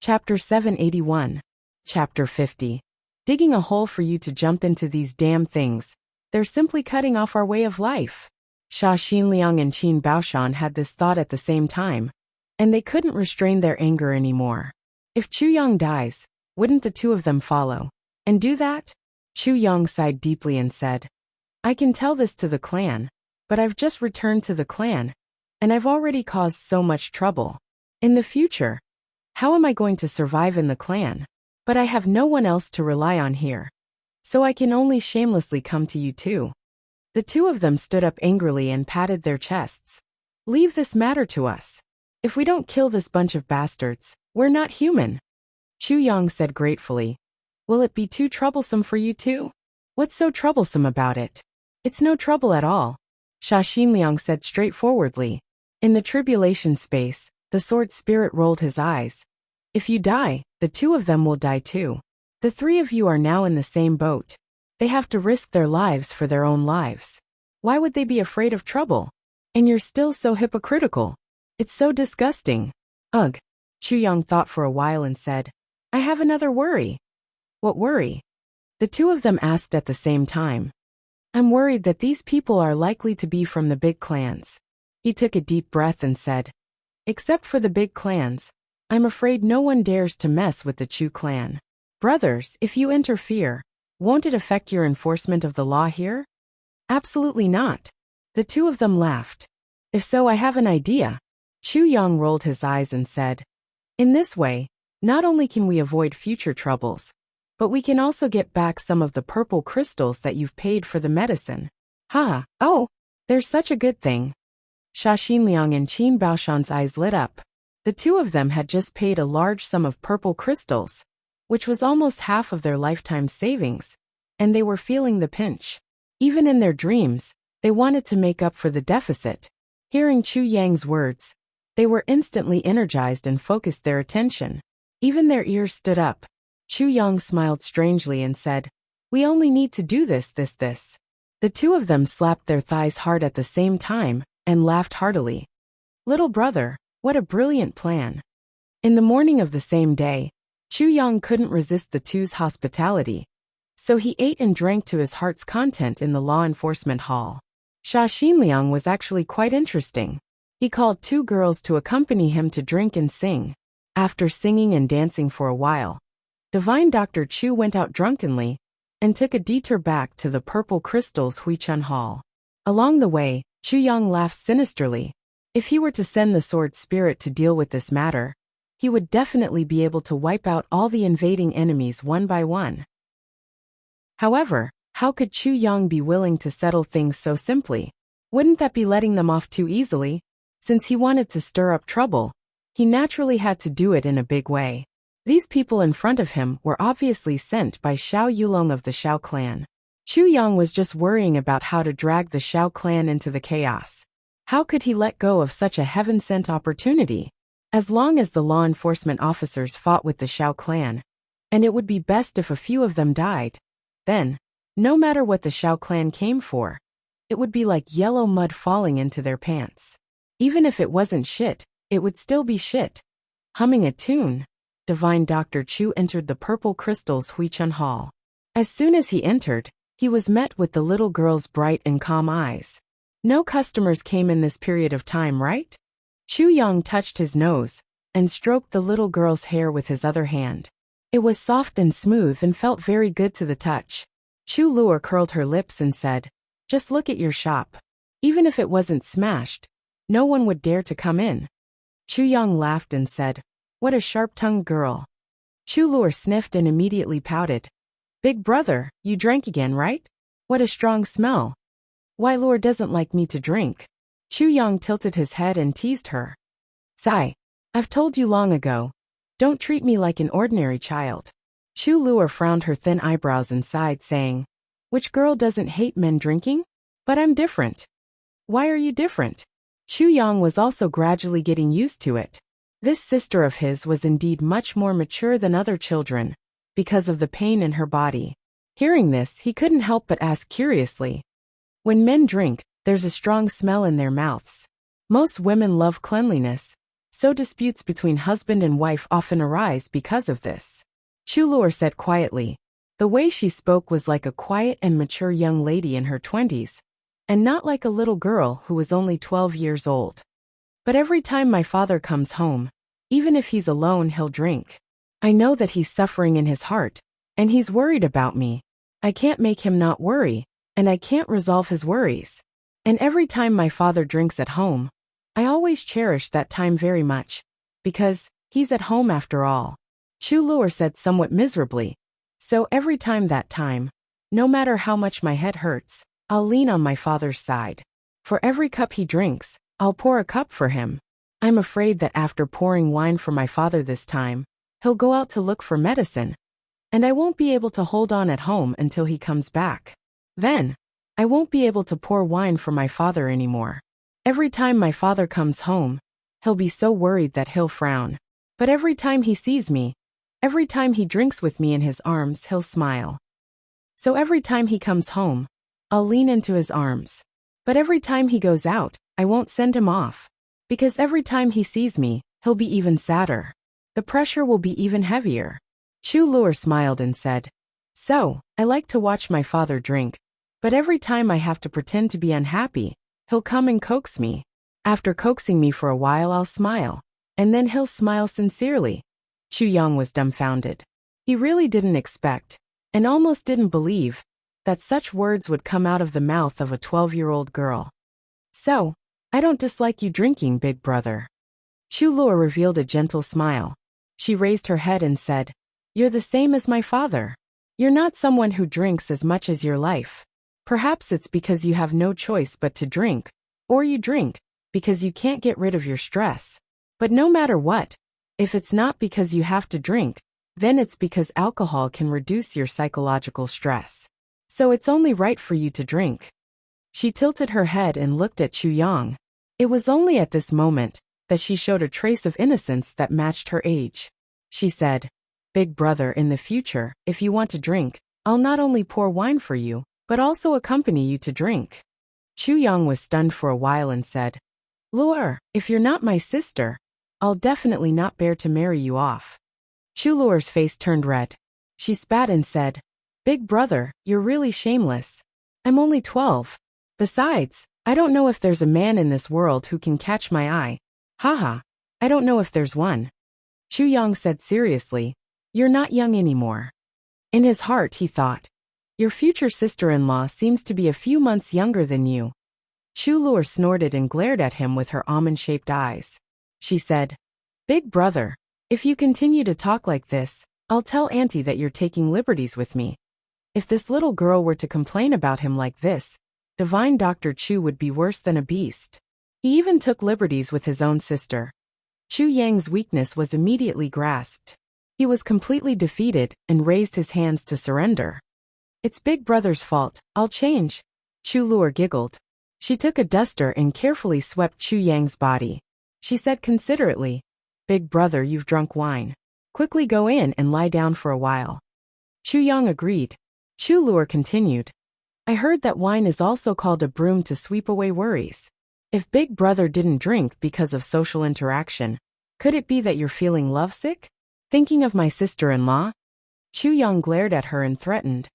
Chapter 781. Chapter 50. Digging a hole for you to jump into these damn things. They're simply cutting off our way of life. Sha Xinliang and Qin Baoshan had this thought at the same time. and they couldn't restrain their anger anymore. If Chu Yong dies, wouldn't the two of them follow and do that? Chu Yong sighed deeply and said, I can tell this to the clan, but I've just returned to the clan, and I've already caused so much trouble. In the future, how am I going to survive in the clan? But I have no one else to rely on here, so I can only shamelessly come to you too. The two of them stood up angrily and patted their chests. Leave this matter to us. If we don't kill this bunch of bastards, we're not human. Chu Yong said gratefully, Will it be too troublesome for you too? What's so troublesome about it? It's no trouble at all, Sha Xinliang said straightforwardly. In the tribulation space, the sword spirit rolled his eyes. If you die, the two of them will die too. The three of you are now in the same boat. They have to risk their lives for their own lives. Why would they be afraid of trouble? And you're still so hypocritical. It's so disgusting. Ugh. Chu Yong thought for a while and said, I have another worry. What worry? The two of them asked at the same time. I'm worried that these people are likely to be from the big clans. He took a deep breath and said, Except for the big clans, I'm afraid no one dares to mess with the Chu clan. Brothers, if you interfere, won't it affect your enforcement of the law here? Absolutely not. The two of them laughed. If so, I have an idea. Chu Yong rolled his eyes and said, In this way, not only can we avoid future troubles, but we can also get back some of the purple crystals that you've paid for the medicine. Oh, there's such a good thing. Sha Xinliang and Qin Baoshan's eyes lit up. The two of them had just paid a large sum of purple crystals, which was almost half of their lifetime savings, and they were feeling the pinch. Even in their dreams, they wanted to make up for the deficit. Hearing Chu Yang's words, they were instantly energized and focused their attention. Even their ears stood up. Chu Yong smiled strangely and said, We only need to do this. The two of them slapped their thighs hard at the same time and laughed heartily. Little brother, what a brilliant plan. In the morning of the same day, Chu Yong couldn't resist the two's hospitality, so he ate and drank to his heart's content in the law enforcement hall. Sha Xinliang was actually quite interesting. He called two girls to accompany him to drink and sing. After singing and dancing for a while, Divine Dr. Chu went out drunkenly and took a detour back to the Purple Crystals Huichun Hall. Along the way, Chu Yong laughed sinisterly. If he were to send the sword spirit to deal with this matter, he would definitely be able to wipe out all the invading enemies one by one. However, how could Chu Yong be willing to settle things so simply? Wouldn't that be letting them off too easily? Since he wanted to stir up trouble, he naturally had to do it in a big way. These people in front of him were obviously sent by Xiao Yulong of the Xiao clan. Chu Yong was just worrying about how to drag the Xiao clan into the chaos. How could he let go of such a heaven-sent opportunity? As long as the law enforcement officers fought with the Xiao clan, and it would be best if a few of them died, then, no matter what the Xiao clan came for, it would be like yellow mud falling into their pants. Even if it wasn't shit, it would still be shit. Humming a tune, Divine Dr. Chu entered the Purple Crystals Huichun Hall. As soon as he entered, he was met with the little girl's bright and calm eyes. No customers came in this period of time, right? Chu Yong touched his nose and stroked the little girl's hair with his other hand. It was soft and smooth and felt very good to the touch. Chu Luo curled her lips and said, Just look at your shop. Even if it wasn't smashed, no one would dare to come in. Chu Yong laughed and said, What a sharp-tongued girl. Chu Luo sniffed and immediately pouted. Big brother, you drank again, right? What a strong smell. Why Luo doesn't like me to drink? Chu Yong tilted his head and teased her. Sigh. I've told you long ago. Don't treat me like an ordinary child. Chu Luo frowned her thin eyebrows and sighed, saying, Which girl doesn't hate men drinking? But I'm different. Why are you different? Chu Yong was also gradually getting used to it. This sister of his was indeed much more mature than other children, because of the pain in her body. Hearing this, he couldn't help but ask curiously. When men drink, there's a strong smell in their mouths. Most women love cleanliness, so disputes between husband and wife often arise because of this. Chu Luo said quietly. The way she spoke was like a quiet and mature young lady in her 20s, and not like a little girl who was only 12 years old. But every time my father comes home, even if he's alone, he'll drink. I know that he's suffering in his heart, and he's worried about me. I can't make him not worry, and I can't resolve his worries. And every time my father drinks at home, I always cherish that time very much, because he's at home after all. Chu Luer said somewhat miserably. So every time that time, no matter how much my head hurts, I'll lean on my father's side. For every cup he drinks, I'll pour a cup for him. I'm afraid that after pouring wine for my father this time, he'll go out to look for medicine, and I won't be able to hold on at home until he comes back. Then, I won't be able to pour wine for my father anymore. Every time my father comes home, he'll be so worried that he'll frown. But every time he sees me, every time he drinks with me in his arms, he'll smile. So every time he comes home, I'll lean into his arms. But every time he goes out, I won't send him off. Because every time he sees me, he'll be even sadder. The pressure will be even heavier. Chu Luer smiled and said, So, I like to watch my father drink, but every time I have to pretend to be unhappy, he'll come and coax me. After coaxing me for a while, I'll smile, and then he'll smile sincerely. Chu Yang was dumbfounded. He really didn't expect, and almost didn't believe, that such words would come out of the mouth of a 12-year-old girl. So, I don't dislike you drinking, big brother. Chu Luer revealed a gentle smile. She raised her head and said, You're the same as my father. You're not someone who drinks as much as your life. Perhaps it's because you have no choice but to drink, or you drink because you can't get rid of your stress. But no matter what, if it's not because you have to drink, then it's because alcohol can reduce your psychological stress. So it's only right for you to drink. She tilted her head and looked at Chu Yang. It was only at this moment that she showed a trace of innocence that matched her age. She said, Big brother, in the future, if you want to drink, I'll not only pour wine for you, but also accompany you to drink. Chu Yang was stunned for a while and said, Luer, if you're not my sister, I'll definitely not bear to marry you off. Chu Luer's face turned red. She spat and said, Big brother, you're really shameless. I'm only 12. Besides, I don't know if there's a man in this world who can catch my eye. Haha, I don't know if there's one. Chu Yang said seriously, You're not young anymore. In his heart he thought, Your future sister-in-law seems to be a few months younger than you. Chu Luer snorted and glared at him with her almond-shaped eyes. She said, Big brother, if you continue to talk like this, I'll tell Auntie that you're taking liberties with me. If this little girl were to complain about him like this, Divine Dr. Chu would be worse than a beast. He even took liberties with his own sister. Chu Yang's weakness was immediately grasped. He was completely defeated and raised his hands to surrender. It's Big Brother's fault, I'll change. Chu Luer giggled. She took a duster and carefully swept Chu Yang's body. She said considerately, Big brother, you've drunk wine. Quickly go in and lie down for a while. Chu Yang agreed. Chu Luer continued, I heard that wine is also called a broom to sweep away worries. If Big Brother didn't drink because of social interaction, could it be that you're feeling lovesick? Thinking of my sister-in-law? Chu Yang glared at her and threatened,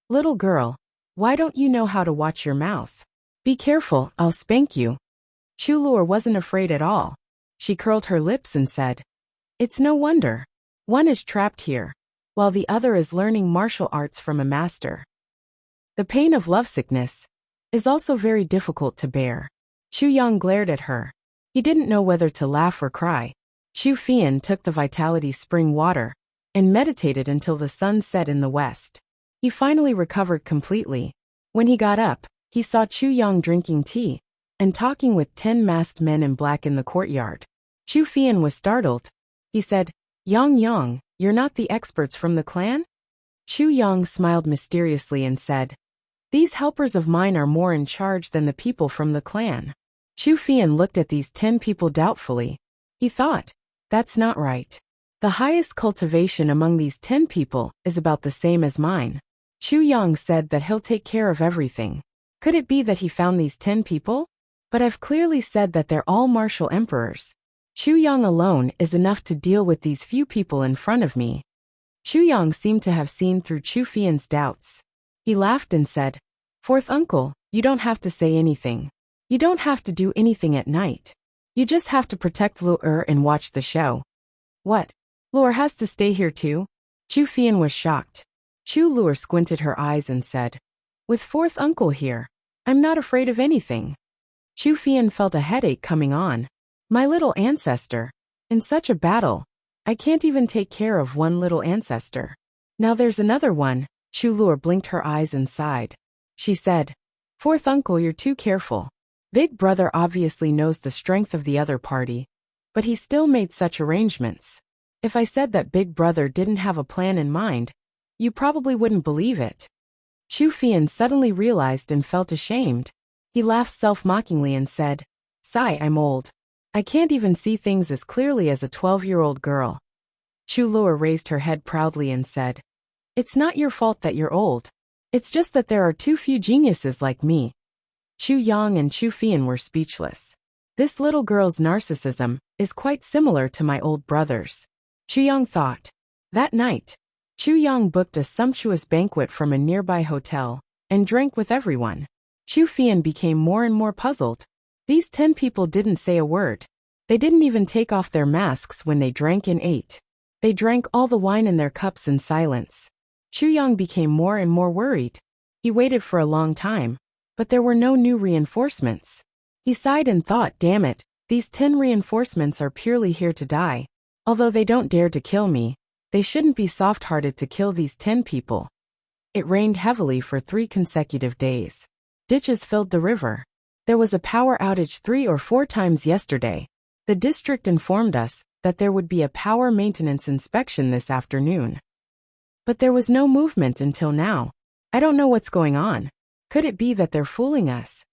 Little girl, why don't you know how to watch your mouth? Be careful, I'll spank you. Chu Luer wasn't afraid at all. She curled her lips and said, It's no wonder. One is trapped here, while the other is learning martial arts from a master. The pain of lovesickness is also very difficult to bear. Chu Yang glared at her. He didn't know whether to laugh or cry. Chu Fian took the Vitality spring water and meditated until the sun set in the west. He finally recovered completely. When he got up, he saw Chu Yang drinking tea and talking with 10 masked men in black in the courtyard. Chu Fian was startled. He said, Yang, you're not the experts from the clan? Chu Yang smiled mysteriously and said, These helpers of mine are more in charge than the people from the clan. Chu Fian looked at these 10 people doubtfully. He thought, That's not right. The highest cultivation among these 10 people is about the same as mine. Chu Yang said that he'll take care of everything. Could it be that he found these 10 people? But I've clearly said that they're all martial emperors. Chu Yang alone is enough to deal with these few people in front of me. Chu Yang seemed to have seen through Chu Fian's doubts. He laughed and said, Fourth uncle, you don't have to say anything. You don't have to do anything at night. You just have to protect Lu'er and watch the show. What? Lu'er has to stay here too? Chu Fian was shocked. Chu Lu'er squinted her eyes and said, with fourth uncle here, I'm not afraid of anything. Chu Fian felt a headache coming on. My little ancestor. In such a battle, I can't even take care of one little ancestor. Now there's another one. Chu Lu'er blinked her eyes and sighed. She said, fourth uncle, you're too careful. Big brother obviously knows the strength of the other party, but he still made such arrangements. If I said that big brother didn't have a plan in mind, you probably wouldn't believe it. Chu Fian suddenly realized and felt ashamed. He laughed self-mockingly and said, sigh, I'm old. I can't even see things as clearly as a 12-year-old girl. Chu Lu'er raised her head proudly and said, it's not your fault that you're old. It's just that there are too few geniuses like me. Chu Yang and Chu Fian were speechless. This little girl's narcissism is quite similar to my old brother's. Chu Yang thought. That night, Chu Yang booked a sumptuous banquet from a nearby hotel and drank with everyone. Chu Fian became more and more puzzled. These 10 people didn't say a word. They didn't even take off their masks when they drank and ate. They drank all the wine in their cups in silence. Chu Yang became more and more worried. He waited for a long time, but there were no new reinforcements. He sighed and thought, damn it, these 10 reinforcements are purely here to die. Although they don't dare to kill me, they shouldn't be soft-hearted to kill these 10 people. It rained heavily for 3 consecutive days. Ditches filled the river. There was a power outage 3 or 4 times yesterday. The district informed us that there would be a power maintenance inspection this afternoon. But there was no movement until now. I don't know what's going on. Could it be that they're fooling us?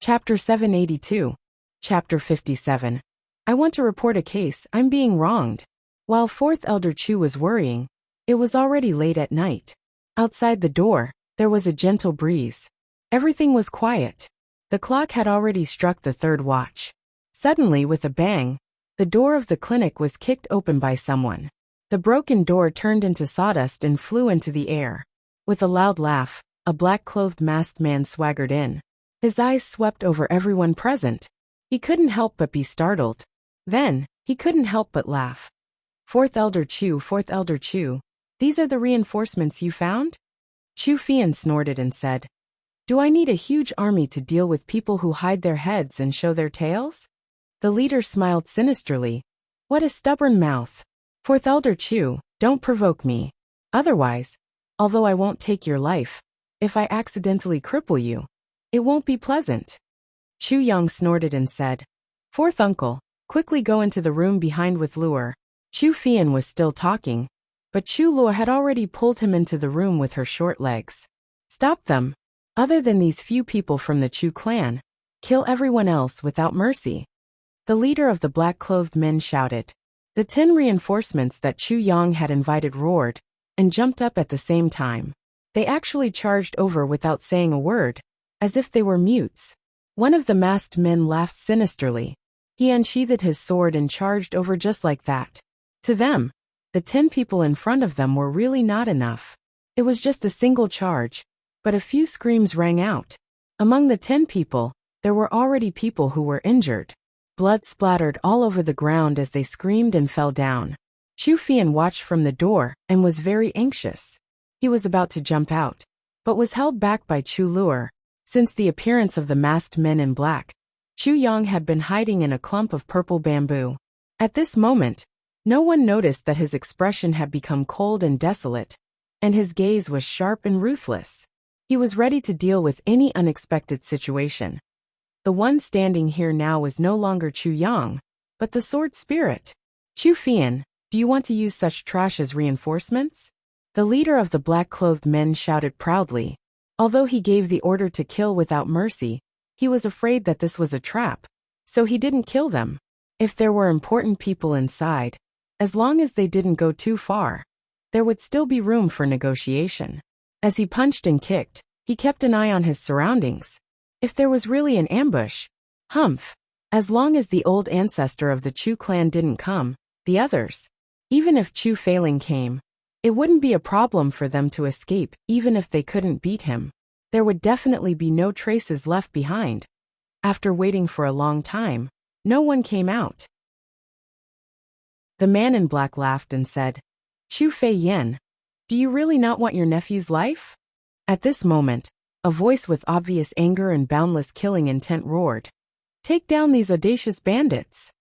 Chapter 782. Chapter 57. I want to report a case. I'm being wronged. While 4th Elder Chu was worrying, it was already late at night. Outside the door, there was a gentle breeze. Everything was quiet. The clock had already struck the 3rd watch. Suddenly, with a bang, the door of the clinic was kicked open by someone. The broken door turned into sawdust and flew into the air. With a loud laugh, a black-clothed masked man swaggered in. His eyes swept over everyone present. He couldn't help but be startled. Then, he couldn't help but laugh. 4th Elder Chu, 4th Elder Chu, these are the reinforcements you found? Chu Fian snorted and said, do I need a huge army to deal with people who hide their heads and show their tails? The leader smiled sinisterly. What a stubborn mouth. 4th Elder Chu, don't provoke me. Otherwise, although I won't take your life, if I accidentally cripple you, it won't be pleasant. Chu Yang snorted and said, 4th uncle, quickly go into the room behind with Lu'er. Chu Fian was still talking, but Chu Lu'er had already pulled him into the room with her short legs. Stop them. Other than these few people from the Chu clan, kill everyone else without mercy. The leader of the black-clothed men shouted. The 10 reinforcements that Chu Yang had invited roared and jumped up at the same time. They actually charged over without saying a word, as if they were mutes. One of the masked men laughed sinisterly. He unsheathed his sword and charged over just like that. To them, the 10 people in front of them were really not enough. It was just a single charge, but a few screams rang out. Among the 10 people, there were already people who were injured. Blood splattered all over the ground as they screamed and fell down. Chu Fian watched from the door and was very anxious. He was about to jump out, but was held back by Chu Lu'er. Since the appearance of the masked men in black, Chu Yang had been hiding in a clump of purple bamboo. At this moment, no one noticed that his expression had become cold and desolate, and his gaze was sharp and ruthless. He was ready to deal with any unexpected situation. The one standing here now was no longer Chu Yang, but the sword spirit. Chu Fian, do you want to use such trash as reinforcements? The leader of the black-clothed men shouted proudly. Although he gave the order to kill without mercy, he was afraid that this was a trap, so he didn't kill them. If there were important people inside, as long as they didn't go too far, there would still be room for negotiation. As he punched and kicked, he kept an eye on his surroundings. If there was really an ambush, humph. As long as the old ancestor of the Chu clan didn't come, the others, even if Chu Failing came, it wouldn't be a problem for them to escape even if they couldn't beat him. There would definitely be no traces left behind. After waiting for a long time, no one came out. The man in black laughed and said, Chu Fei Yen, do you really not want your nephew's life? At this moment, a voice with obvious anger and boundless killing intent roared, Take down these audacious bandits.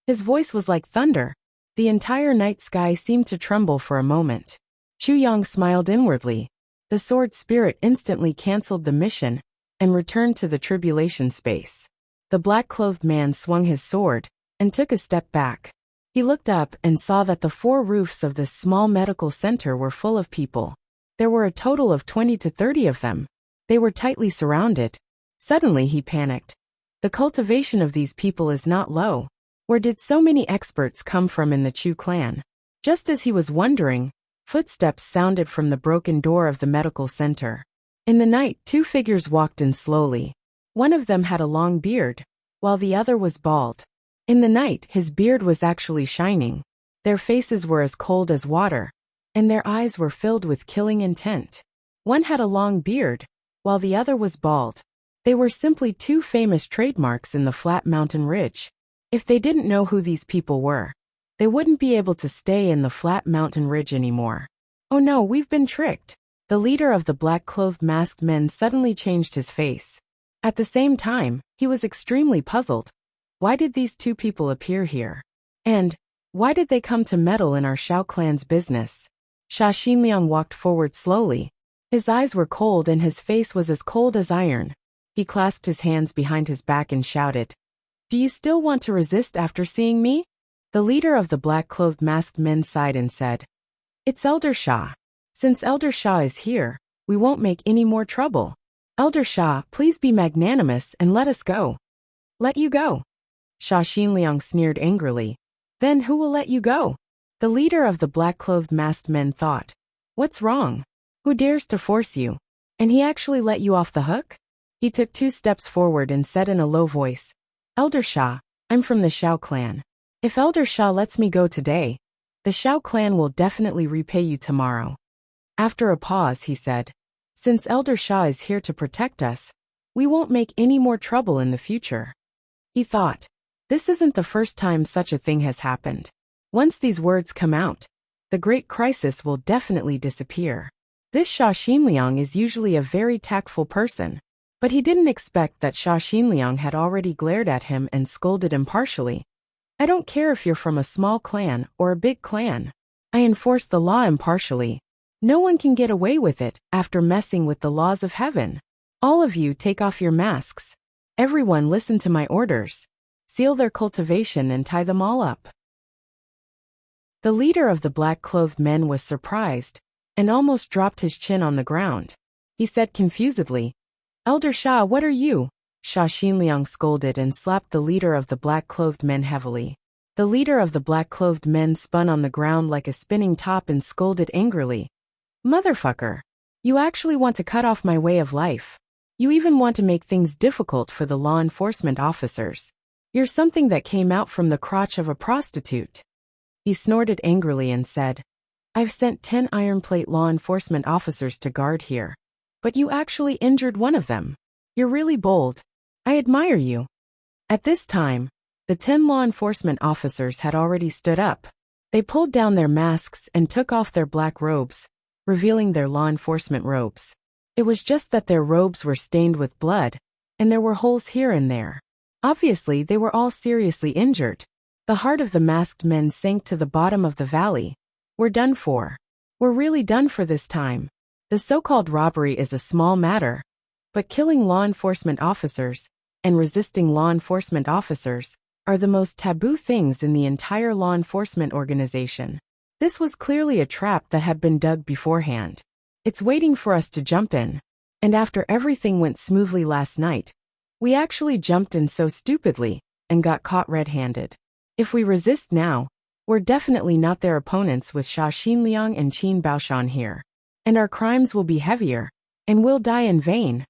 His voice was like thunder. The entire night sky seemed to tremble for a moment. Chu Yang smiled inwardly. The sword spirit instantly cancelled the mission and returned to the tribulation space. The black-clothed man swung his sword and took a step back. He looked up and saw that the 4 roofs of this small medical center were full of people. There were a total of 20 to 30 of them. They were tightly surrounded. Suddenly he panicked. The cultivation of these people is not low. Where did so many experts come from in the Chu clan? Just as he was wondering, footsteps sounded from the broken door of the medical center. In the night, 2 figures walked in slowly. One of them had a long beard, while the other was bald. In the night, his beard was actually shining. Their faces were as cold as water, and their eyes were filled with killing intent. One had a long beard, while the other was bald. They were simply 2 famous trademarks in the flat mountain ridge. If they didn't know who these people were, they wouldn't be able to stay in the flat mountain ridge anymore. Oh no, we've been tricked. The leader of the black-clothed masked men suddenly changed his face. At the same time, he was extremely puzzled. Why did these 2 people appear here? And why did they come to meddle in our Shao clan's business? Sha Xinliang walked forward slowly. His eyes were cold and his face was as cold as iron. He clasped his hands behind his back and shouted, Do you still want to resist after seeing me? The leader of the black-clothed masked men sighed and said, It's Elder Sha. Since Elder Sha is here, we won't make any more trouble. Elder Sha, please be magnanimous and let us go. Let you go? Sha Xinliang sneered angrily. Then who will let you go? The leader of the black-clothed masked men thought, What's wrong? Who dares to force you? And he actually let you off the hook? He took 2 steps forward and said in a low voice, Elder Sha, I'm from the Shao clan. If Elder Sha lets me go today, the Shao clan will definitely repay you tomorrow. After a pause, he said, Since Elder Sha is here to protect us, we won't make any more trouble in the future. He thought, this isn't the first time such a thing has happened. Once these words come out, the great crisis will definitely disappear. This Sha Xinliang is usually a very tactful person, but he didn't expect that Sha Xinliang had already glared at him and scolded impartially. I don't care if you're from a small clan or a big clan. I enforce the law impartially. No one can get away with it after messing with the laws of heaven. All of you take off your masks. Everyone listen to my orders. Seal their cultivation and tie them all up. The leader of the black-clothed men was surprised and almost dropped his chin on the ground. He said confusedly, Elder Sha, what are you? Sha Xinliang scolded and slapped the leader of the black-clothed men heavily. The leader of the black-clothed men spun on the ground like a spinning top and scolded angrily. Motherfucker! You actually want to cut off my way of life. You even want to make things difficult for the law enforcement officers. You're something that came out from the crotch of a prostitute. He snorted angrily and said, I've sent 10 iron plate law enforcement officers to guard here. But you actually injured one of them. You're really bold. I admire you. At this time, the 10 law enforcement officers had already stood up. They pulled down their masks and took off their black robes, revealing their law enforcement robes. It was just that their robes were stained with blood, and there were holes here and there. Obviously, they were all seriously injured. The heart of the masked men sank to the bottom of the valley. We're done for. We're really done for this time. The so-called robbery is a small matter, but killing law enforcement officers and resisting law enforcement officers are the most taboo things in the entire law enforcement organization. This was clearly a trap that had been dug beforehand. It's waiting for us to jump in. And after everything went smoothly last night, we actually jumped in so stupidly and got caught red-handed. If we resist now, we're definitely not their opponents with Sha Xinliang and Qin Baoshan here. And our crimes will be heavier, and we'll die in vain.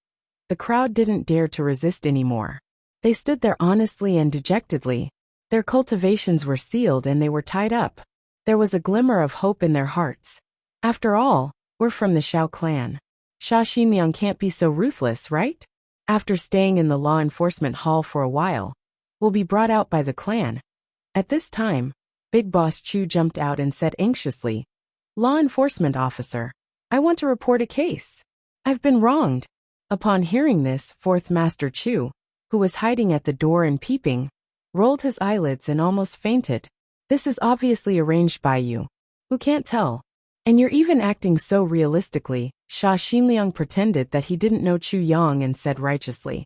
The crowd didn't dare to resist anymore. They stood there honestly and dejectedly. Their cultivations were sealed and they were tied up. There was a glimmer of hope in their hearts. After all, we're from the Shao clan. Sha Xinliang can't be so ruthless, right? after staying in the law enforcement hall for a while, will be brought out by the clan. At this time, Big Boss Chu jumped out and said anxiously, "Law enforcement officer, I want to report a case. I've been wronged." Upon hearing this, Fourth Master Chu, who was hiding at the door and peeping, rolled his eyelids and almost fainted. "This is obviously arranged by you. Who can't tell? And you're even acting so realistically." Sha Xinliang pretended that he didn't know Chu Yang and said righteously,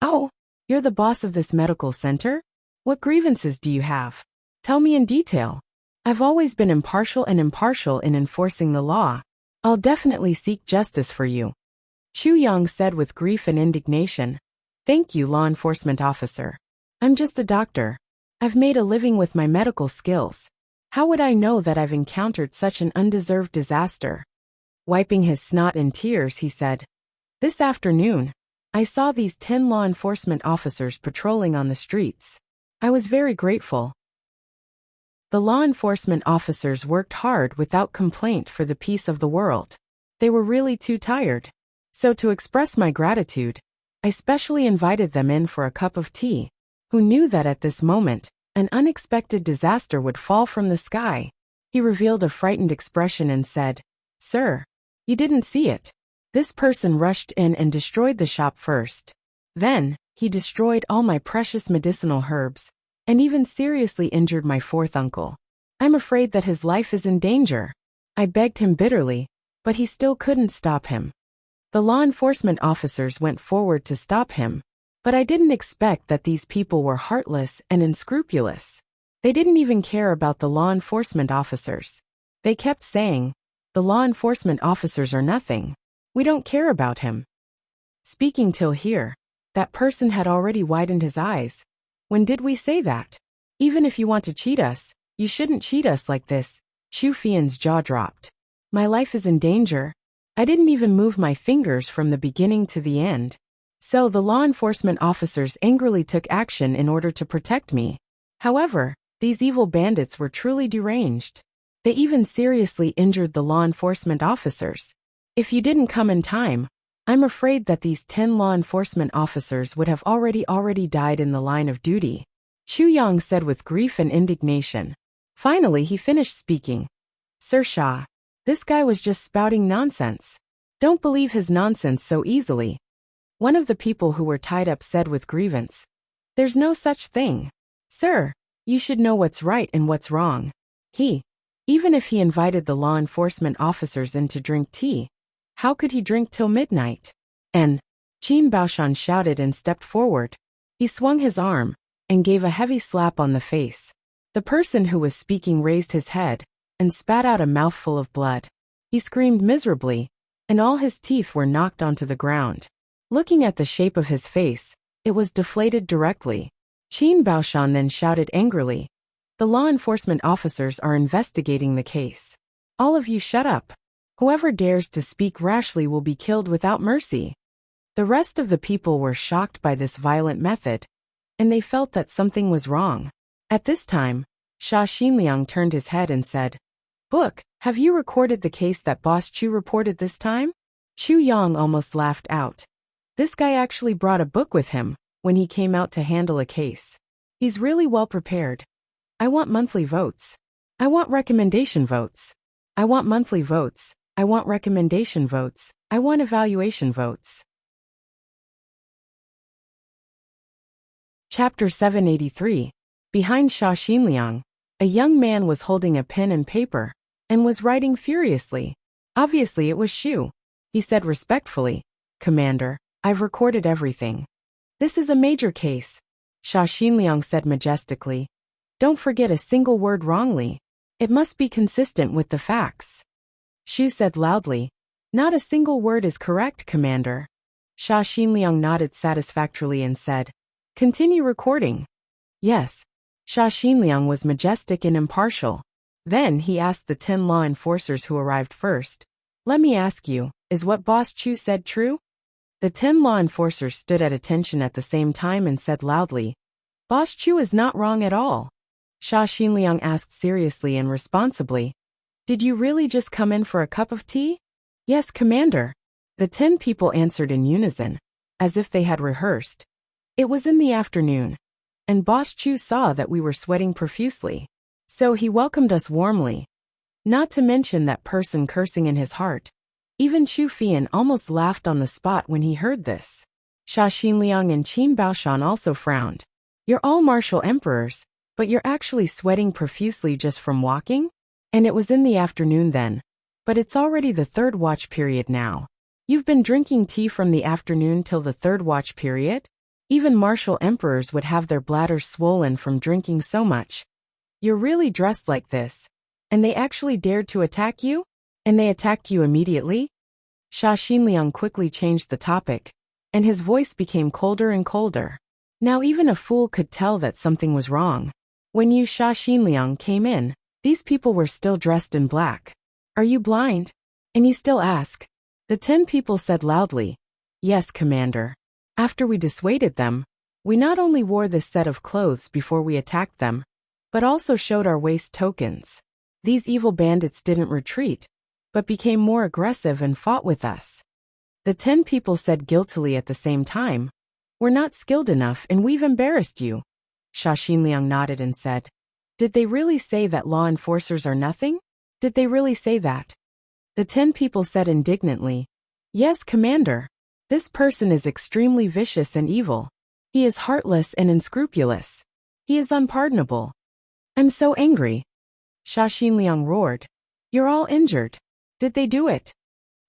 "Oh, you're the boss of this medical center? What grievances do you have? Tell me in detail. I've always been impartial in enforcing the law. I'll definitely seek justice for you." Chu Yang said with grief and indignation, "Thank you, law enforcement officer. I'm just a doctor. I've made a living with my medical skills. How would I know that I've encountered such an undeserved disaster?" Wiping his snot and tears, he said, "This afternoon, I saw these 10 law enforcement officers patrolling on the streets. I was very grateful. The law enforcement officers worked hard without complaint for the peace of the world. They were really too tired. So to express my gratitude, I specially invited them in for a cup of tea. Who knew that at this moment, an unexpected disaster would fall from the sky?" He revealed a frightened expression and said, "Sir, you didn't see it. This person rushed in and destroyed the shop first. Then, he destroyed all my precious medicinal herbs, and even seriously injured my fourth uncle. I'm afraid that his life is in danger." I begged him bitterly, but he still couldn't stop him. The law enforcement officers went forward to stop him, but I didn't expect that these people were heartless and unscrupulous. They didn't even care about the law enforcement officers. They kept saying, "The law enforcement officers are nothing. We don't care about him." Speaking till here, that person had already widened his eyes. "When did we say that? Even if you want to cheat us, you shouldn't cheat us like this." Chu Fian's jaw dropped. "My life is in danger. I didn't even move my fingers from the beginning to the end." So the law enforcement officers angrily took action in order to protect me. However, these evil bandits were truly deranged. They even seriously injured the law enforcement officers. If you didn't come in time, I'm afraid that these 10 law enforcement officers would have already died in the line of duty," Chu Yang said with grief and indignation. Finally he finished speaking. "Sir Shah, this guy was just spouting nonsense. Don't believe his nonsense so easily." One of the people who were tied up said with grievance, "There's no such thing. Sir, you should know what's right and what's wrong. Even if he invited the law enforcement officers in to drink tea, how could he drink till midnight?" And Qin Baoshan shouted and stepped forward. He swung his arm and gave a heavy slap on the face. The person who was speaking raised his head and spat out a mouthful of blood. He screamed miserably, and all his teeth were knocked onto the ground. Looking at the shape of his face, it was deflated directly. Qin Baoshan then shouted angrily, "The law enforcement officers are investigating the case. All of you shut up. Whoever dares to speak rashly will be killed without mercy." The rest of the people were shocked by this violent method, and they felt that something was wrong. At this time, Sha Xinliang turned his head and said, "Book, have you recorded the case that Boss Chu reported this time?" Chu Yang almost laughed out. This guy actually brought a book with him when he came out to handle a case. He's really well prepared. I want monthly votes. I want recommendation votes. I want monthly votes. I want recommendation votes. I want evaluation votes. Chapter 783. Behind Sha Xinliang, a young man was holding a pen and paper, and was writing furiously. Obviously it was Shu. He said respectfully, "Commander, I've recorded everything. This is a major case." Sha Xinliang said majestically, "Don't forget a single word wrongly. It must be consistent with the facts." Shu said loudly, "Not a single word is correct, Commander." Sha Xinliang nodded satisfactorily and said, "Continue recording." Yes. Sha Xinliang was majestic and impartial. Then he asked the 10 law enforcers who arrived first, "Let me ask you, is what Boss Chu said true?" The 10 law enforcers stood at attention at the same time and said loudly, "Boss Chu is not wrong at all." Sha Xinliang asked seriously and responsibly, "Did you really just come in for a cup of tea?" "Yes, Commander." The 10 people answered in unison. as if they had rehearsed. It was in the afternoon, and Boss Chu saw that we were sweating profusely. So he welcomed us warmly. Not to mention that person cursing in his heart. Even Chu Fian almost laughed on the spot when he heard this. Sha Xinliang and Qin Baoshan also frowned. You're all martial emperors, but you're actually sweating profusely just from walking? And it was in the afternoon then. But it's already the third watch period now. You've been drinking tea from the afternoon till the third watch period? Even martial emperors would have their bladders swollen from drinking so much. You're really dressed like this. And they actually dared to attack you? And they attacked you immediately? Sha Xinliang quickly changed the topic, and his voice became colder and colder. Now even a fool could tell that something was wrong. When you Sha Xinliang came in, these people were still dressed in black. Are you blind? And you still ask? The 10 people said loudly, Yes, Commander. After we dissuaded them, we not only wore this set of clothes before we attacked them, but also showed our waist tokens. These evil bandits didn't retreat, but became more aggressive and fought with us. The 10 people said guiltily at the same time, We're not skilled enough and we've embarrassed you. Sha Xinliang nodded and said, Did they really say that law enforcers are nothing? Did they really say that? The 10 people said indignantly, Yes, Commander. This person is extremely vicious and evil. He is heartless and unscrupulous. He is unpardonable. I'm so angry. Sha Xinliang roared, You're all injured. Did they do it?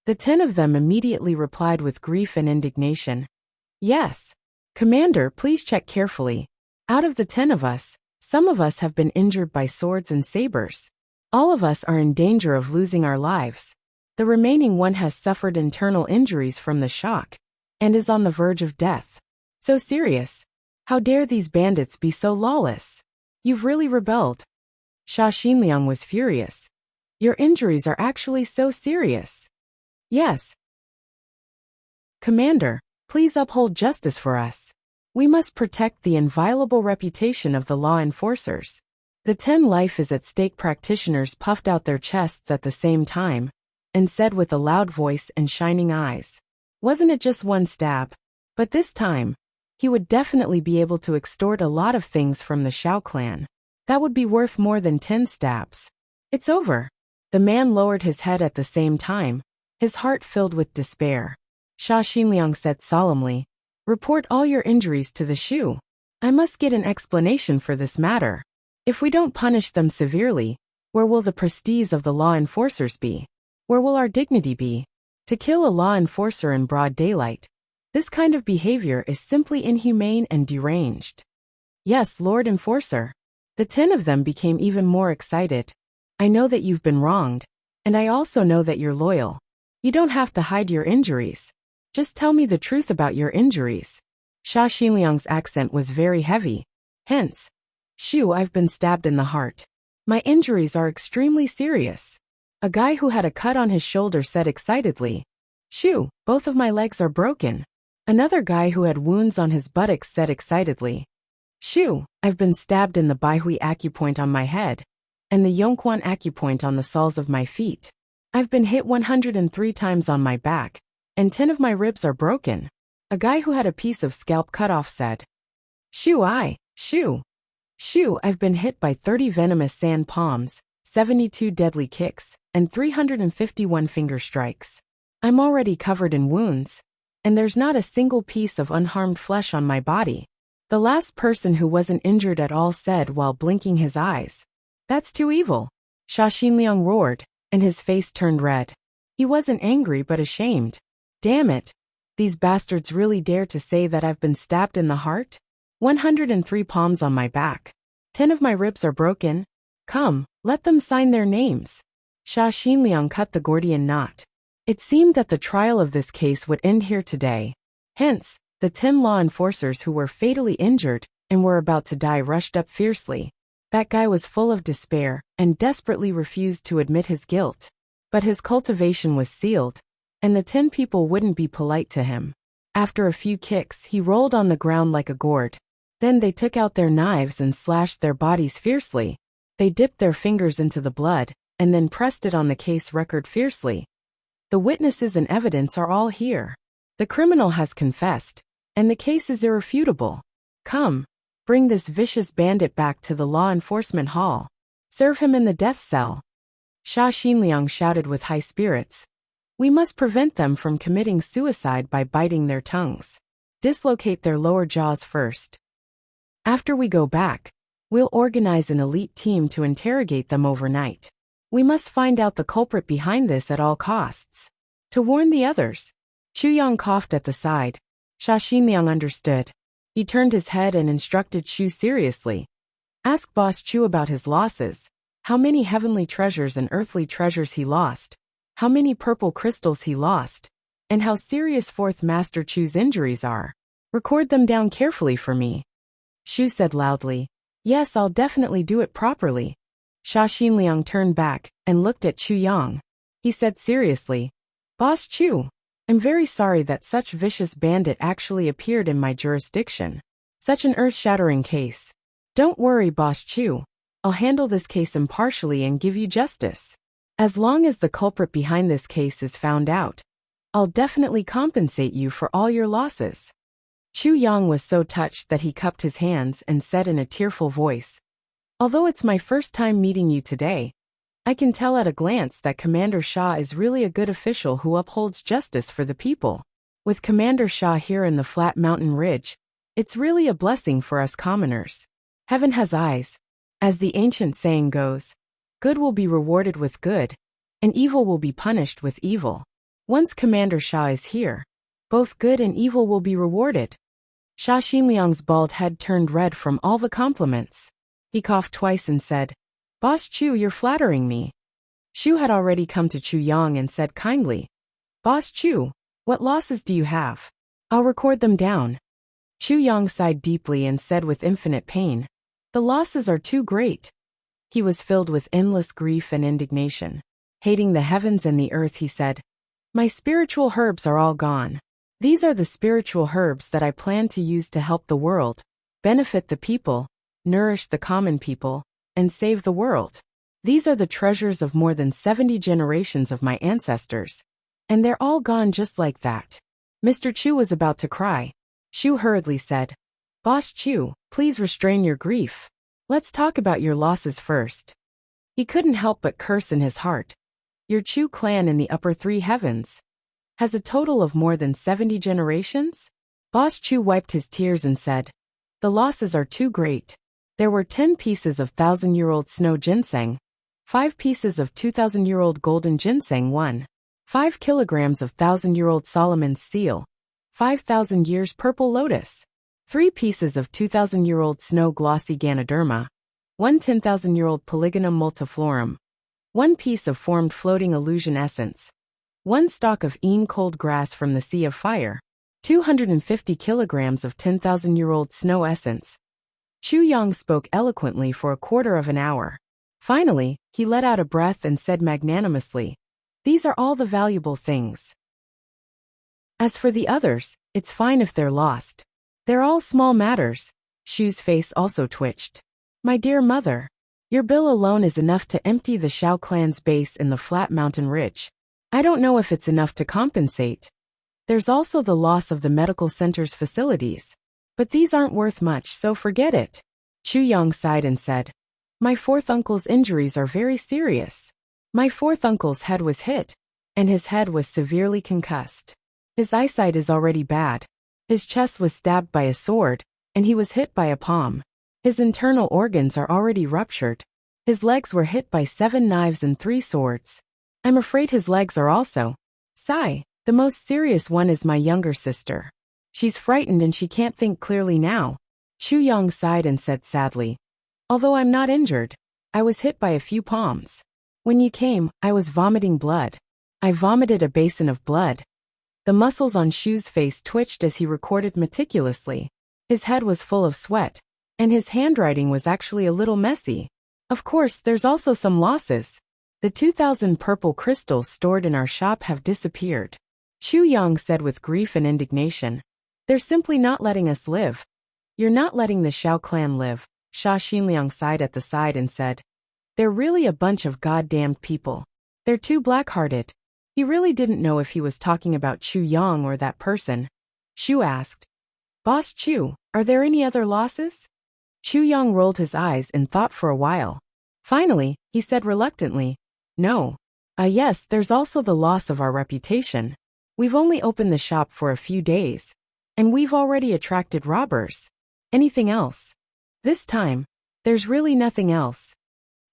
The 10 of them immediately replied with grief and indignation. Yes. Commander, please check carefully. Out of the 10 of us, some of us have been injured by swords and sabers. All of us are in danger of losing our lives. The remaining one has suffered internal injuries from the shock, and is on the verge of death. So serious. How dare these bandits be so lawless? You've really rebelled. Sha Xinliang was furious. Your injuries are actually so serious. Yes. Commander, please uphold justice for us. We must protect the inviolable reputation of the law enforcers. The 10 life is at stake practitioners puffed out their chests at the same time, and said with a loud voice and shining eyes. Wasn't it just one stab? But this time, he would definitely be able to extort a lot of things from the Xiao clan. That would be worth more than 10 stabs. It's over. The man lowered his head at the same time, his heart filled with despair. Sha Xinliang said solemnly, Report all your injuries to the Shu. I must get an explanation for this matter. If we don't punish them severely, where will the prestige of the law enforcers be? Where will our dignity be? To kill a law enforcer in broad daylight. This kind of behavior is simply inhumane and deranged. Yes, Lord Enforcer. The 10 of them became even more excited. I know that you've been wronged, and I also know that you're loyal. You don't have to hide your injuries. Just tell me the truth about your injuries. Sha Xinliang's accent was very heavy. Hence, Shu, I've been stabbed in the heart. My injuries are extremely serious. A guy who had a cut on his shoulder said excitedly, Shu, both of my legs are broken. Another guy who had wounds on his buttocks said excitedly, Shu, I've been stabbed in the Baihui acupoint on my head, and the Yongquan acupoint on the soles of my feet. I've been hit 103 times on my back, and 10 of my ribs are broken. A guy who had a piece of scalp cut off said, Shu, I've been hit by 30 venomous sand palms, 72 deadly kicks, and 351 finger strikes. I'm already covered in wounds, and there's not a single piece of unharmed flesh on my body. The last person who wasn't injured at all said while blinking his eyes, That's too evil. Sha Xinliang roared, and his face turned red. He wasn't angry but ashamed. Damn it. These bastards really dare to say that I've been stabbed in the heart? 103 palms on my back. 10 of my ribs are broken. Come, let them sign their names. Sha Xinliang cut the Gordian knot. It seemed that the trial of this case would end here today. Hence, the 10 law enforcers who were fatally injured and were about to die rushed up fiercely. That guy was full of despair and desperately refused to admit his guilt. But his cultivation was sealed, and the 10 people wouldn't be polite to him. After a few kicks, he rolled on the ground like a gourd. Then they took out their knives and slashed their bodies fiercely. They dipped their fingers into the blood, and then pressed it on the case record fiercely. The witnesses and evidence are all here. The criminal has confessed, and the case is irrefutable. Come, bring this vicious bandit back to the law enforcement hall. Serve him in the death cell. Sha Xinliang shouted with high spirits. We must prevent them from committing suicide by biting their tongues. Dislocate their lower jaws first. After we go back, we'll organize an elite team to interrogate them overnight. We must find out the culprit behind this at all costs. To warn the others. Chu Yang coughed at the side. Sha Xinliang understood. He turned his head and instructed Chu seriously. Ask Boss Chu about his losses. How many heavenly treasures and earthly treasures he lost. How many purple crystals he lost. And how serious Fourth Master Chu's injuries are. Record them down carefully for me. Chu said loudly. Yes, I'll definitely do it properly. Sha Xinliang turned back and looked at Chu Yang. He said seriously. Boss Chu, I'm very sorry that such vicious bandit actually appeared in my jurisdiction. Such an earth-shattering case. Don't worry, Boss Chu. I'll handle this case impartially and give you justice. As long as the culprit behind this case is found out, I'll definitely compensate you for all your losses. Chu Yang was so touched that he cupped his hands and said in a tearful voice, Although it's my first time meeting you today, I can tell at a glance that Commander Shah is really a good official who upholds justice for the people. With Commander Shah here in the flat mountain ridge, it's really a blessing for us commoners. Heaven has eyes. As the ancient saying goes, good will be rewarded with good, and evil will be punished with evil. Once Commander Shah is here, both good and evil will be rewarded. Sha Xinliang's bald head turned red from all the compliments. He coughed twice and said, Boss Chu, you're flattering me. Chu had already come to Chu Yang and said kindly, Boss Chu, what losses do you have? I'll record them down. Chu Yang sighed deeply and said with infinite pain, The losses are too great. He was filled with endless grief and indignation. Hating the heavens and the earth, he said, My spiritual herbs are all gone. These are the spiritual herbs that I plan to use to help the world, benefit the people, nourish the common people, and save the world. These are the treasures of more than 70 generations of my ancestors. And they're all gone just like that. Mr. Chu was about to cry. Chu hurriedly said, Boss Chu, please restrain your grief. Let's talk about your losses first. He couldn't help but curse in his heart. Your Chu clan in the upper three heavens has a total of more than 70 generations? Boss Chu wiped his tears and said, The losses are too great. There were 10 pieces of 1,000-year-old snow ginseng, 5 pieces of 2,000-year-old golden ginseng 1, 5 kilograms of 1,000-year-old Solomon's seal, 5,000 years purple lotus, 3 pieces of 2,000-year-old snow glossy ganoderma, 1 10,000-year-old polygonum multiflorum, 1 piece of formed floating illusion essence, 1 stalk of cold grass from the sea of fire, 250 kilograms of 10,000-year-old snow essence. Chu Yang spoke eloquently for a quarter of an hour. Finally, he let out a breath and said magnanimously, These are all the valuable things. As for the others, it's fine if they're lost. They're all small matters. Chu's face also twitched. My dear mother, your bill alone is enough to empty the Shao clan's base in the flat mountain ridge. I don't know if it's enough to compensate. There's also the loss of the medical center's facilities. But these aren't worth much, so forget it. Chu Yang sighed and said, My fourth uncle's injuries are very serious. My fourth uncle's head was hit, and his head was severely concussed. His eyesight is already bad. His chest was stabbed by a sword, and he was hit by a palm. His internal organs are already ruptured. His legs were hit by 7 knives and 3 swords. I'm afraid his legs are also. Sigh, the most serious one is my younger sister. She's frightened and she can't think clearly now. Chu Yang sighed and said sadly, Although I'm not injured, I was hit by a few palms. When you came, I was vomiting blood. I vomited a basin of blood. The muscles on Chu's face twitched as he recorded meticulously. His head was full of sweat, and his handwriting was actually a little messy. Of course, there's also some losses. The 2,000 purple crystals stored in our shop have disappeared. Chu Yang said with grief and indignation. They're simply not letting us live. You're not letting the Shao clan live. Sha Xinliang sighed at the side and said, They're really a bunch of goddamned people. They're too black-hearted. He really didn't know if he was talking about Chu Yang or that person. Shu asked, Boss Chu, are there any other losses? Chu Yang rolled his eyes in thought for a while. Finally, he said reluctantly, No. Yes, there's also the loss of our reputation. We've only opened the shop for a few days, and we've already attracted robbers. Anything else? This time, there's really nothing else.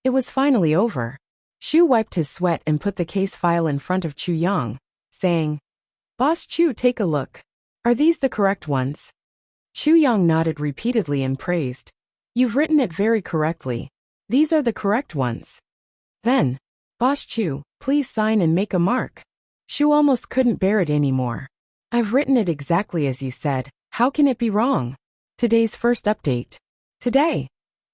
It was finally over. Shu wiped his sweat and put the case file in front of Chu Yang, saying, Boss Chu, take a look. Are these the correct ones? Chu Yang nodded repeatedly and praised. You've written it very correctly. These are the correct ones. Then, Boss Chu, please sign and make a mark. Shu almost couldn't bear it anymore. I've written it exactly as you said. How can it be wrong? Today's first update. Today,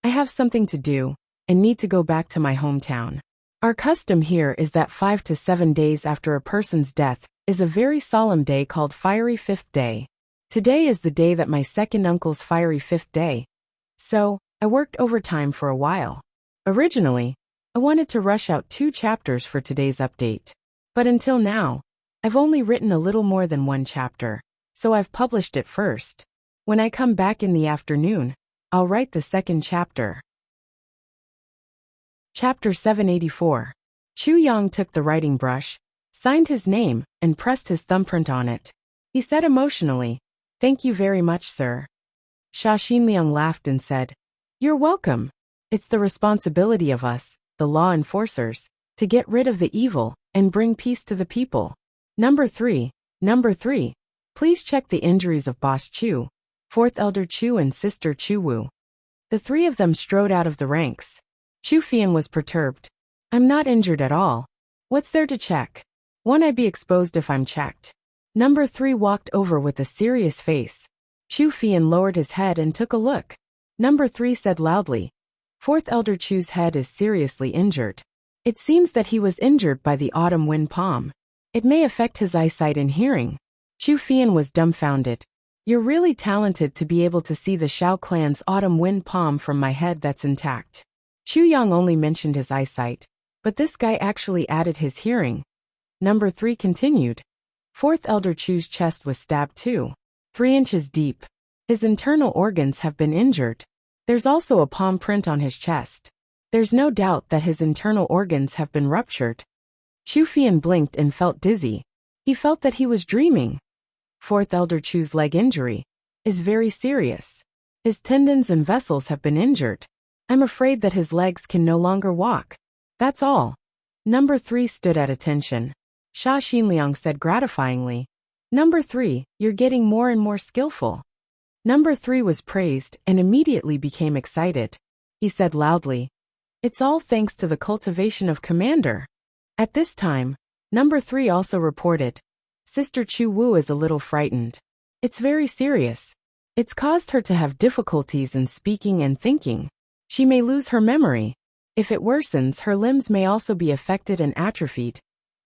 I have something to do and need to go back to my hometown. Our custom here is that 5 to 7 days after a person's death is a very solemn day called Fiery Fifth Day. Today is the day that my second uncle's fiery fifth day. So, I worked overtime for a while. Originally, I wanted to rush out 2 chapters for today's update. But until now, I've only written a little more than 1 chapter, so I've published it first. When I come back in the afternoon, I'll write the second chapter. Chapter 784. Chu Yang took the writing brush, signed his name, and pressed his thumbprint on it. He said emotionally, Thank you very much, sir. Sha Xinliang laughed and said, You're welcome. It's the responsibility of us, the law enforcers, to get rid of the evil and bring peace to the people. Number 3. Please check the injuries of Boss Chu, 4th Elder Chu and Sister Chu Wu. The 3 of them strode out of the ranks. Chu Fian was perturbed. I'm not injured at all. What's there to check? Won't I be exposed if I'm checked? Number 3 walked over with a serious face. Chu Fian lowered his head and took a look. Number 3 said loudly, 4th Elder Chu's head is seriously injured. It seems that he was injured by the autumn wind palm. It may affect his eyesight and hearing. Chu Fian was dumbfounded. You're really talented to be able to see the Shao clan's autumn wind palm from my head that's intact. Chu Yang only mentioned his eyesight, but this guy actually added his hearing. Number 3 continued. 4th Elder Chu's chest was stabbed too. 3 inches deep. His internal organs have been injured. There's also a palm print on his chest. There's no doubt that his internal organs have been ruptured. Chu Fian blinked and felt dizzy. He felt that he was dreaming. 4th Elder Chu's leg injury is very serious. His tendons and vessels have been injured. I'm afraid that his legs can no longer walk. That's all. Number 3 stood at attention. Sha Xinliang said gratifyingly, Number 3, you're getting more and more skillful. Number 3 was praised and immediately became excited. He said loudly, It's all thanks to the cultivation of Commander. At this time, Number 3 also reported, Sister Chu Wu is a little frightened. It's very serious. It's caused her to have difficulties in speaking and thinking. She may lose her memory. If it worsens, her limbs may also be affected and atrophied.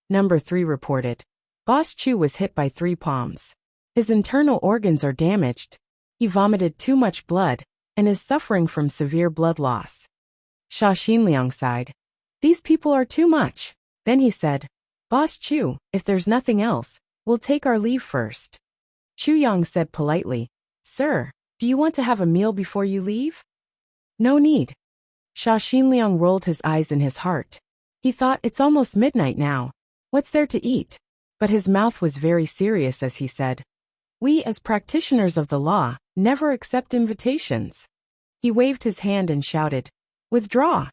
Number 3 reported, Boss Chu was hit by 3 palms. His internal organs are damaged. He vomited too much blood and is suffering from severe blood loss. Sha Xinliang sighed. These people are too much. Then he said, Boss Chu, if there's nothing else, we'll take our leave first. Chu Yang said politely, Sir, do you want to have a meal before you leave? No need. Sha Xinliang rolled his eyes in his heart. He thought, it's almost midnight now. What's there to eat? But his mouth was very serious as he said, We as practitioners of the law never accept invitations. He waved his hand and shouted, Withdraw.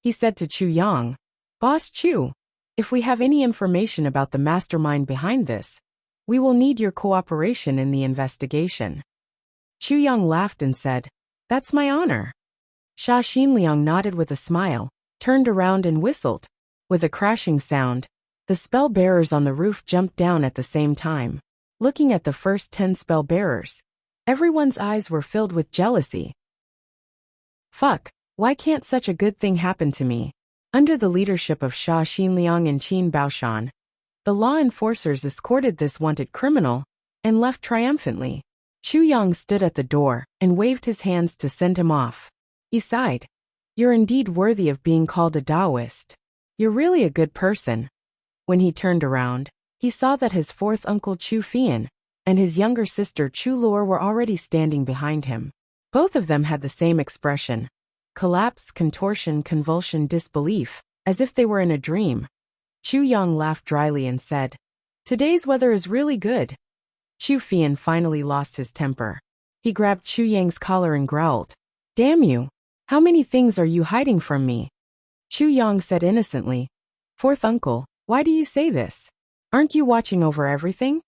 He said to Chu Yang, Boss Chu, if we have any information about the mastermind behind this, we will need your cooperation in the investigation. Chu Yang laughed and said, That's my honor. Sha Xinliang nodded with a smile, turned around and whistled. With a crashing sound, the spell bearers on the roof jumped down at the same time. Looking at the first 10 spell bearers, everyone's eyes were filled with jealousy. Fuck, why can't such a good thing happen to me? Under the leadership of Sha Xinliang and Qin Baoshan, the law enforcers escorted this wanted criminal and left triumphantly. Chu Yang stood at the door and waved his hands to send him off. He sighed. You're indeed worthy of being called a Taoist. You're really a good person. When he turned around, he saw that his fourth uncle Chu Fian and his younger sister Chu Luo were already standing behind him. Both of them had the same expression: collapse, contortion, convulsion, disbelief, as if they were in a dream. Chu Yang laughed dryly and said, "Today's weather is really good." Chu Fian finally lost his temper. He grabbed Chu Yang's collar and growled, "Damn you! How many things are you hiding from me?" Chu Yang said innocently, "Fourth uncle, why do you say this? Aren't you watching over everything?"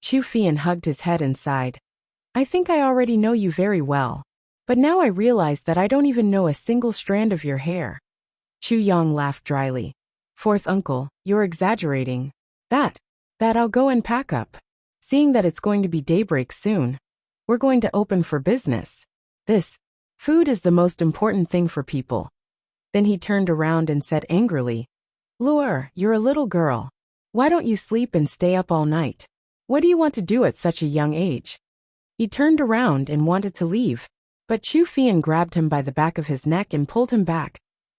Chu Fian hugged his head and sighed. "I think I already know you very well. But now I realize that I don't even know a single strand of your hair." Chu Yang laughed dryly. "Fourth uncle, you're exaggerating. That I'll go and pack up. Seeing that it's going to be daybreak soon, we're going to open for business. This food is the most important thing for people." Then he turned around and said angrily, "Luo, you're a little girl. Why don't you sleep and stay up all night? What do you want to do at such a young age?" He turned around and wanted to leave, but Chu Fian grabbed him by the back of his neck and pulled him back.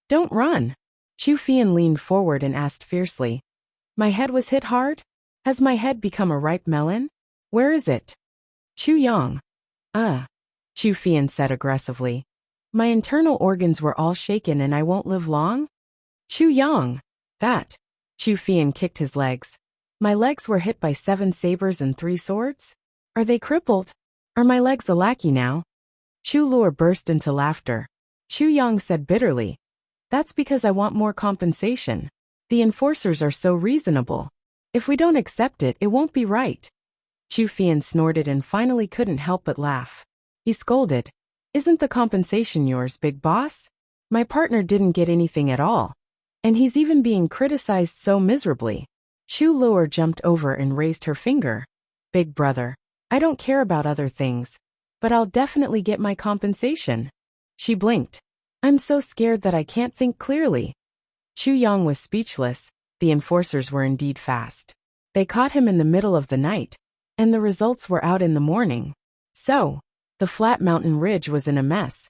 "Don't run." Chu Fian leaned forward and asked fiercely, "My head was hit hard? Has my head become a ripe melon? Where is it?" Chu Yang. Chu Fian said aggressively. "My internal organs were all shaken and I won't live long?" Chu Yang. "That." Chu Fian kicked his legs. "My legs were hit by 7 sabers and 3 swords? Are they crippled? Are my legs a lackey now?" Chu Luo burst into laughter. Chu Yang said bitterly, "That's because I want more compensation. The enforcers are so reasonable. If we don't accept it, it won't be right." Chu Fian snorted and finally couldn't help but laugh. He scolded, "Isn't the compensation yours, big boss? My partner didn't get anything at all. And he's even being criticized so miserably." Chu Luo jumped over and raised her finger. "Big brother, I don't care about other things, but I'll definitely get my compensation." She blinked. "I'm so scared that I can't think clearly." Chu Yang was speechless. The enforcers were indeed fast. They caught him in the middle of the night, and the results were out in the morning. So, the flat mountain ridge was in a mess.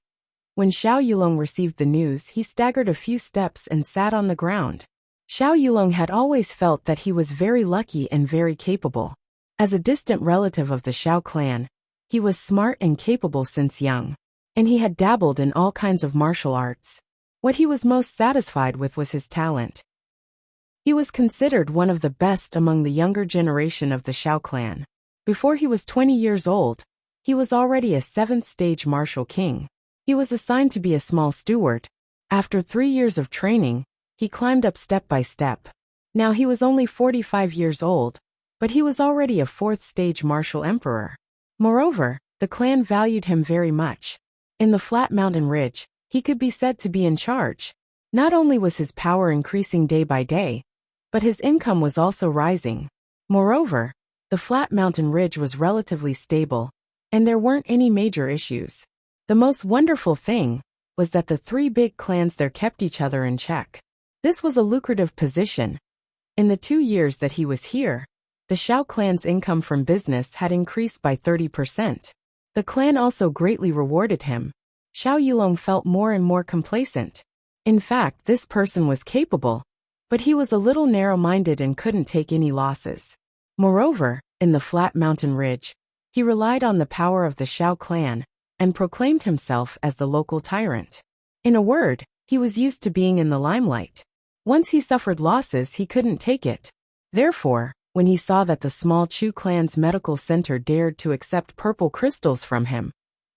When Xiao Yulong received the news, he staggered a few steps and sat on the ground. Xiao Yulong had always felt that he was very lucky and very capable. As a distant relative of the Xiao clan, he was smart and capable since young, and he had dabbled in all kinds of martial arts. What he was most satisfied with was his talent. He was considered one of the best among the younger generation of the Xiao clan. Before he was 20 years old, he was already a 7th-stage martial king. He was assigned to be a small steward. After 3 years of training, he climbed up step by step. Now he was only 45 years old, but he was already a 4th-stage martial emperor. Moreover, the clan valued him very much. In the flat mountain ridge, he could be said to be in charge. Not only was his power increasing day by day, but his income was also rising. Moreover, the flat mountain ridge was relatively stable, and there weren't any major issues. The most wonderful thing was that the 3 big clans there kept each other in check. This was a lucrative position. In the 2 years that he was here, the Xiao clan's income from business had increased by 30%. The clan also greatly rewarded him. Xiao Yulong felt more and more complacent. In fact, this person was capable, but he was a little narrow-minded and couldn't take any losses. Moreover, in the flat mountain ridge, he relied on the power of the Xiao clan and proclaimed himself as the local tyrant. In a word, he was used to being in the limelight. Once he suffered losses, he couldn't take it. Therefore, when he saw that the small Chu clan's medical center dared to accept purple crystals from him,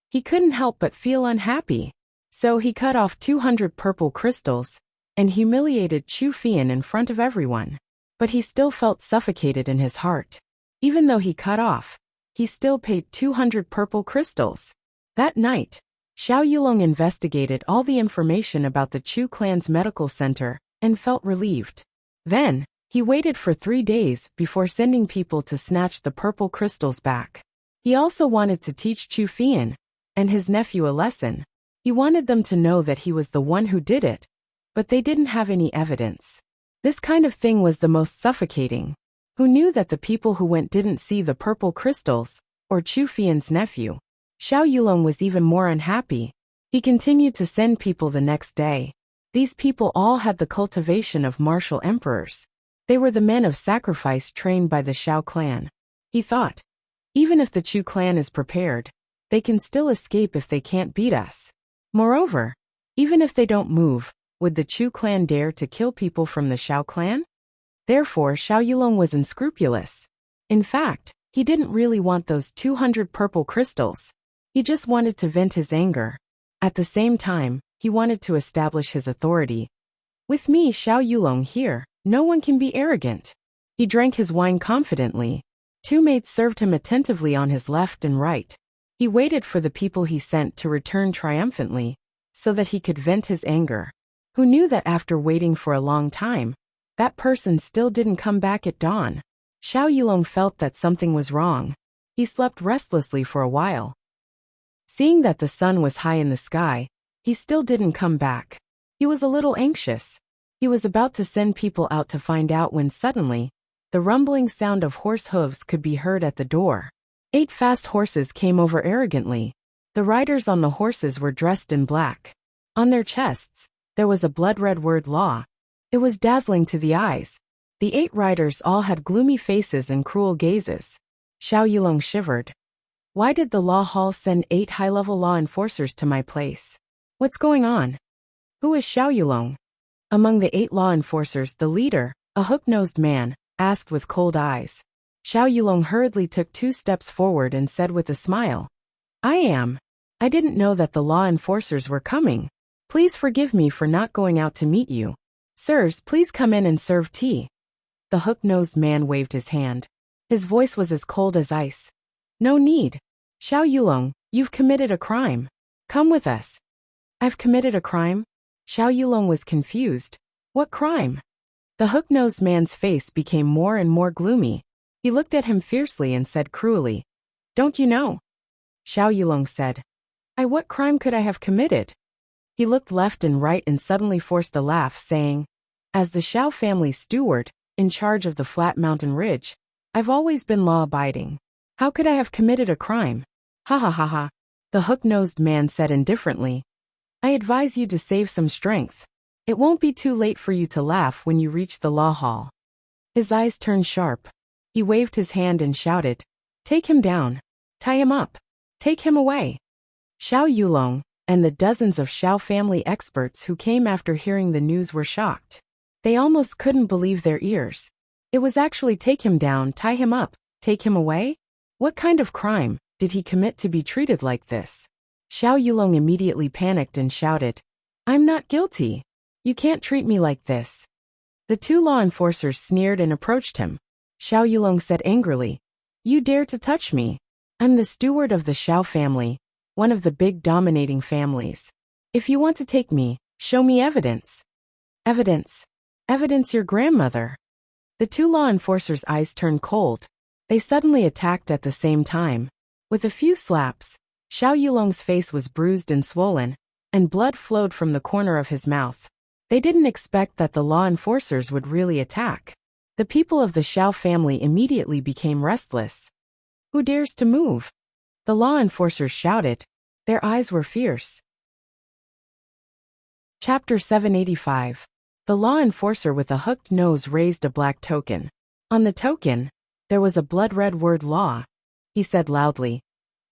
he couldn't help but feel unhappy. So he cut off 200 purple crystals and humiliated Chu Fian in front of everyone. But he still felt suffocated in his heart. Even though he cut off, he still paid 200 purple crystals. That night, Xiao Yulong investigated all the information about the Chu clan's medical center and felt relieved. Then, he waited for 3 days before sending people to snatch the purple crystals back. He also wanted to teach Chu Fian and his nephew a lesson. He wanted them to know that he was the one who did it, but they didn't have any evidence. This kind of thing was the most suffocating. Who knew that the people who went didn't see the purple crystals, or Chu Fian's nephew? Xiao Yulong was even more unhappy. He continued to send people the next day. These people all had the cultivation of martial emperors. They were the men of sacrifice trained by the Xiao clan. He thought, even if the Chu clan is prepared, they can still escape if they can't beat us. Moreover, even if they don't move, would the Chu clan dare to kill people from the Xiao clan? Therefore, Xiao Yulong was unscrupulous. In fact, he didn't really want those 200 purple crystals. He just wanted to vent his anger. At the same time, he wanted to establish his authority. With me, Xiao Yulong here, no one can be arrogant. He drank his wine confidently. Two maids served him attentively on his left and right. He waited for the people he sent to return triumphantly, so that he could vent his anger. Who knew that after waiting for a long time, that person still didn't come back at dawn? Xiao Yulong felt that something was wrong. He slept restlessly for a while. Seeing that the sun was high in the sky, he still didn't come back. He was a little anxious. He was about to send people out to find out when suddenly, the rumbling sound of horse hooves could be heard at the door. 8 fast horses came over arrogantly. The riders on the horses were dressed in black. On their chests, there was a blood-red word law. It was dazzling to the eyes. The 8 riders all had gloomy faces and cruel gazes. Xiao Yulong shivered. Why did the law hall send 8 high-level law enforcers to my place? What's going on? Who is Xiao Yulong? Among the 8 law enforcers, the leader, a hook-nosed man, asked with cold eyes. Xiao Yulong hurriedly took 2 steps forward and said with a smile, I am. I didn't know that the law enforcers were coming. Please forgive me for not going out to meet you. Sirs, please come in and serve tea. The hook-nosed man waved his hand. His voice was as cold as ice. No need. Xiao Yulong, you've committed a crime. Come with us. I've committed a crime? Xiao Yulong was confused. What crime? The hook-nosed man's face became more and more gloomy. He looked at him fiercely and said cruelly, Don't you know? Xiao Yulong said, What crime could I have committed? He looked left and right and suddenly forced a laugh, saying, As the Xiao family steward, in charge of the flat mountain ridge, I've always been law-abiding. How could I have committed a crime? Ha ha ha ha. The hook-nosed man said indifferently, I advise you to save some strength. It won't be too late for you to laugh when you reach the law hall. His eyes turned sharp. He waved his hand and shouted, Take him down. Tie him up. Take him away. Xiao Yulong and the dozens of Xiao family experts who came after hearing the news were shocked. They almost couldn't believe their ears. It was actually take him down, tie him up, take him away? What kind of crime did he commit to be treated like this? Xiao Yulong immediately panicked and shouted, I'm not guilty. You can't treat me like this. The 2 law enforcers sneered and approached him. Xiao Yulong said angrily, You dare to touch me? I'm the steward of the Xiao family, one of the big dominating families. If you want to take me, show me evidence. Evidence? Evidence your grandmother. The 2 law enforcers' eyes turned cold. They suddenly attacked at the same time. With a few slaps, Xiao Yulong's face was bruised and swollen, and blood flowed from the corner of his mouth. They didn't expect that the law enforcers would really attack. The people of the Xiao family immediately became restless. Who dares to move? The law enforcers shouted. Their eyes were fierce. Chapter 785. The law enforcer with a hooked nose raised a black token. On the token, there was a blood-red word law. He said loudly,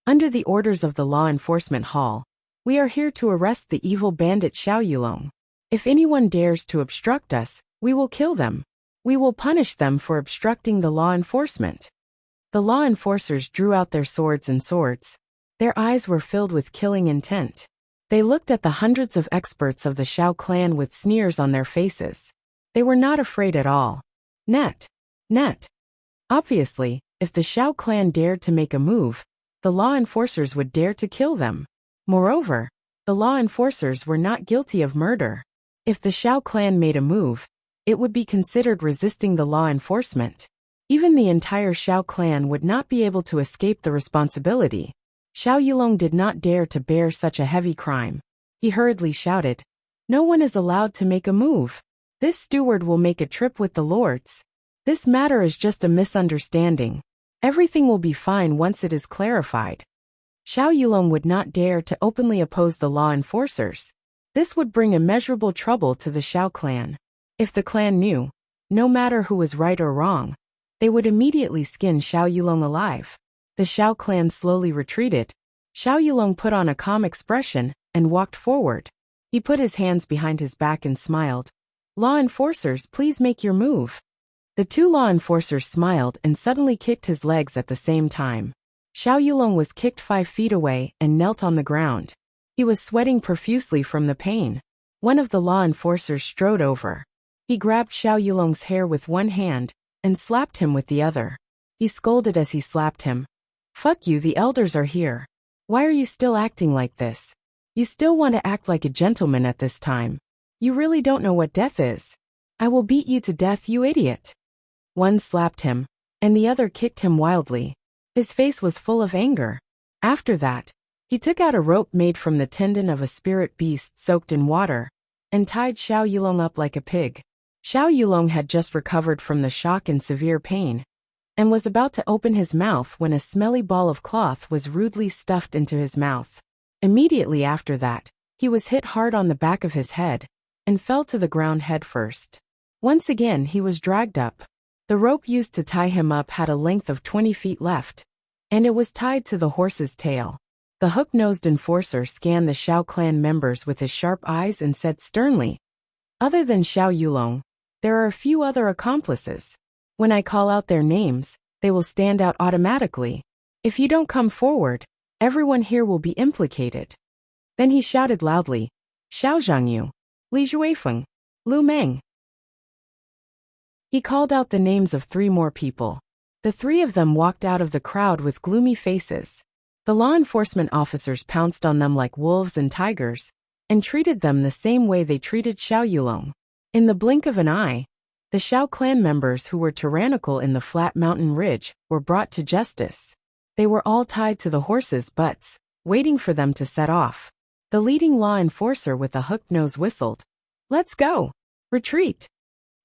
Under the orders of the Law Enforcement Hall, we are here to arrest the evil bandit Xiao Yulong. If anyone dares to obstruct us, we will kill them. We will punish them for obstructing the law enforcement. The law enforcers drew out their swords and swords. Their eyes were filled with killing intent. They looked at the hundreds of experts of the Xiao clan with sneers on their faces. They were not afraid at all. Net. Obviously, if the Xiao clan dared to make a move, the law enforcers would dare to kill them. Moreover, the law enforcers were not guilty of murder. If the Xiao clan made a move, it would be considered resisting the law enforcement. Even the entire Xiao clan would not be able to escape the responsibility. Xiao Yulong did not dare to bear such a heavy crime. He hurriedly shouted, No one is allowed to make a move. This steward will make a trip with the lords. This matter is just a misunderstanding. Everything will be fine once it is clarified. Xiao Yulong would not dare to openly oppose the law enforcers. This would bring immeasurable trouble to the Xiao clan. If the clan knew, no matter who was right or wrong. They would immediately skin Xiao Yulong alive. The Xiao clan slowly retreated. Xiao Yulong put on a calm expression and walked forward. He put his hands behind his back and smiled. "Law enforcers, please make your move." The two law enforcers smiled and suddenly kicked his legs at the same time. Xiao Yulong was kicked 5 feet away and knelt on the ground. He was sweating profusely from the pain. One of the law enforcers strode over. He grabbed Xiao Yulong's hair with one hand and slapped him with the other. He scolded as he slapped him. "Fuck you, the elders are here. Why are you still acting like this? You still want to act like a gentleman at this time. You really don't know what death is. I will beat you to death, you idiot." One slapped him, and the other kicked him wildly. His face was full of anger. After that, he took out a rope made from the tendon of a spirit beast soaked in water, and tied Xiao Yulong up like a pig. Xiao Yulong had just recovered from the shock and severe pain, and was about to open his mouth when a smelly ball of cloth was rudely stuffed into his mouth. Immediately after that, he was hit hard on the back of his head, and fell to the ground headfirst. Once again he was dragged up. The rope used to tie him up had a length of 20 feet left, and it was tied to the horse's tail. The hook-nosed enforcer scanned the Xiao clan members with his sharp eyes and said sternly, "Other than Xiao Yulong, there are a few other accomplices. When I call out their names, they will stand out automatically. If you don't come forward, everyone here will be implicated." Then he shouted loudly, "Xiao Zhangyu, Li Juifeng, Lu Meng." He called out the names of 3 more people. The 3 of them walked out of the crowd with gloomy faces. The law enforcement officers pounced on them like wolves and tigers, and treated them the same way they treated Xiao Yulong. In the blink of an eye, the Xiao clan members who were tyrannical in the flat mountain ridge were brought to justice. They were all tied to the horses' butts, waiting for them to set off. The leading law enforcer with a hooked nose whistled, "Let's go! Retreat!"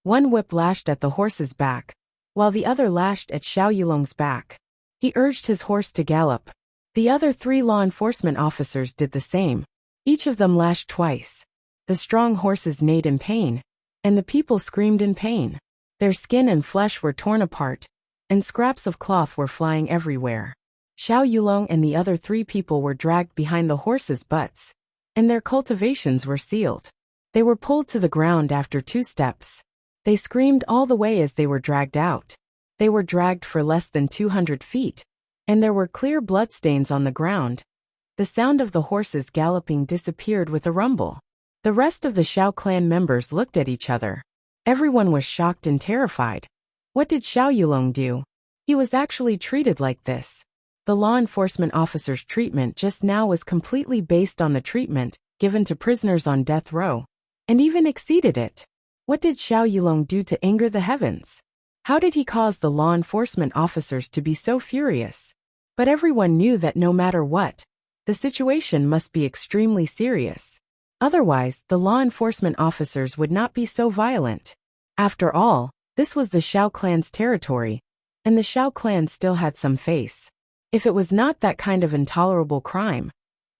One whip lashed at the horse's back, while the other lashed at Xiao Yulong's back. He urged his horse to gallop. The other 3 law enforcement officers did the same. Each of them lashed twice. The strong horses neighed in pain, and the people screamed in pain. Their skin and flesh were torn apart, and scraps of cloth were flying everywhere. Xiao Yulong and the other 3 people were dragged behind the horses' butts, and their cultivations were sealed. They were pulled to the ground after 2 steps. They screamed all the way as they were dragged out. They were dragged for less than 200 feet, and there were clear bloodstains on the ground. The sound of the horses galloping disappeared with a rumble. The rest of the Xiao clan members looked at each other. Everyone was shocked and terrified. What did Xiao Yulong do? He was actually treated like this. The law enforcement officer's treatment just now was completely based on the treatment given to prisoners on death row, and even exceeded it. What did Xiao Yulong do to anger the heavens? How did he cause the law enforcement officers to be so furious? But everyone knew that no matter what, the situation must be extremely serious. Otherwise, the law enforcement officers would not be so violent. After all, this was the Xiao clan's territory, and the Xiao clan still had some face. If it was not that kind of intolerable crime,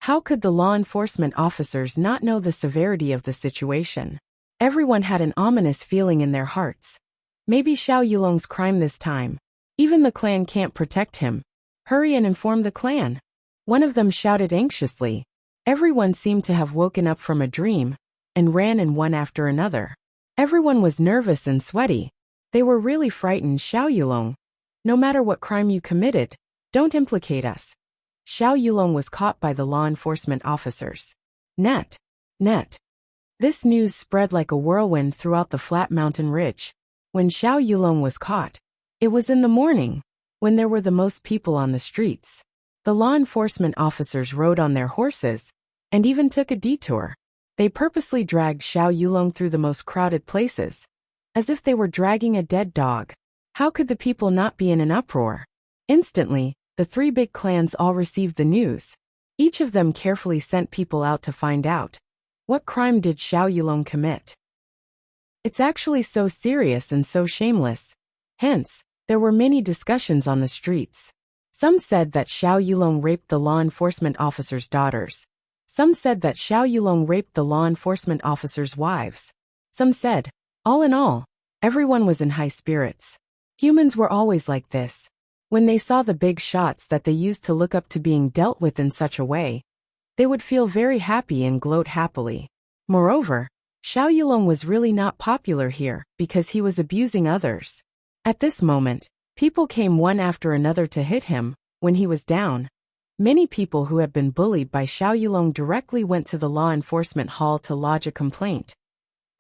how could the law enforcement officers not know the severity of the situation? Everyone had an ominous feeling in their hearts. Maybe Xiao Yulong's crime this time. Even the clan can't protect him. Hurry and inform the clan. One of them shouted anxiously. Everyone seemed to have woken up from a dream, and ran in one after another. Everyone was nervous and sweaty. They were really frightened. "Xiao Yulong, no matter what crime you committed, don't implicate us." Xiao Yulong was caught by the law enforcement officers. Net. This news spread like a whirlwind throughout the flat mountain ridge. When Xiao Yulong was caught, it was in the morning, when there were the most people on the streets. The law enforcement officers rode on their horses, and even took a detour. They purposely dragged Xiao Yulong through the most crowded places, as if they were dragging a dead dog. How could the people not be in an uproar? Instantly, the 3 big clans all received the news. Each of them carefully sent people out to find out. What crime did Xiao Yulong commit? It's actually so serious and so shameless. Hence, there were many discussions on the streets. Some said that Xiao Yulong raped the law enforcement officers' daughters. Some said that Xiao Yulong raped the law enforcement officers' wives. Some said, all in all, Everyone was in high spirits. Humans were always like this. When they saw the big shots that they used to look up to being dealt with in such a way, they would feel very happy and gloat happily. Moreover, Xiao Yulong was really not popular here because he was abusing others. At this moment, people came one after another to hit him when he was down. Many people who had been bullied by Xiao Yulong directly went to the law enforcement hall to lodge a complaint.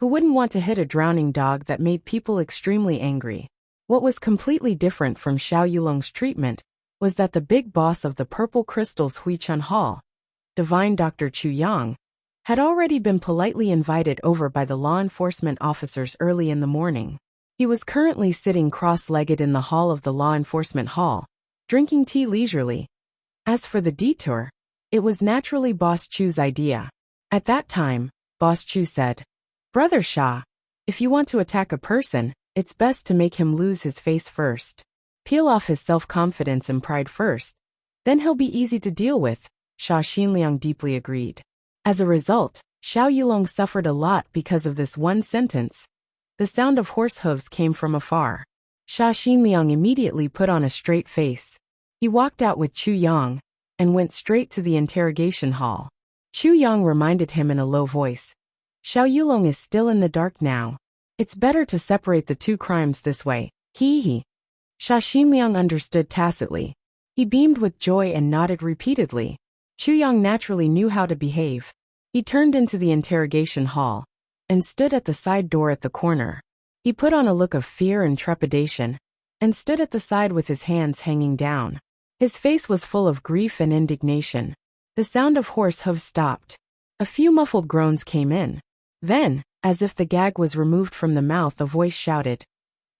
Who wouldn't want to hit a drowning dog that made people extremely angry? What was completely different from Xiao Yulong's treatment was that the big boss of the Purple Crystals Huichun Hall, Divine Dr. Chu Yang, had already been politely invited over by the law enforcement officers early in the morning. He was currently sitting cross-legged in the hall of the law enforcement hall, drinking tea leisurely. As for the detour, it was naturally Boss Chu's idea. At that time, Boss Chu said, "Brother Sha, if you want to attack a person, it's best to make him lose his face first. Peel off his self-confidence and pride first. Then he'll be easy to deal with." Sha Xinliang deeply agreed. As a result, Xiao Yulong suffered a lot because of this one sentence. The sound of horse hooves came from afar. Sha Xinliang immediately put on a straight face. He walked out with Chu Yang and went straight to the interrogation hall. Chu Yang reminded him in a low voice, "Xiao Yulong is still in the dark now. It's better to separate the two crimes this way." Hee. Sha Xinliang understood tacitly. He beamed with joy and nodded repeatedly. Chu Yang naturally knew how to behave. He turned into the interrogation hall and stood at the side door at the corner. He put on a look of fear and trepidation and stood at the side with his hands hanging down. His face was full of grief and indignation. The sound of horse hooves stopped. A few muffled groans came in. Then, as if the gag was removed from the mouth, a voice shouted,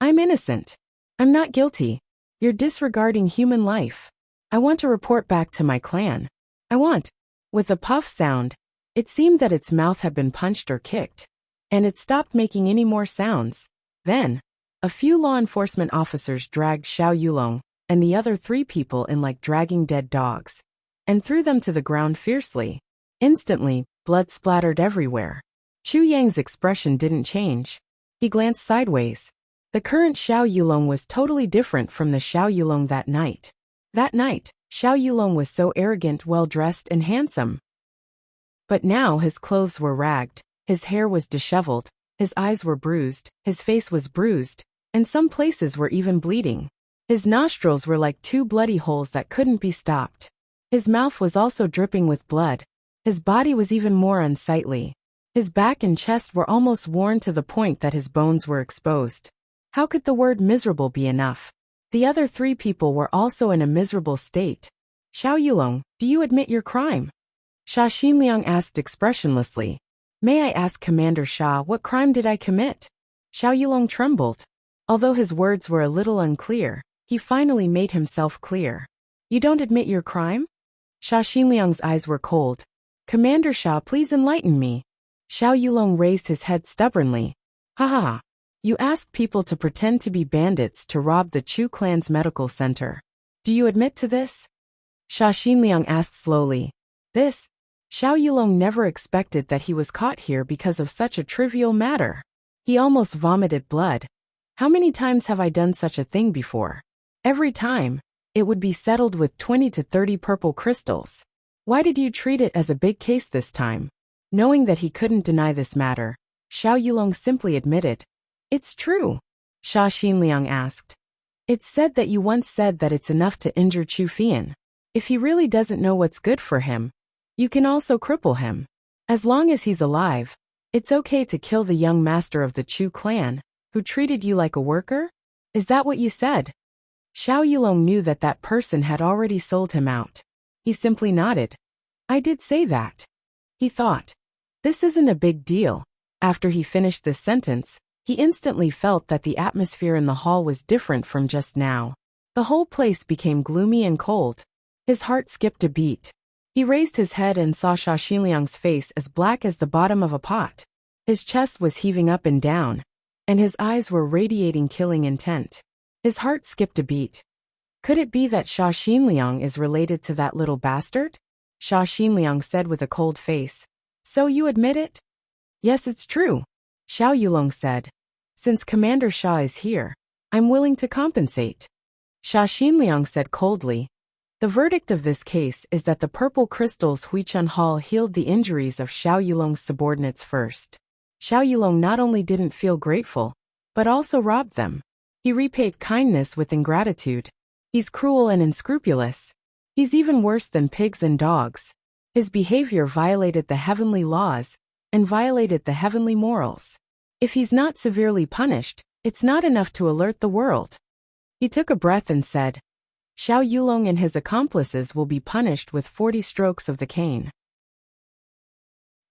"I'm innocent. I'm not guilty. You're disregarding human life. I want to report back to my clan. I want." With a puff sound, it seemed that its mouth had been punched or kicked, and it stopped making any more sounds. Then, a few law enforcement officers dragged Xiao Yulong and the other three people in like dragging dead dogs, and threw them to the ground fiercely. Instantly, blood splattered everywhere. Chu Yang's expression didn't change. He glanced sideways. The current Xiao Yulong was totally different from the Xiao Yulong that night. That night, Xiao Yulong was so arrogant, well-dressed, and handsome. But now his clothes were ragged, his hair was disheveled, his eyes were bruised, his face was bruised, and some places were even bleeding. His nostrils were like two bloody holes that couldn't be stopped. His mouth was also dripping with blood. His body was even more unsightly. His back and chest were almost worn to the point that his bones were exposed. How could the word miserable be enough? The other three people were also in a miserable state. "Xiao Yulong, do you admit your crime?" Sha Xinliang asked expressionlessly. "May I ask Commander Sha, what crime did I commit?" Xiao Yulong trembled. Although his words were a little unclear, he finally made himself clear. "You don't admit your crime?" Sha Xinliang's eyes were cold. "Commander Sha, please enlighten me." Xiao Yulong raised his head stubbornly. "Ha ha ha. You asked people to pretend to be bandits to rob the Chu clan's medical center. Do you admit to this?" Sha Xinliang asked slowly. "This?" Xiao Yulong never expected that he was caught here because of such a trivial matter. He almost vomited blood. How many times have I done such a thing before? Every time, it would be settled with 20 to 30 purple crystals. Why did you treat it as a big case this time? Knowing that he couldn't deny this matter, Xiao Yulong simply admitted. "It's true." Sha Xinliang asked. "It's said that you once said that it's enough to injure Chu Fian. If he really doesn't know what's good for him, you can also cripple him. As long as he's alive, it's okay to kill the young master of the Chu clan, who treated you like a worker? Is that what you said?" Xiao Yulong knew that that person had already sold him out. He simply nodded. "I did say that." He thought. This isn't a big deal. After he finished this sentence, he instantly felt that the atmosphere in the hall was different from just now. The whole place became gloomy and cold. His heart skipped a beat. He raised his head and saw Sha Xinliang's face as black as the bottom of a pot. His chest was heaving up and down, and his eyes were radiating killing intent. His heart skipped a beat. Could it be that Sha Xinliang is related to that little bastard? Sha Xinliang said with a cold face. "So you admit it?" "Yes, it's true," Xiao Yulong said. Since Commander Sha is here, I'm willing to compensate. Sha Xinliang said coldly. The verdict of this case is that the purple crystals Huichun Hall healed the injuries of Xiao Yulong's subordinates first. Xiao Yulong not only didn't feel grateful, but also robbed them. He repaid kindness with ingratitude. He's cruel and unscrupulous. He's even worse than pigs and dogs. His behavior violated the heavenly laws and violated the heavenly morals. If he's not severely punished, it's not enough to alert the world. He took a breath and said, Xiao Yulong and his accomplices will be punished with 40 strokes of the cane.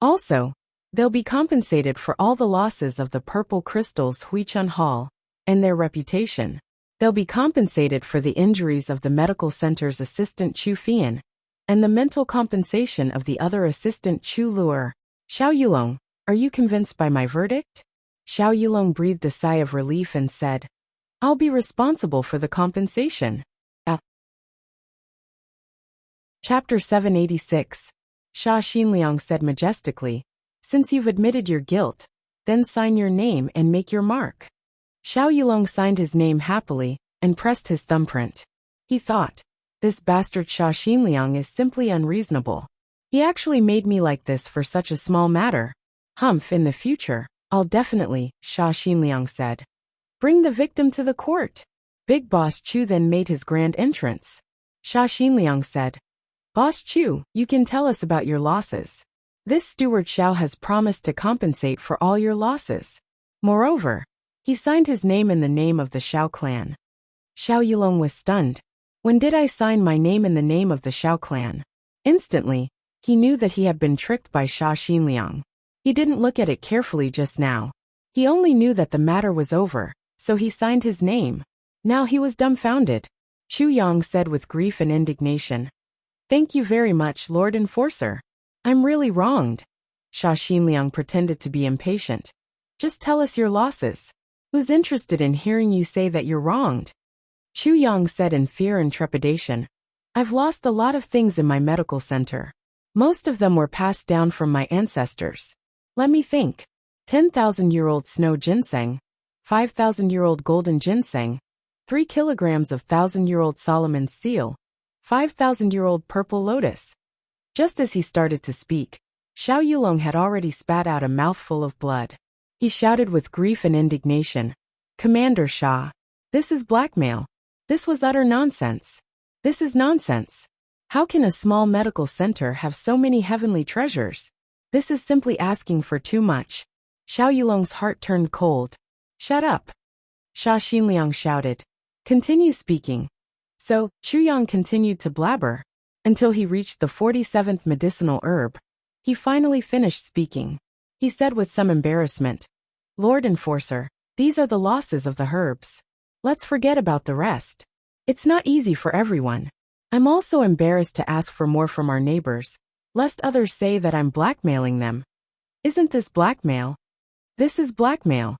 Also, they'll be compensated for all the losses of the purple crystals Huichun Hall and their reputation. They'll be compensated for the injuries of the medical center's assistant Chu Fian and the mental compensation of the other assistant Chu Luer. Xiao Yulong, are you convinced by my verdict? Xiao Yulong breathed a sigh of relief and said, I'll be responsible for the compensation. Chapter 786. Sha Xinliang said majestically, Since you've admitted your guilt, then sign your name and make your mark. Xiao Yulong signed his name happily and pressed his thumbprint. He thought, this bastard Sha Xinliang is simply unreasonable. He actually made me like this for such a small matter. Humph, in the future, I'll definitely, Sha Xinliang said. Bring the victim to the court. Big Boss Chu then made his grand entrance. Sha Xinliang said, Boss Chu, you can tell us about your losses. This steward Xiao has promised to compensate for all your losses. Moreover, he signed his name in the name of the Xiao clan. Xiao Yulong was stunned. When did I sign my name in the name of the Xiao clan? Instantly, he knew that he had been tricked by Sha Xinliang. He didn't look at it carefully just now. He only knew that the matter was over, so he signed his name. Now he was dumbfounded. Chu Yang said with grief and indignation, Thank you very much, Lord Enforcer. I'm really wronged. Sha Xinliang pretended to be impatient. Just tell us your losses. Who's interested in hearing you say that you're wronged? Chu Yang said in fear and trepidation, I've lost a lot of things in my medical center. Most of them were passed down from my ancestors. Let me think. 10,000-year-old snow ginseng, 5,000-year-old golden ginseng, 3 kilograms of 1,000-year-old Solomon's seal, 5,000-year-old purple lotus. Just as he started to speak, Xiao Yulong had already spat out a mouthful of blood. He shouted with grief and indignation, Commander Sha, this is blackmail. This was utter nonsense. This is nonsense. How can a small medical center have so many heavenly treasures? This is simply asking for too much. Xiao Yulong's heart turned cold. Shut up. Sha Xinliang shouted. Continue speaking. So, Chu Yang continued to blabber until he reached the 47th medicinal herb. He finally finished speaking. He said with some embarrassment, Lord Enforcer, these are the losses of the herbs. Let's forget about the rest. It's not easy for everyone. I'm also embarrassed to ask for more from our neighbors, lest others say that I'm blackmailing them. Isn't this blackmail? This is blackmail.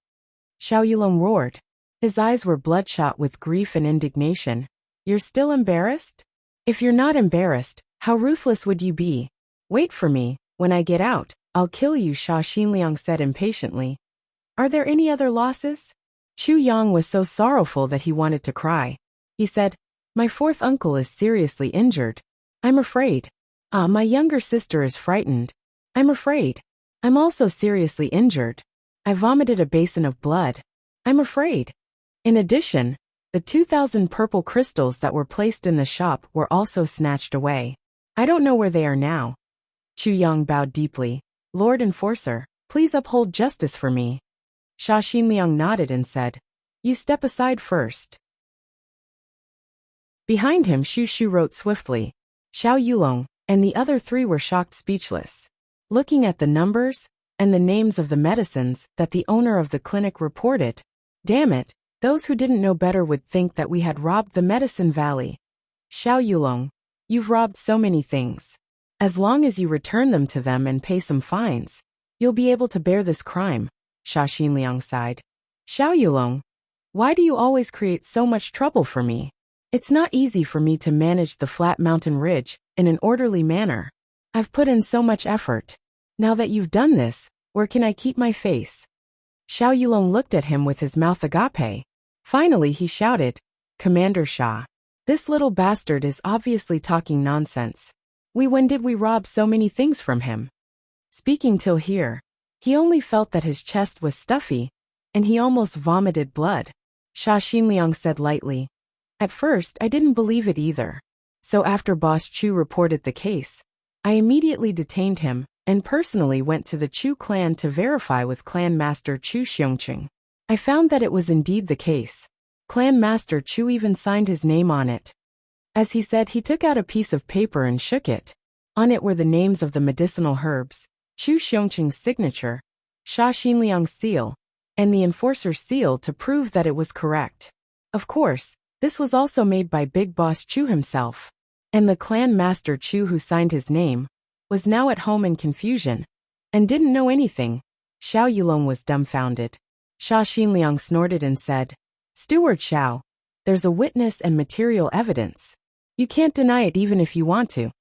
Xiao Yulong roared. His eyes were bloodshot with grief and indignation. You're still embarrassed? If you're not embarrassed, how ruthless would you be? Wait for me. When I get out, I'll kill you, Sha Xinliang said impatiently. Are there any other losses? Chu Yang was so sorrowful that he wanted to cry. He said, My fourth uncle is seriously injured. I'm afraid. My younger sister is frightened. I'm afraid. I'm also seriously injured. I vomited a basin of blood. I'm afraid. In addition, the 2,000 purple crystals that were placed in the shop were also snatched away. I don't know where they are now. Chu Yang bowed deeply. Lord Enforcer, please uphold justice for me. Sha Xinliang nodded and said, You step aside first. Behind him Shu Shu wrote swiftly. Xiao Yulong and the other three were shocked speechless. Looking at the numbers and the names of the medicines that the owner of the clinic reported. Damn it, those who didn't know better would think that we had robbed the medicine valley. Xiao Yulong, you've robbed so many things. As long as you return them to them and pay some fines, you'll be able to bear this crime, Sha Xinliang sighed. Xiao Yulong, why do you always create so much trouble for me? It's not easy for me to manage the flat mountain ridge in an orderly manner. I've put in so much effort. Now that you've done this, where can I keep my face? Xiao Yulong looked at him with his mouth agape. Finally he shouted, "Commander Sha. This little bastard is obviously talking nonsense. When did we rob so many things from him?" Speaking till here, he only felt that his chest was stuffy, and he almost vomited blood. Sha Xinliang said lightly, "At first I didn't believe it either. So after Boss Chu reported the case, I immediately detained him, and personally went to the Chu clan to verify with Clan Master Chu Xiongqing. I found that it was indeed the case. Clan Master Chu even signed his name on it." As he said, he took out a piece of paper and shook it. On it were the names of the medicinal herbs, Chu Xiongqing's signature, Sha Xinliang's seal, and the enforcer's seal to prove that it was correct. Of course, this was also made by Big Boss Chu himself. And the Clan Master Chu, who signed his name, was now at home in confusion, and didn't know anything. Xiao Yulong was dumbfounded. Sha Xinliang snorted and said, "Steward Xiao, there's a witness and material evidence. You can't deny it even if you want to."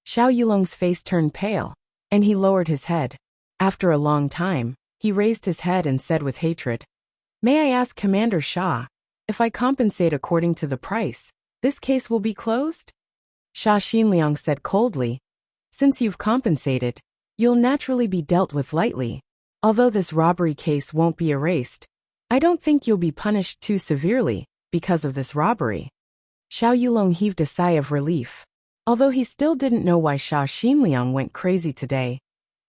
Xiao Yulong's face turned pale, and he lowered his head. After a long time, he raised his head and said with hatred, "May I ask Commander Sha, if I compensate according to the price, this case will be closed?" Sha Xinliang said coldly, "Since you've compensated, you'll naturally be dealt with lightly. Although this robbery case won't be erased, I don't think you'll be punished too severely because of this robbery." Xiao Yulong heaved a sigh of relief. Although he still didn't know why Sha Xinliang went crazy today,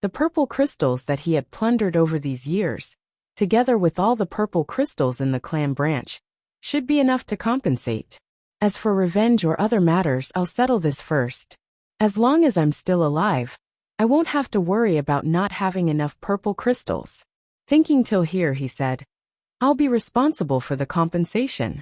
the purple crystals that he had plundered over these years, together with all the purple crystals in the clan branch, should be enough to compensate. As for revenge or other matters, I'll settle this first. As long as I'm still alive, I won't have to worry about not having enough purple crystals. Thinking till here, he said, "I'll be responsible for the compensation."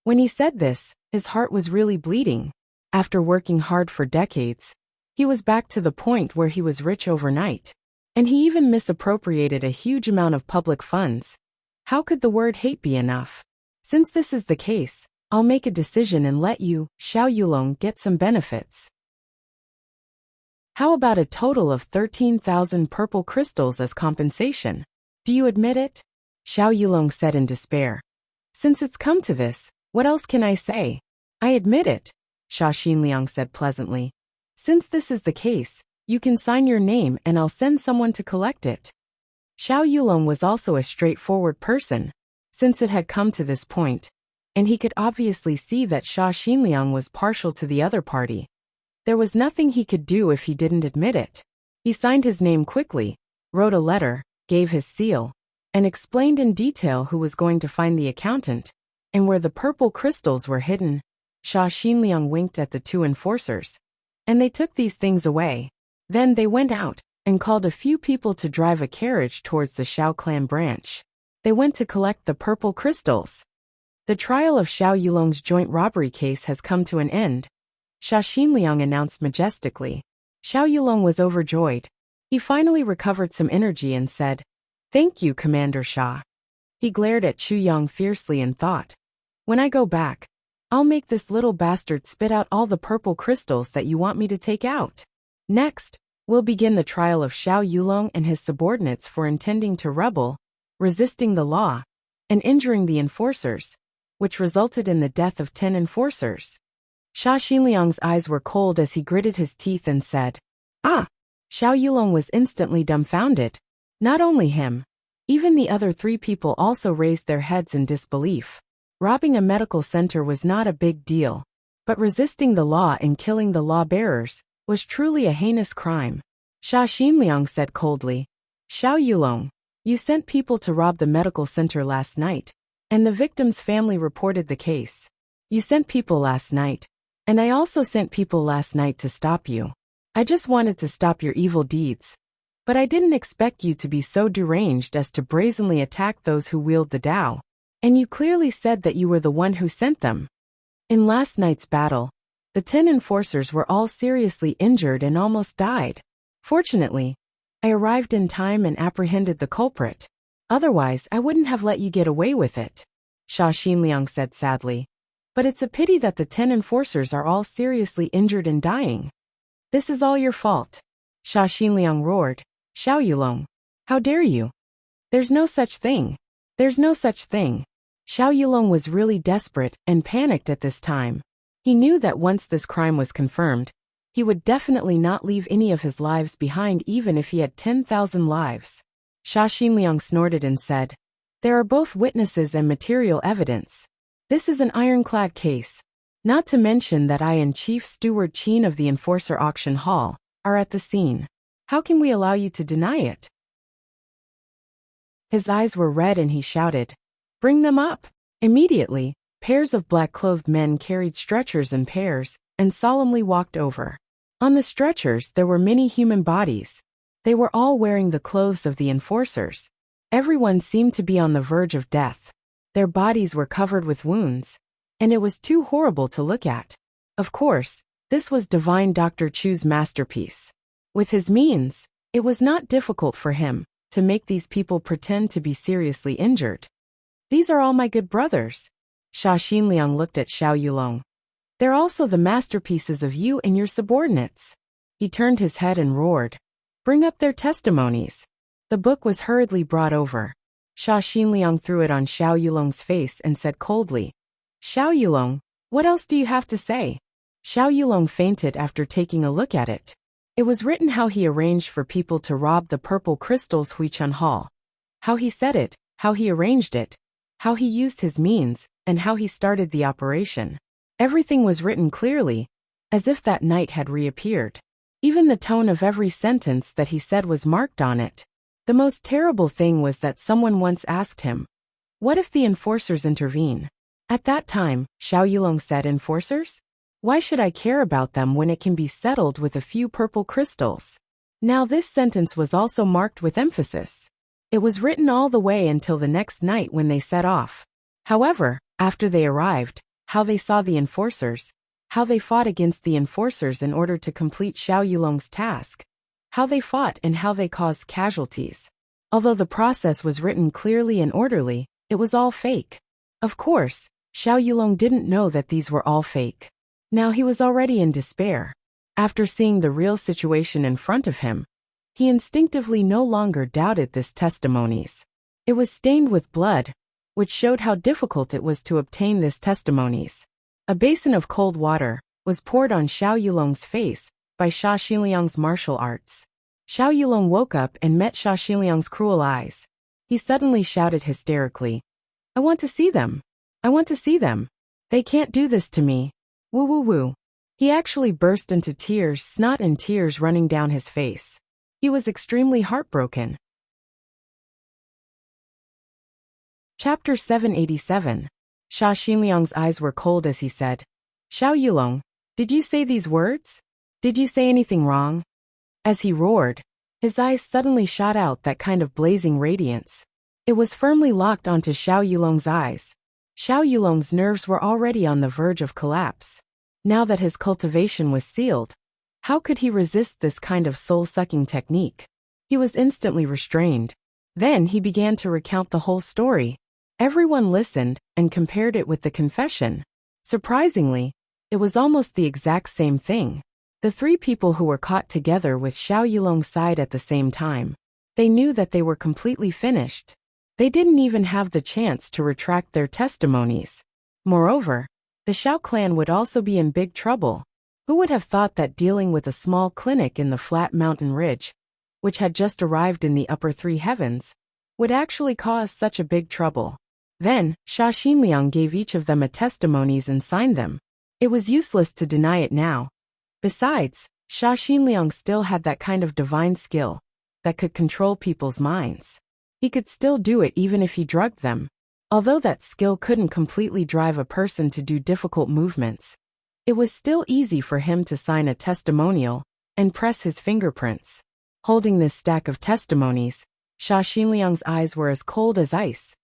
When he said this, his heart was really bleeding. After working hard for decades, he was back to the point where he was rich overnight. And he even misappropriated a huge amount of public funds. How could the word hate be enough? Since this is the case, I'll make a decision and let you, Xiao Yulong, get some benefits. How about a total of 13,000 purple crystals as compensation? Do you admit it? Xiao Yulong said in despair. Since it's come to this, what else can I say? I admit it, Sha Xinliang said pleasantly. Since this is the case, you can sign your name and I'll send someone to collect it. Xiao Yulong was also a straightforward person, since it had come to this point, and he could obviously see that Sha Xinliang was partial to the other party. There was nothing he could do if he didn't admit it. He signed his name quickly, wrote a letter, gave his seal, and explained in detail who was going to find the accountant, and where the purple crystals were hidden. Sha Xinliang winked at the two enforcers, and they took these things away. Then they went out, and called a few people to drive a carriage towards the Xiao clan branch. They went to collect the purple crystals. The trial of Xiao Yulong's joint robbery case has come to an end, Sha Xinliang announced majestically. Xiao Yulong was overjoyed. He finally recovered some energy and said, "Thank you, Commander Sha." He glared at Chu Yang fiercely and thought, "When I go back, I'll make this little bastard spit out all the purple crystals that you want me to take out. Next, we'll begin the trial of Xiao Yulong and his subordinates for intending to rebel, resisting the law, and injuring the enforcers, which resulted in the death of 10 enforcers." Sha Xinliang's eyes were cold as he gritted his teeth and said, "Ah!" Xiao Yulong was instantly dumbfounded. Not only him, even the other 3 people also raised their heads in disbelief. Robbing a medical center was not a big deal, but resisting the law and killing the law-bearers was truly a heinous crime. Sha Xinliang said coldly, "Xiao Yulong, you sent people to rob the medical center last night, and the victim's family reported the case. You sent people last night, and I also sent people last night to stop you. I just wanted to stop your evil deeds. But I didn't expect you to be so deranged as to brazenly attack those who wield the Tao. And you clearly said that you were the one who sent them. In last night's battle, the 10 enforcers were all seriously injured and almost died. Fortunately, I arrived in time and apprehended the culprit. Otherwise, I wouldn't have let you get away with it," Sha Xinliang said sadly. "But it's a pity that the 10 enforcers are all seriously injured and dying. This is all your fault." Sha Xinliang roared, "Xiao Yulong, how dare you? There's no such thing. There's no such thing. Xiao Yulong was really desperate and panicked at this time. He knew that once this crime was confirmed, he would definitely not leave any of his lives behind even if he had 10,000 lives. Xia Xinliang snorted and said, "There are both witnesses and material evidence. This is an ironclad case. Not to mention that I and Chief Steward Qin of the Enforcer Auction Hall are at the scene. How can we allow you to deny it?" His eyes were red and he shouted, "Bring them up!" Immediately, pairs of black-clothed men carried stretchers in pairs and solemnly walked over. On the stretchers there were many human bodies. They were all wearing the clothes of the enforcers. Everyone seemed to be on the verge of death. Their bodies were covered with wounds, and it was too horrible to look at. Of course, this was Divine Dr. Chu's masterpiece. With his means, it was not difficult for him to make these people pretend to be seriously injured. "These are all my good brothers." Xia Xinliang looked at Xiao Yulong. "They're also the masterpieces of you and your subordinates." He turned his head and roared, "Bring up their testimonies." The book was hurriedly brought over. Xia Xinliang threw it on Xiao Yulong's face and said coldly, "Xiao Yulong, what else do you have to say?" Xiao Yulong fainted after taking a look at it. It was written how he arranged for people to rob the purple crystals Huichun Hall. How he said it, how he arranged it, how he used his means, and how he started the operation. Everything was written clearly, as if that night had reappeared. Even the tone of every sentence that he said was marked on it. The most terrible thing was that someone once asked him, "What if the enforcers intervene?" At that time, Xiao Yulong said, "Enforcers? Why should I care about them when it can be settled with a few purple crystals?" Now this sentence was also marked with emphasis. It was written all the way until the next night when they set off. However, after they arrived, how they saw the enforcers, how they fought against the enforcers in order to complete Xiao Yulong's task, how they fought and how they caused casualties. Although the process was written clearly and orderly, it was all fake. Of course, Xiao Yulong didn't know that these were all fake. Now he was already in despair. After seeing the real situation in front of him, he instinctively no longer doubted this testimonies. It was stained with blood, which showed how difficult it was to obtain this testimonies. A basin of cold water was poured on Xiao Yulong's face by Xia Xinliang's martial arts. Xiao Yulong woke up and met Xia Xinliang's cruel eyes. He suddenly shouted hysterically, "I want to see them! I want to see them! They can't do this to me! Woo woo woo!" He actually burst into tears, snot and tears running down his face. He was extremely heartbroken. Chapter 787. Xia Xinliang's eyes were cold as he said, "Xiao Yulong, did you say these words? Did you say anything wrong?" As he roared, his eyes suddenly shot out that kind of blazing radiance. It was firmly locked onto Xiao Yulong's eyes. Xiao Yulong's nerves were already on the verge of collapse. Now that his cultivation was sealed, how could he resist this kind of soul-sucking technique? He was instantly restrained. Then he began to recount the whole story. Everyone listened and compared it with the confession. Surprisingly, it was almost the exact same thing. The three people who were caught together with Xiao Yulong's side at the same time. They knew that they were completely finished. They didn't even have the chance to retract their testimonies. Moreover, the Xiao clan would also be in big trouble. Who would have thought that dealing with a small clinic in the flat mountain ridge, which had just arrived in the upper three heavens, would actually cause such a big trouble? Then, Xia Xinliang gave each of them a testimonies and signed them. It was useless to deny it now. Besides, Xia Xinliang still had that kind of divine skill that could control people's minds. He could still do it even if he drugged them. Although that skill couldn't completely drive a person to do difficult movements, it was still easy for him to sign a testimonial and press his fingerprints. Holding this stack of testimonies, Xia Xinliang's eyes were as cold as ice.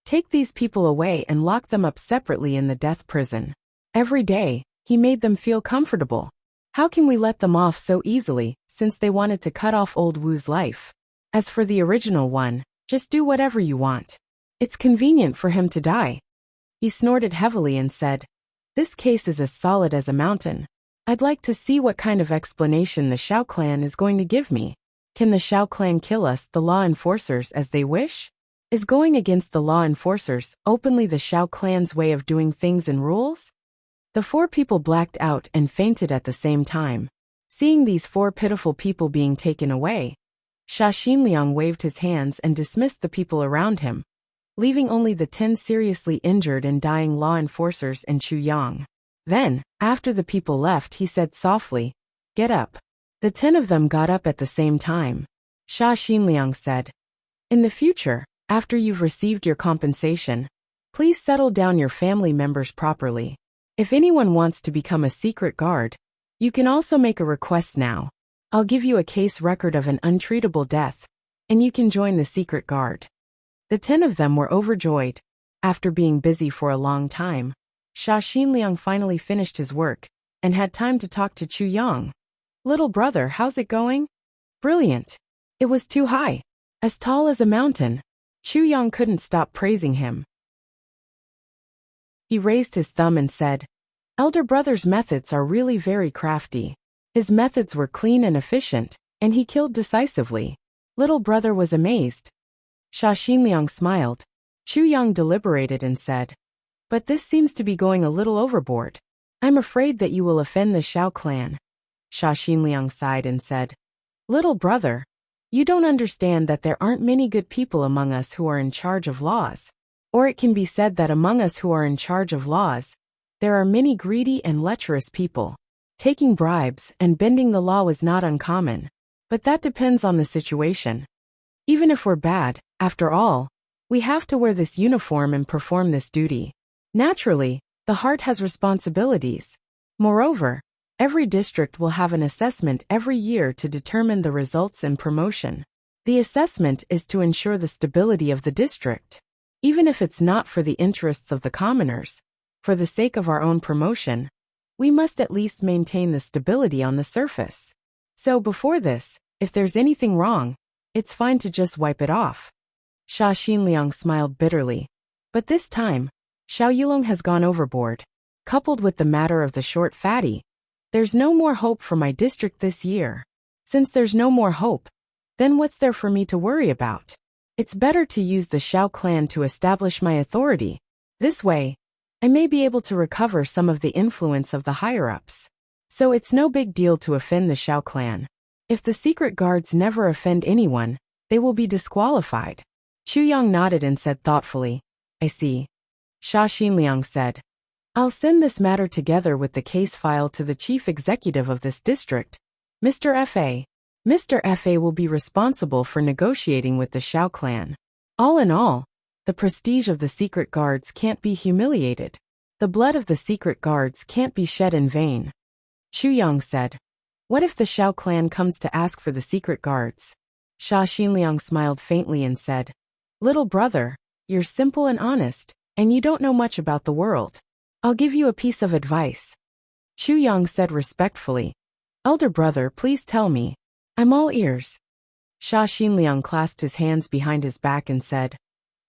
Take these people away and lock them up separately in the death prison. Every day, he made them feel comfortable. How can we let them off so easily, since they wanted to cut off old Wu's life? As for the original one, just do whatever you want. It's convenient for him to die. He snorted heavily and said, "This case is as solid as a mountain. I'd like to see what kind of explanation the Xiao clan is going to give me. Can the Shao clan kill us, the law enforcers, as they wish? Is going against the law enforcers openly the Shao clan's way of doing things and rules? The four people blacked out and fainted at the same time. Seeing these four pitiful people being taken away, Sha Xinliang waved his hands and dismissed the people around him, leaving only the 10 seriously injured and dying law enforcers and Chu Yang. Then, after the people left, he said softly, "Get up." The 10 of them got up at the same time. Sha Xinliang said, "In the future, after you've received your compensation, please settle down your family members properly. If anyone wants to become a secret guard, you can also make a request now. I'll give you a case record of an untreatable death, and you can join the secret guard." The 10 of them were overjoyed. After being busy for a long time, Sha Xinliang finally finished his work and had time to talk to Chu Yang. "Little brother, how's it going?" "Brilliant. It was too high. As tall as a mountain." Chu Yang couldn't stop praising him. He raised his thumb and said, "Elder brother's methods are really very crafty. His methods were clean and efficient, and he killed decisively." Little brother was amazed. Sha Xinliang smiled. Chu Yang deliberated and said, "But this seems to be going a little overboard. I'm afraid that you will offend the Shao clan." Sha Xinliang sighed and said, "Little brother, you don't understand that there aren't many good people among us who are in charge of laws. Or it can be said that among us who are in charge of laws, there are many greedy and lecherous people. Taking bribes and bending the law is not uncommon, but that depends on the situation. Even if we're bad, after all, we have to wear this uniform and perform this duty. Naturally, the heart has responsibilities. Moreover, every district will have an assessment every year to determine the results and promotion. The assessment is to ensure the stability of the district. Even if it's not for the interests of the commoners, for the sake of our own promotion, we must at least maintain the stability on the surface. So before this, if there's anything wrong, it's fine to just wipe it off." Sha Xinliang smiled bitterly. But this time, Xiao Yulong has gone overboard. Coupled with the matter of the short fatty, there's no more hope for my district this year. Since there's no more hope, then what's there for me to worry about? It's better to use the Shao clan to establish my authority. This way, I may be able to recover some of the influence of the higher-ups. So it's no big deal to offend the Shao clan. If the secret guards never offend anyone, they will be disqualified. Chu Yang nodded and said thoughtfully, "I see." Sha Xinliang said, "I'll send this matter together with the case file to the chief executive of this district, Mr. Fa. Mr. Fa will be responsible for negotiating with the Shao clan. All in all, the prestige of the secret guards can't be humiliated. The blood of the secret guards can't be shed in vain." Chu Yang said, "What if the Shao clan comes to ask for the secret guards?" Sha Xinliang smiled faintly and said, "Little brother, you're simple and honest, and you don't know much about the world. I'll give you a piece of advice." Chu Yang said respectfully, "Elder brother, please tell me. I'm all ears." Sha Xinliang clasped his hands behind his back and said,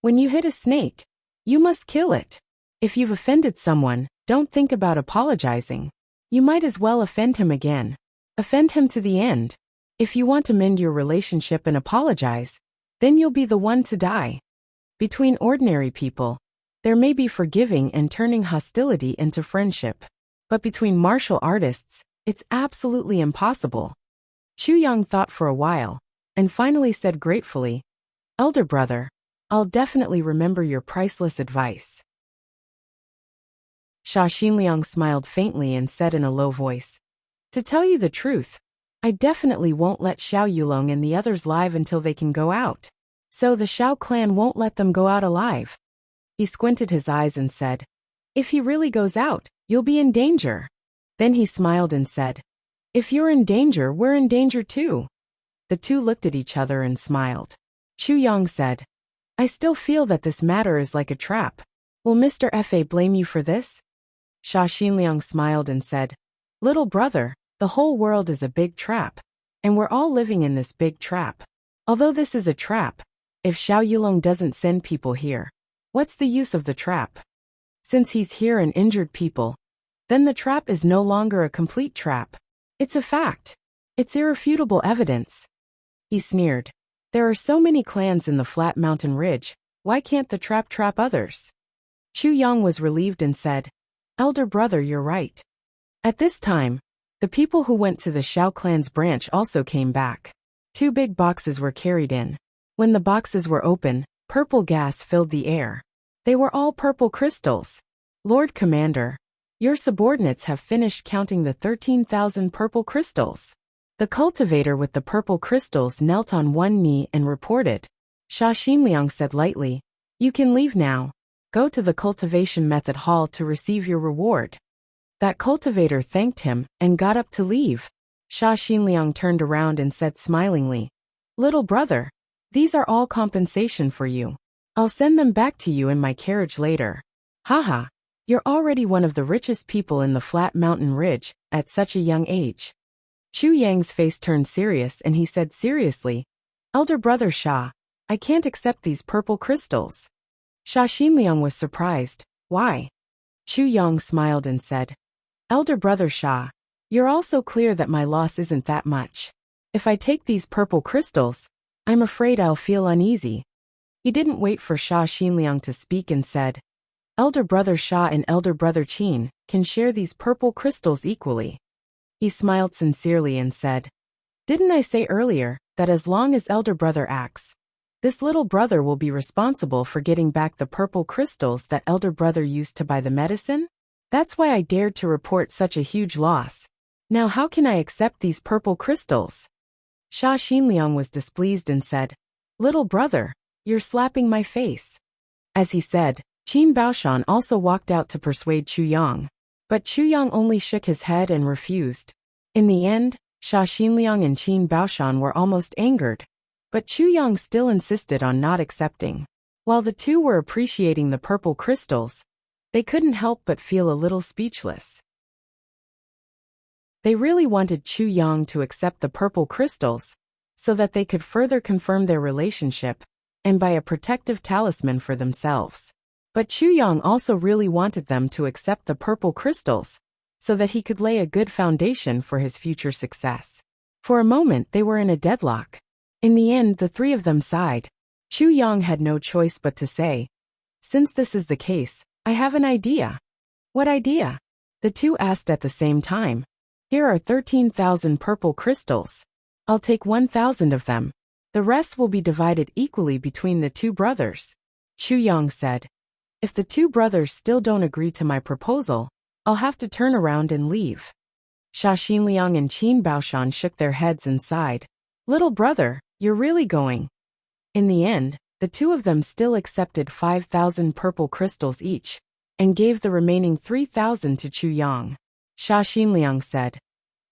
"When you hit a snake, you must kill it. If you've offended someone, don't think about apologizing. You might as well offend him again. Offend him to the end. If you want to mend your relationship and apologize, then you'll be the one to die. Between ordinary people, there may be forgiving and turning hostility into friendship. But between martial artists, it's absolutely impossible." Chu Yang thought for a while, and finally said gratefully, "Elder brother, I'll definitely remember your priceless advice." Sha Xinliang smiled faintly and said in a low voice, "To tell you the truth, I definitely won't let Xiao Yulong and the others live until they can go out. So the Shao clan won't let them go out alive." He squinted his eyes and said, "If he really goes out, you'll be in danger." Then he smiled and said, "If you're in danger, we're in danger too." The two looked at each other and smiled. Chu Yang said, "I still feel that this matter is like a trap. Will Mr. Fa blame you for this?" Sha Xinliang smiled and said, "Little brother, the whole world is a big trap, and we're all living in this big trap. Although this is a trap, if Xiao Yulong doesn't send people here, what's the use of the trap? Since he's here and injured people, then the trap is no longer a complete trap. It's a fact. It's irrefutable evidence." He sneered. There are so many clans in the flat mountain ridge, why can't the trap others? Chu Yang was relieved and said, Elder brother, you're right. At this time, the people who went to the Xiao clan's branch also came back. 2 big boxes were carried in. When the boxes were open, purple gas filled the air. They were all purple crystals. Lord Commander, your subordinates have finished counting the 13,000 purple crystals. The cultivator with the purple crystals knelt on one knee and reported. Sha Xinliang said lightly, You can leave now. Go to the cultivation method hall to receive your reward. That cultivator thanked him and got up to leave. Sha Xinliang turned around and said smilingly, Little brother, these are all compensation for you. I'll send them back to you in my carriage later. Haha, you're already one of the richest people in the flat mountain ridge, at such a young age. Chu Yang's face turned serious and he said seriously, Elder brother Sha, I can't accept these purple crystals. Sha Xinliang was surprised. Why? Chu Yang smiled and said, Elder brother Sha, you're also clear that my loss isn't that much. If I take these purple crystals, I'm afraid I'll feel uneasy. He didn't wait for Sha Xinliang to speak and said, Elder brother Sha and elder brother Qin can share these purple crystals equally. He smiled sincerely and said, Didn't I say earlier that as long as elder brother acts, this little brother will be responsible for getting back the purple crystals that elder brother used to buy the medicine? That's why I dared to report such a huge loss. Now how can I accept these purple crystals? Sha Xinliang was displeased and said, Little brother, you're slapping my face. As he said, Qin Baoshan also walked out to persuade Chu Yang. But Chu Yang only shook his head and refused. In the end, Sha Xinliang and Qin Baoshan were almost angered. But Chu Yang still insisted on not accepting. While the two were appreciating the purple crystals, they couldn't help but feel a little speechless. They really wanted Chu Yang to accept the purple crystals, so that they could further confirm their relationship, and buy a protective talisman for themselves. But Chu Yang also really wanted them to accept the purple crystals, so that he could lay a good foundation for his future success. For a moment they were in a deadlock. In the end the three of them sighed. Chu Yang had no choice but to say, Since this is the case, I have an idea. What idea? The two asked at the same time. Here are 13,000 purple crystals. I'll take 1,000 of them. The rest will be divided equally between the two brothers. Chu Yang said, If the two brothers still don't agree to my proposal, I'll have to turn around and leave. Sha Xinliang and Qin Baoshan shook their heads and sighed. Little brother, you're really going. In the end, the two of them still accepted 5,000 purple crystals each, and gave the remaining 3,000 to Chu Yang. Sha Xinliang said,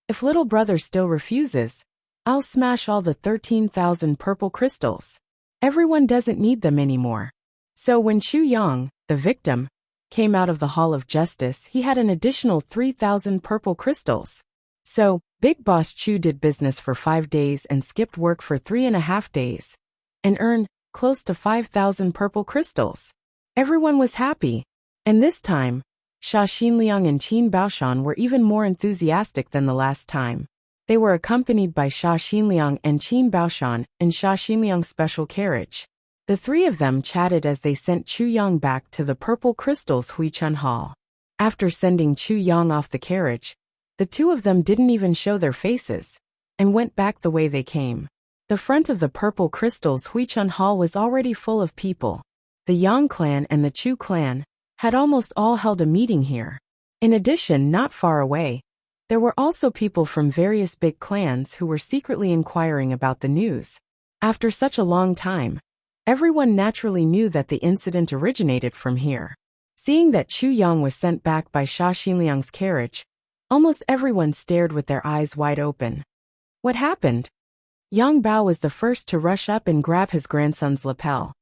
If little brother still refuses, I'll smash all the 13,000 purple crystals. Everyone doesn't need them anymore. So when Chu Yang, the victim, came out of the Hall of Justice, he had an additional 3,000 purple crystals. So, Big Boss Chu did business for 5 days and skipped work for 3.5 days, and earned close to 5,000 purple crystals. Everyone was happy. And this time, Sha Xinliang and Qin Baoshan were even more enthusiastic than the last time. They were accompanied by Sha Xinliang and Qin Baoshan in Sha Xinliang's special carriage. The three of them chatted as they sent Chu Yang back to the Purple Crystals Huichun Hall. After sending Chu Yang off the carriage, the two of them didn't even show their faces, and went back the way they came. The front of the Purple Crystals Huichun Hall was already full of people. The Yang clan and the Chu clan had almost all held a meeting here. In addition, not far away, there were also people from various big clans who were secretly inquiring about the news. After such a long time, everyone naturally knew that the incident originated from here. Seeing that Chu Yang was sent back by Sha Xinliang's carriage, almost everyone stared with their eyes wide open. What happened? Yang Bao was the first to rush up and grab his grandson's lapel.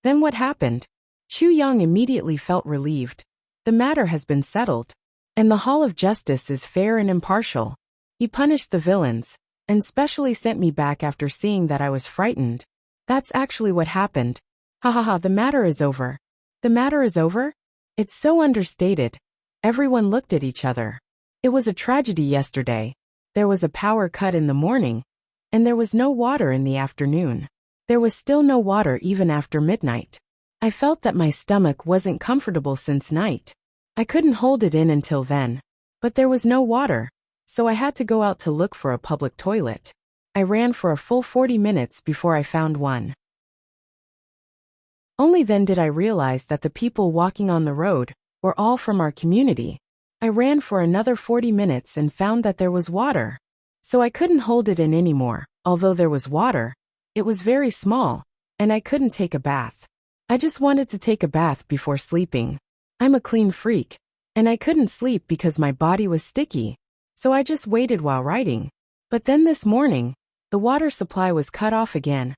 Then what happened? Chu Yang immediately felt relieved. The matter has been settled, and the Hall of Justice is fair and impartial. He punished the villains, and specially sent me back after seeing that I was frightened. That's actually what happened. Ha ha ha, the matter is over. The matter is over? It's so understated. Everyone looked at each other. It was a tragedy yesterday. There was a power cut in the morning, and there was no water in the afternoon. There was still no water even after midnight. I felt that my stomach wasn't comfortable since night. I couldn't hold it in until then. But there was no water, so I had to go out to look for a public toilet. I ran for a full 40 minutes before I found one. Only then did I realize that the people walking on the road were all from our community. I ran for another 40 minutes and found that there was water. So I couldn't hold it in anymore. Although there was water, it was very small, and I couldn't take a bath. I just wanted to take a bath before sleeping. I'm a clean freak, and I couldn't sleep because my body was sticky. So I just waited while writing. But then this morning, the water supply was cut off again.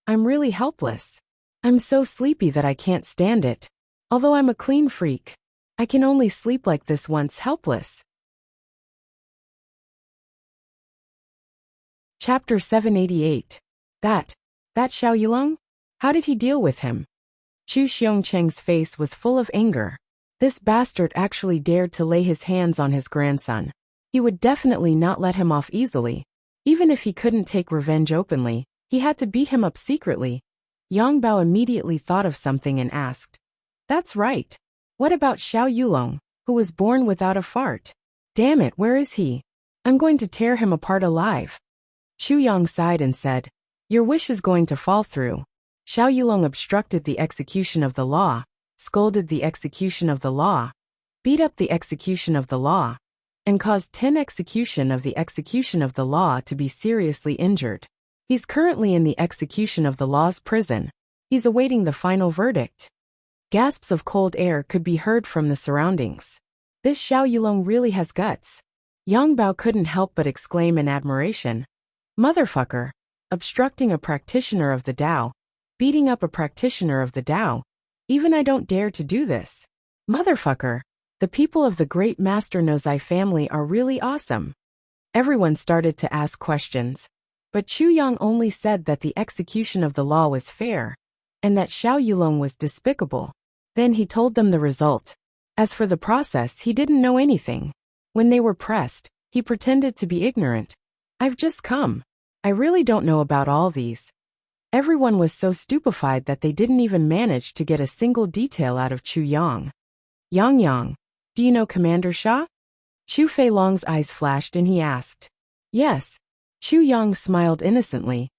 I'm really helpless. I'm so sleepy that I can't stand it. Although I'm a clean freak, I can only sleep like this once helpless. Chapter 788. That Xiao Yulong? How did he deal with him? Chu Xiongcheng's face was full of anger. This bastard actually dared to lay his hands on his grandson. He would definitely not let him off easily. Even if he couldn't take revenge openly, he had to beat him up secretly. Yang Bao immediately thought of something and asked, "That's right. What about Xiao Yulong, who was born without a fart? Damn it, where is he? I'm going to tear him apart alive." Chu Yang sighed and said, "Your wish is going to fall through. Xiao Yulong obstructed the execution of the law, scolded the execution of the law, beat up the execution of the law, and caused 10 execution of the law to be seriously injured. He's currently in the execution of the law's prison. He's awaiting the final verdict." Gasps of cold air could be heard from the surroundings. This Xiao Yulong really has guts. Yang Bao couldn't help but exclaim in admiration. Motherfucker. Obstructing a practitioner of the Tao. Beating up a practitioner of the Tao. Even I don't dare to do this. Motherfucker. The people of the great Master Nozai family are really awesome. Everyone started to ask questions. But Chu Yang only said that the execution of the law was fair, and that Xiao Yulong was despicable. Then he told them the result. As for the process, he didn't know anything. When they were pressed, he pretended to be ignorant. "I've just come. I really don't know about all these." Everyone was so stupefied that they didn't even manage to get a single detail out of Chu Yang. "Yang, do you know Commander Sha?" Chu Feilong's eyes flashed and he asked. "Yes." Chu Yang smiled innocently.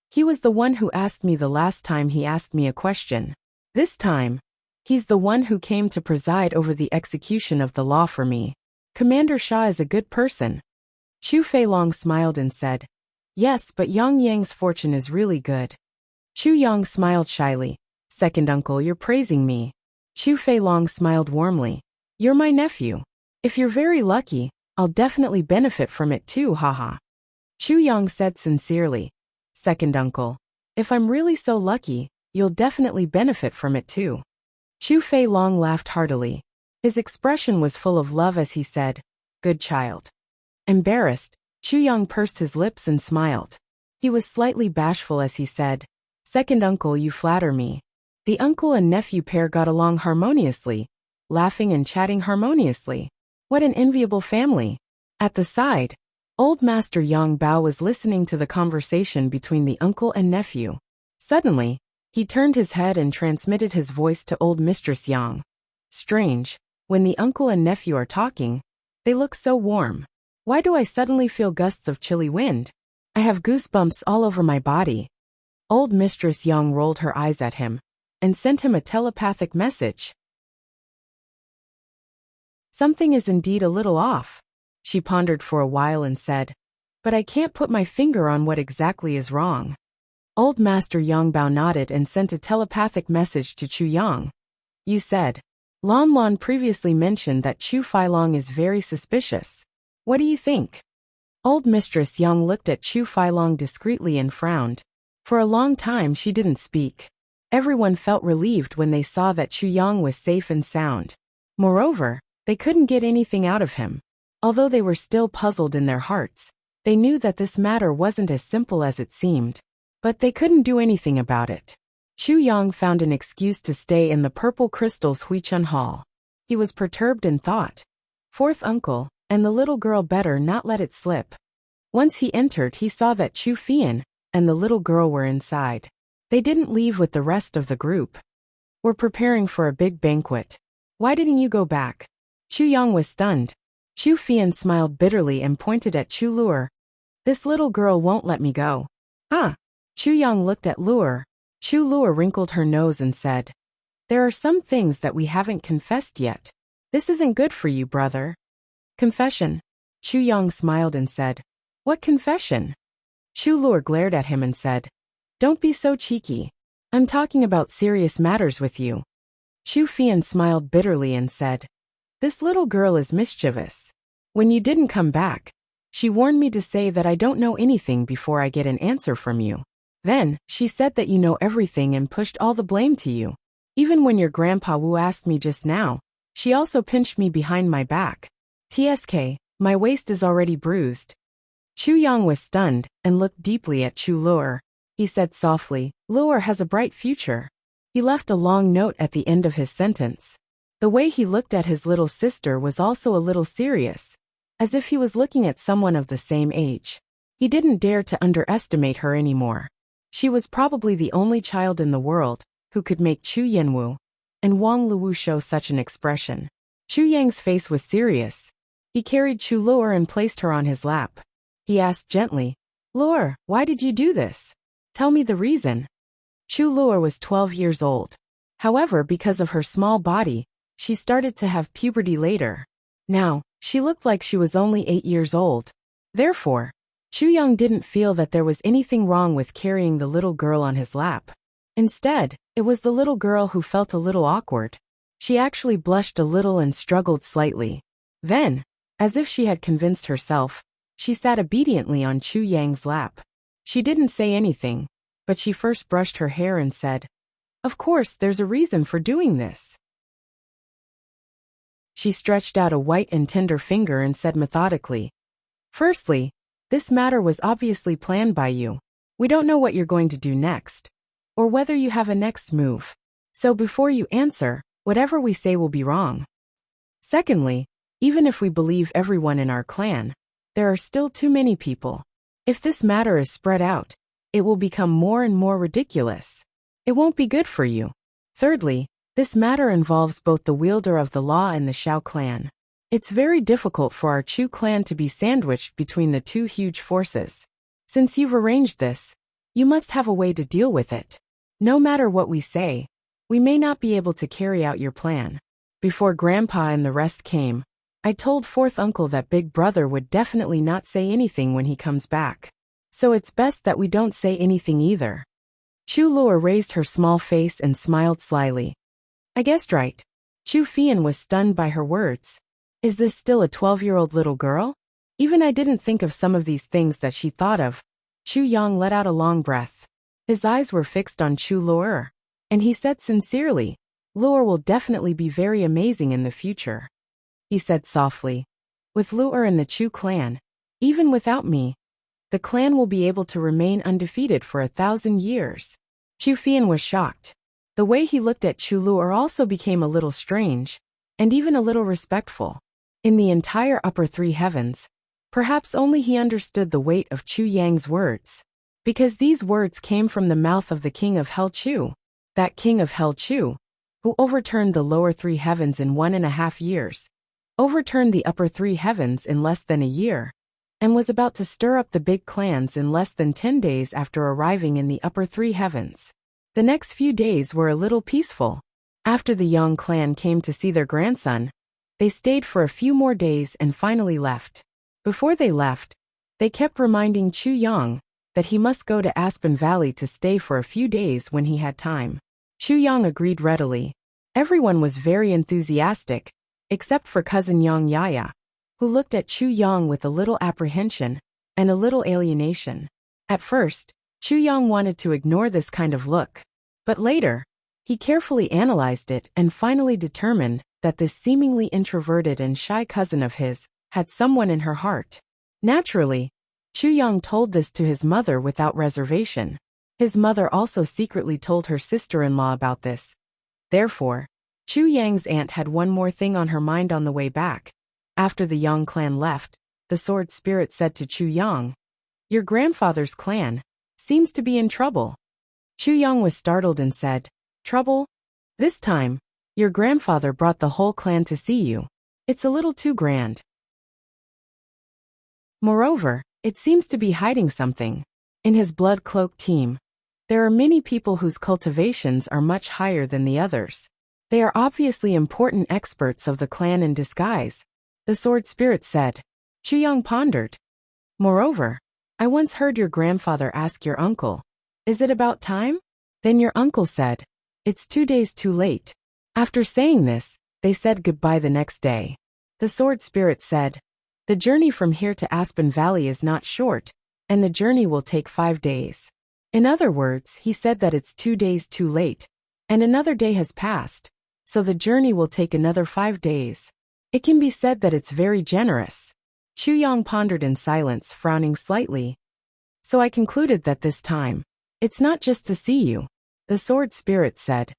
"He was the one who asked me the last time he asked me a question. This time, he's the one who came to preside over the execution of the law for me. Commander Sha is a good person." Chu Feilong smiled and said, "Yes, but Yang Yang's fortune is really good." Chu Yang smiled shyly. "Second uncle, you're praising me." Chu Feilong smiled warmly. "You're my nephew. If you're very lucky, I'll definitely benefit from it too, haha." Chu Yang said sincerely, "Second uncle, if I'm really so lucky, you'll definitely benefit from it too." Chu Feilong laughed heartily. His expression was full of love as he said, "Good child." Embarrassed, Chu Yang pursed his lips and smiled. He was slightly bashful as he said, "Second uncle, you flatter me." The uncle and nephew pair got along harmoniously, laughing and chatting harmoniously. What an enviable family. At the side, Old Master Yang Bao was listening to the conversation between the uncle and nephew. Suddenly, he turned his head and transmitted his voice to old Mistress Yang. Strange, when the uncle and nephew are talking, they look so warm. Why do I suddenly feel gusts of chilly wind? I have goosebumps all over my body. Old Mistress Yang rolled her eyes at him and sent him a telepathic message. Something is indeed a little off. She pondered for a while and said, "But I can't put my finger on what exactly is wrong." Old Master Yang Bao nodded and sent a telepathic message to Chu Yang. "You said, Lon Lon previously mentioned that Chu Feilong is very suspicious. What do you think?" Old Mistress Yang looked at Chu Feilong discreetly and frowned. For a long time she didn't speak. Everyone felt relieved when they saw that Chu Yang was safe and sound. Moreover, they couldn't get anything out of him. Although they were still puzzled in their hearts, they knew that this matter wasn't as simple as it seemed. But they couldn't do anything about it. Chu Yang found an excuse to stay in the Purple Crystal's Huichun Hall. He was perturbed and thought, "Fourth uncle, and the little girl better not let it slip." Once he entered, he saw that Chu Fian and the little girl were inside. They didn't leave with the rest of the group. We're preparing for a big banquet. Why didn't you go back? Chu Yang was stunned. Chu Fian smiled bitterly and pointed at Chu Luer. This little girl won't let me go. Huh? Chu Yang looked at Luer. Chu Luer wrinkled her nose and said, there are some things that we haven't confessed yet. This isn't good for you, brother. Confession. Chu Yang smiled and said, what confession? Chu Luer glared at him and said, don't be so cheeky. I'm talking about serious matters with you. Chu Fian smiled bitterly and said, this little girl is mischievous. When you didn't come back, she warned me to say that I don't know anything before I get an answer from you. Then, she said that you know everything and pushed all the blame to you. Even when your grandpa Wu asked me just now, she also pinched me behind my back. TSK, my waist is already bruised. Chu Yang was stunned and looked deeply at Chu Luer. He said softly, Luer has a bright future. He left a long note at the end of his sentence. The way he looked at his little sister was also a little serious, as if he was looking at someone of the same age. He didn't dare to underestimate her anymore. She was probably the only child in the world who could make Chu Yanwu and Wang Luwu show such an expression. Chu Yang's face was serious. He carried Chu Luer and placed her on his lap. He asked gently, Luer, why did you do this? Tell me the reason. Chu Luer was 12 years old. However, because of her small body, she started to have puberty later. Now, she looked like she was only 8 years old. Therefore, Chu Yang didn't feel that there was anything wrong with carrying the little girl on his lap. Instead, it was the little girl who felt a little awkward. She actually blushed a little and struggled slightly. Then, as if she had convinced herself, she sat obediently on Chu Yang's lap. She didn't say anything, but she first brushed her hair and said, of course, there's a reason for doing this. She stretched out a white and tender finger and said methodically, firstly, this matter was obviously planned by you. We don't know what you're going to do next, or whether you have a next move. So before you answer, whatever we say will be wrong. Secondly, even if we believe everyone in our clan, there are still too many people. If this matter is spread out, it will become more and more ridiculous. It won't be good for you. Thirdly, this matter involves both the wielder of the law and the Xiao clan. It's very difficult for our Chu clan to be sandwiched between the two huge forces. Since you've arranged this, you must have a way to deal with it. No matter what we say, we may not be able to carry out your plan. Before Grandpa and the rest came, I told fourth uncle that big brother would definitely not say anything when he comes back. So it's best that we don't say anything either. Chu Luer raised her small face and smiled slyly. I guessed right. Chu Fian was stunned by her words. Is this still a 12-year-old little girl? Even I didn't think of some of these things that she thought of. Chu Yang let out a long breath. His eyes were fixed on Chu Luer, and he said sincerely, Luer will definitely be very amazing in the future. He said softly, with Luer and the Chu clan, even without me, the clan will be able to remain undefeated for 1,000 years. Chu Fian was shocked. The way he looked at Chu Luer also became a little strange, and even a little respectful. In the entire upper three heavens, perhaps only he understood the weight of Chu Yang's words, because these words came from the mouth of the king of Hell Chu, that king of Hell Chu, who overturned the lower three heavens in 1.5 years, overturned the upper three heavens in less than a year, and was about to stir up the big clans in less than 10 days after arriving in the upper three heavens. The next few days were a little peaceful. After the Yang clan came to see their grandson, they stayed for a few more days and finally left. Before they left, they kept reminding Chu Yang that he must go to Aspen Valley to stay for a few days when he had time. Chu Yang agreed readily. Everyone was very enthusiastic, except for cousin Yang Yaya, who looked at Chu Yang with a little apprehension and a little alienation. At first, Chu Yang wanted to ignore this kind of look, but later, he carefully analyzed it and finally determined that this seemingly introverted and shy cousin of his had someone in her heart. Naturally, Chu Yang told this to his mother without reservation. His mother also secretly told her sister-in-law about this. Therefore, Chu Yang's aunt had one more thing on her mind on the way back. After the Yang clan left, the sword spirit said to Chu Yang, Your grandfather's clan seems to be in trouble. Chu Yang was startled and said, Trouble? This time, your grandfather brought the whole clan to see you. It's a little too grand. Moreover, it seems to be hiding something. In his blood-cloaked team, there are many people whose cultivations are much higher than the others. They are obviously important experts of the clan in disguise, the sword spirit said. Chu Yang pondered. Moreover, I once heard your grandfather ask your uncle, Is it about time? Then your uncle said, It's 2 days too late. After saying this, they said goodbye the next day. The sword spirit said, The journey from here to Aspen Valley is not short, and the journey will take 5 days. In other words, he said that it's 2 days too late, and another day has passed, so the journey will take another 5 days. It can be said that it's very generous. Chu Yang pondered in silence, frowning slightly. So I concluded that this time, it's not just to see you, the sword spirit said.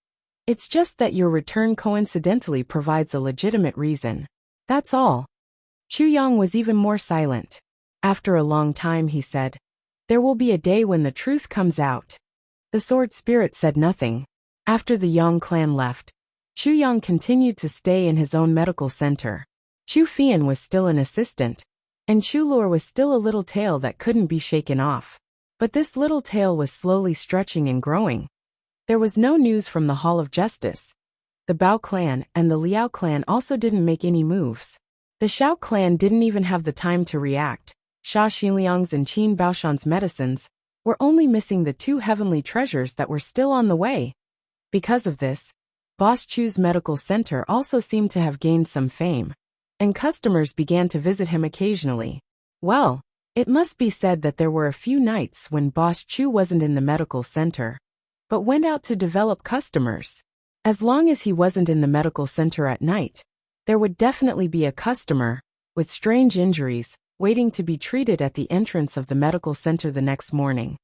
It's just that your return coincidentally provides a legitimate reason. That's all. Chu Yang was even more silent. After a long time he said, There will be a day when the truth comes out. The sword spirit said nothing. After the Yang clan left, Chu Yang continued to stay in his own medical center. Chu Fian was still an assistant, and Chu Lur was still a little tail that couldn't be shaken off. But this little tail was slowly stretching and growing. There was no news from the Hall of Justice. The Bao clan and the Liao clan also didn't make any moves. The Xiao clan didn't even have the time to react. Xia Xinliang's and Qin Baoshan's medicines were only missing the 2 heavenly treasures that were still on the way. Because of this, Boss Chu's medical center also seemed to have gained some fame, and customers began to visit him occasionally. Well, it must be said that there were a few nights when Boss Chu wasn't in the medical center, but went out to develop customers. As long as he wasn't in the medical center at night, there would definitely be a customer with strange injuries waiting to be treated at the entrance of the medical center the next morning.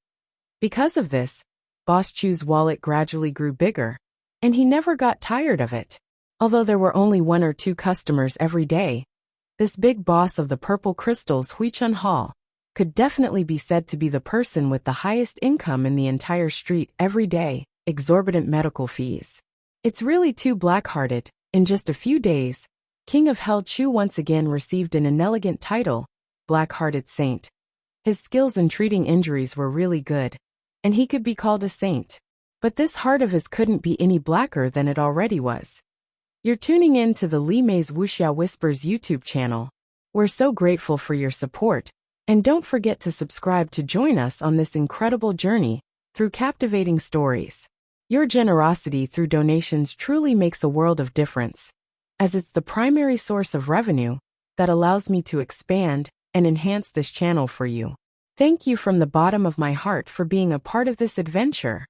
Because of this, Boss Chu's wallet gradually grew bigger, and he never got tired of it. Although there were only 1 or 2 customers every day, this big boss of the purple crystals, Huichun Hall, could definitely be said to be the person with the highest income in the entire street every day, exorbitant medical fees. It's really too black-hearted. In just a few days, King of Hell Chu once again received an inelegant title, Black-Hearted Saint. His skills in treating injuries were really good, and he could be called a saint. But this heart of his couldn't be any blacker than it already was. You're tuning in to the Li Mei's Wuxia Whispers YouTube channel. We're so grateful for your support, and don't forget to subscribe to join us on this incredible journey through captivating stories. Your generosity through donations truly makes a world of difference, as it's the primary source of revenue that allows me to expand and enhance this channel for you. Thank you from the bottom of my heart for being a part of this adventure.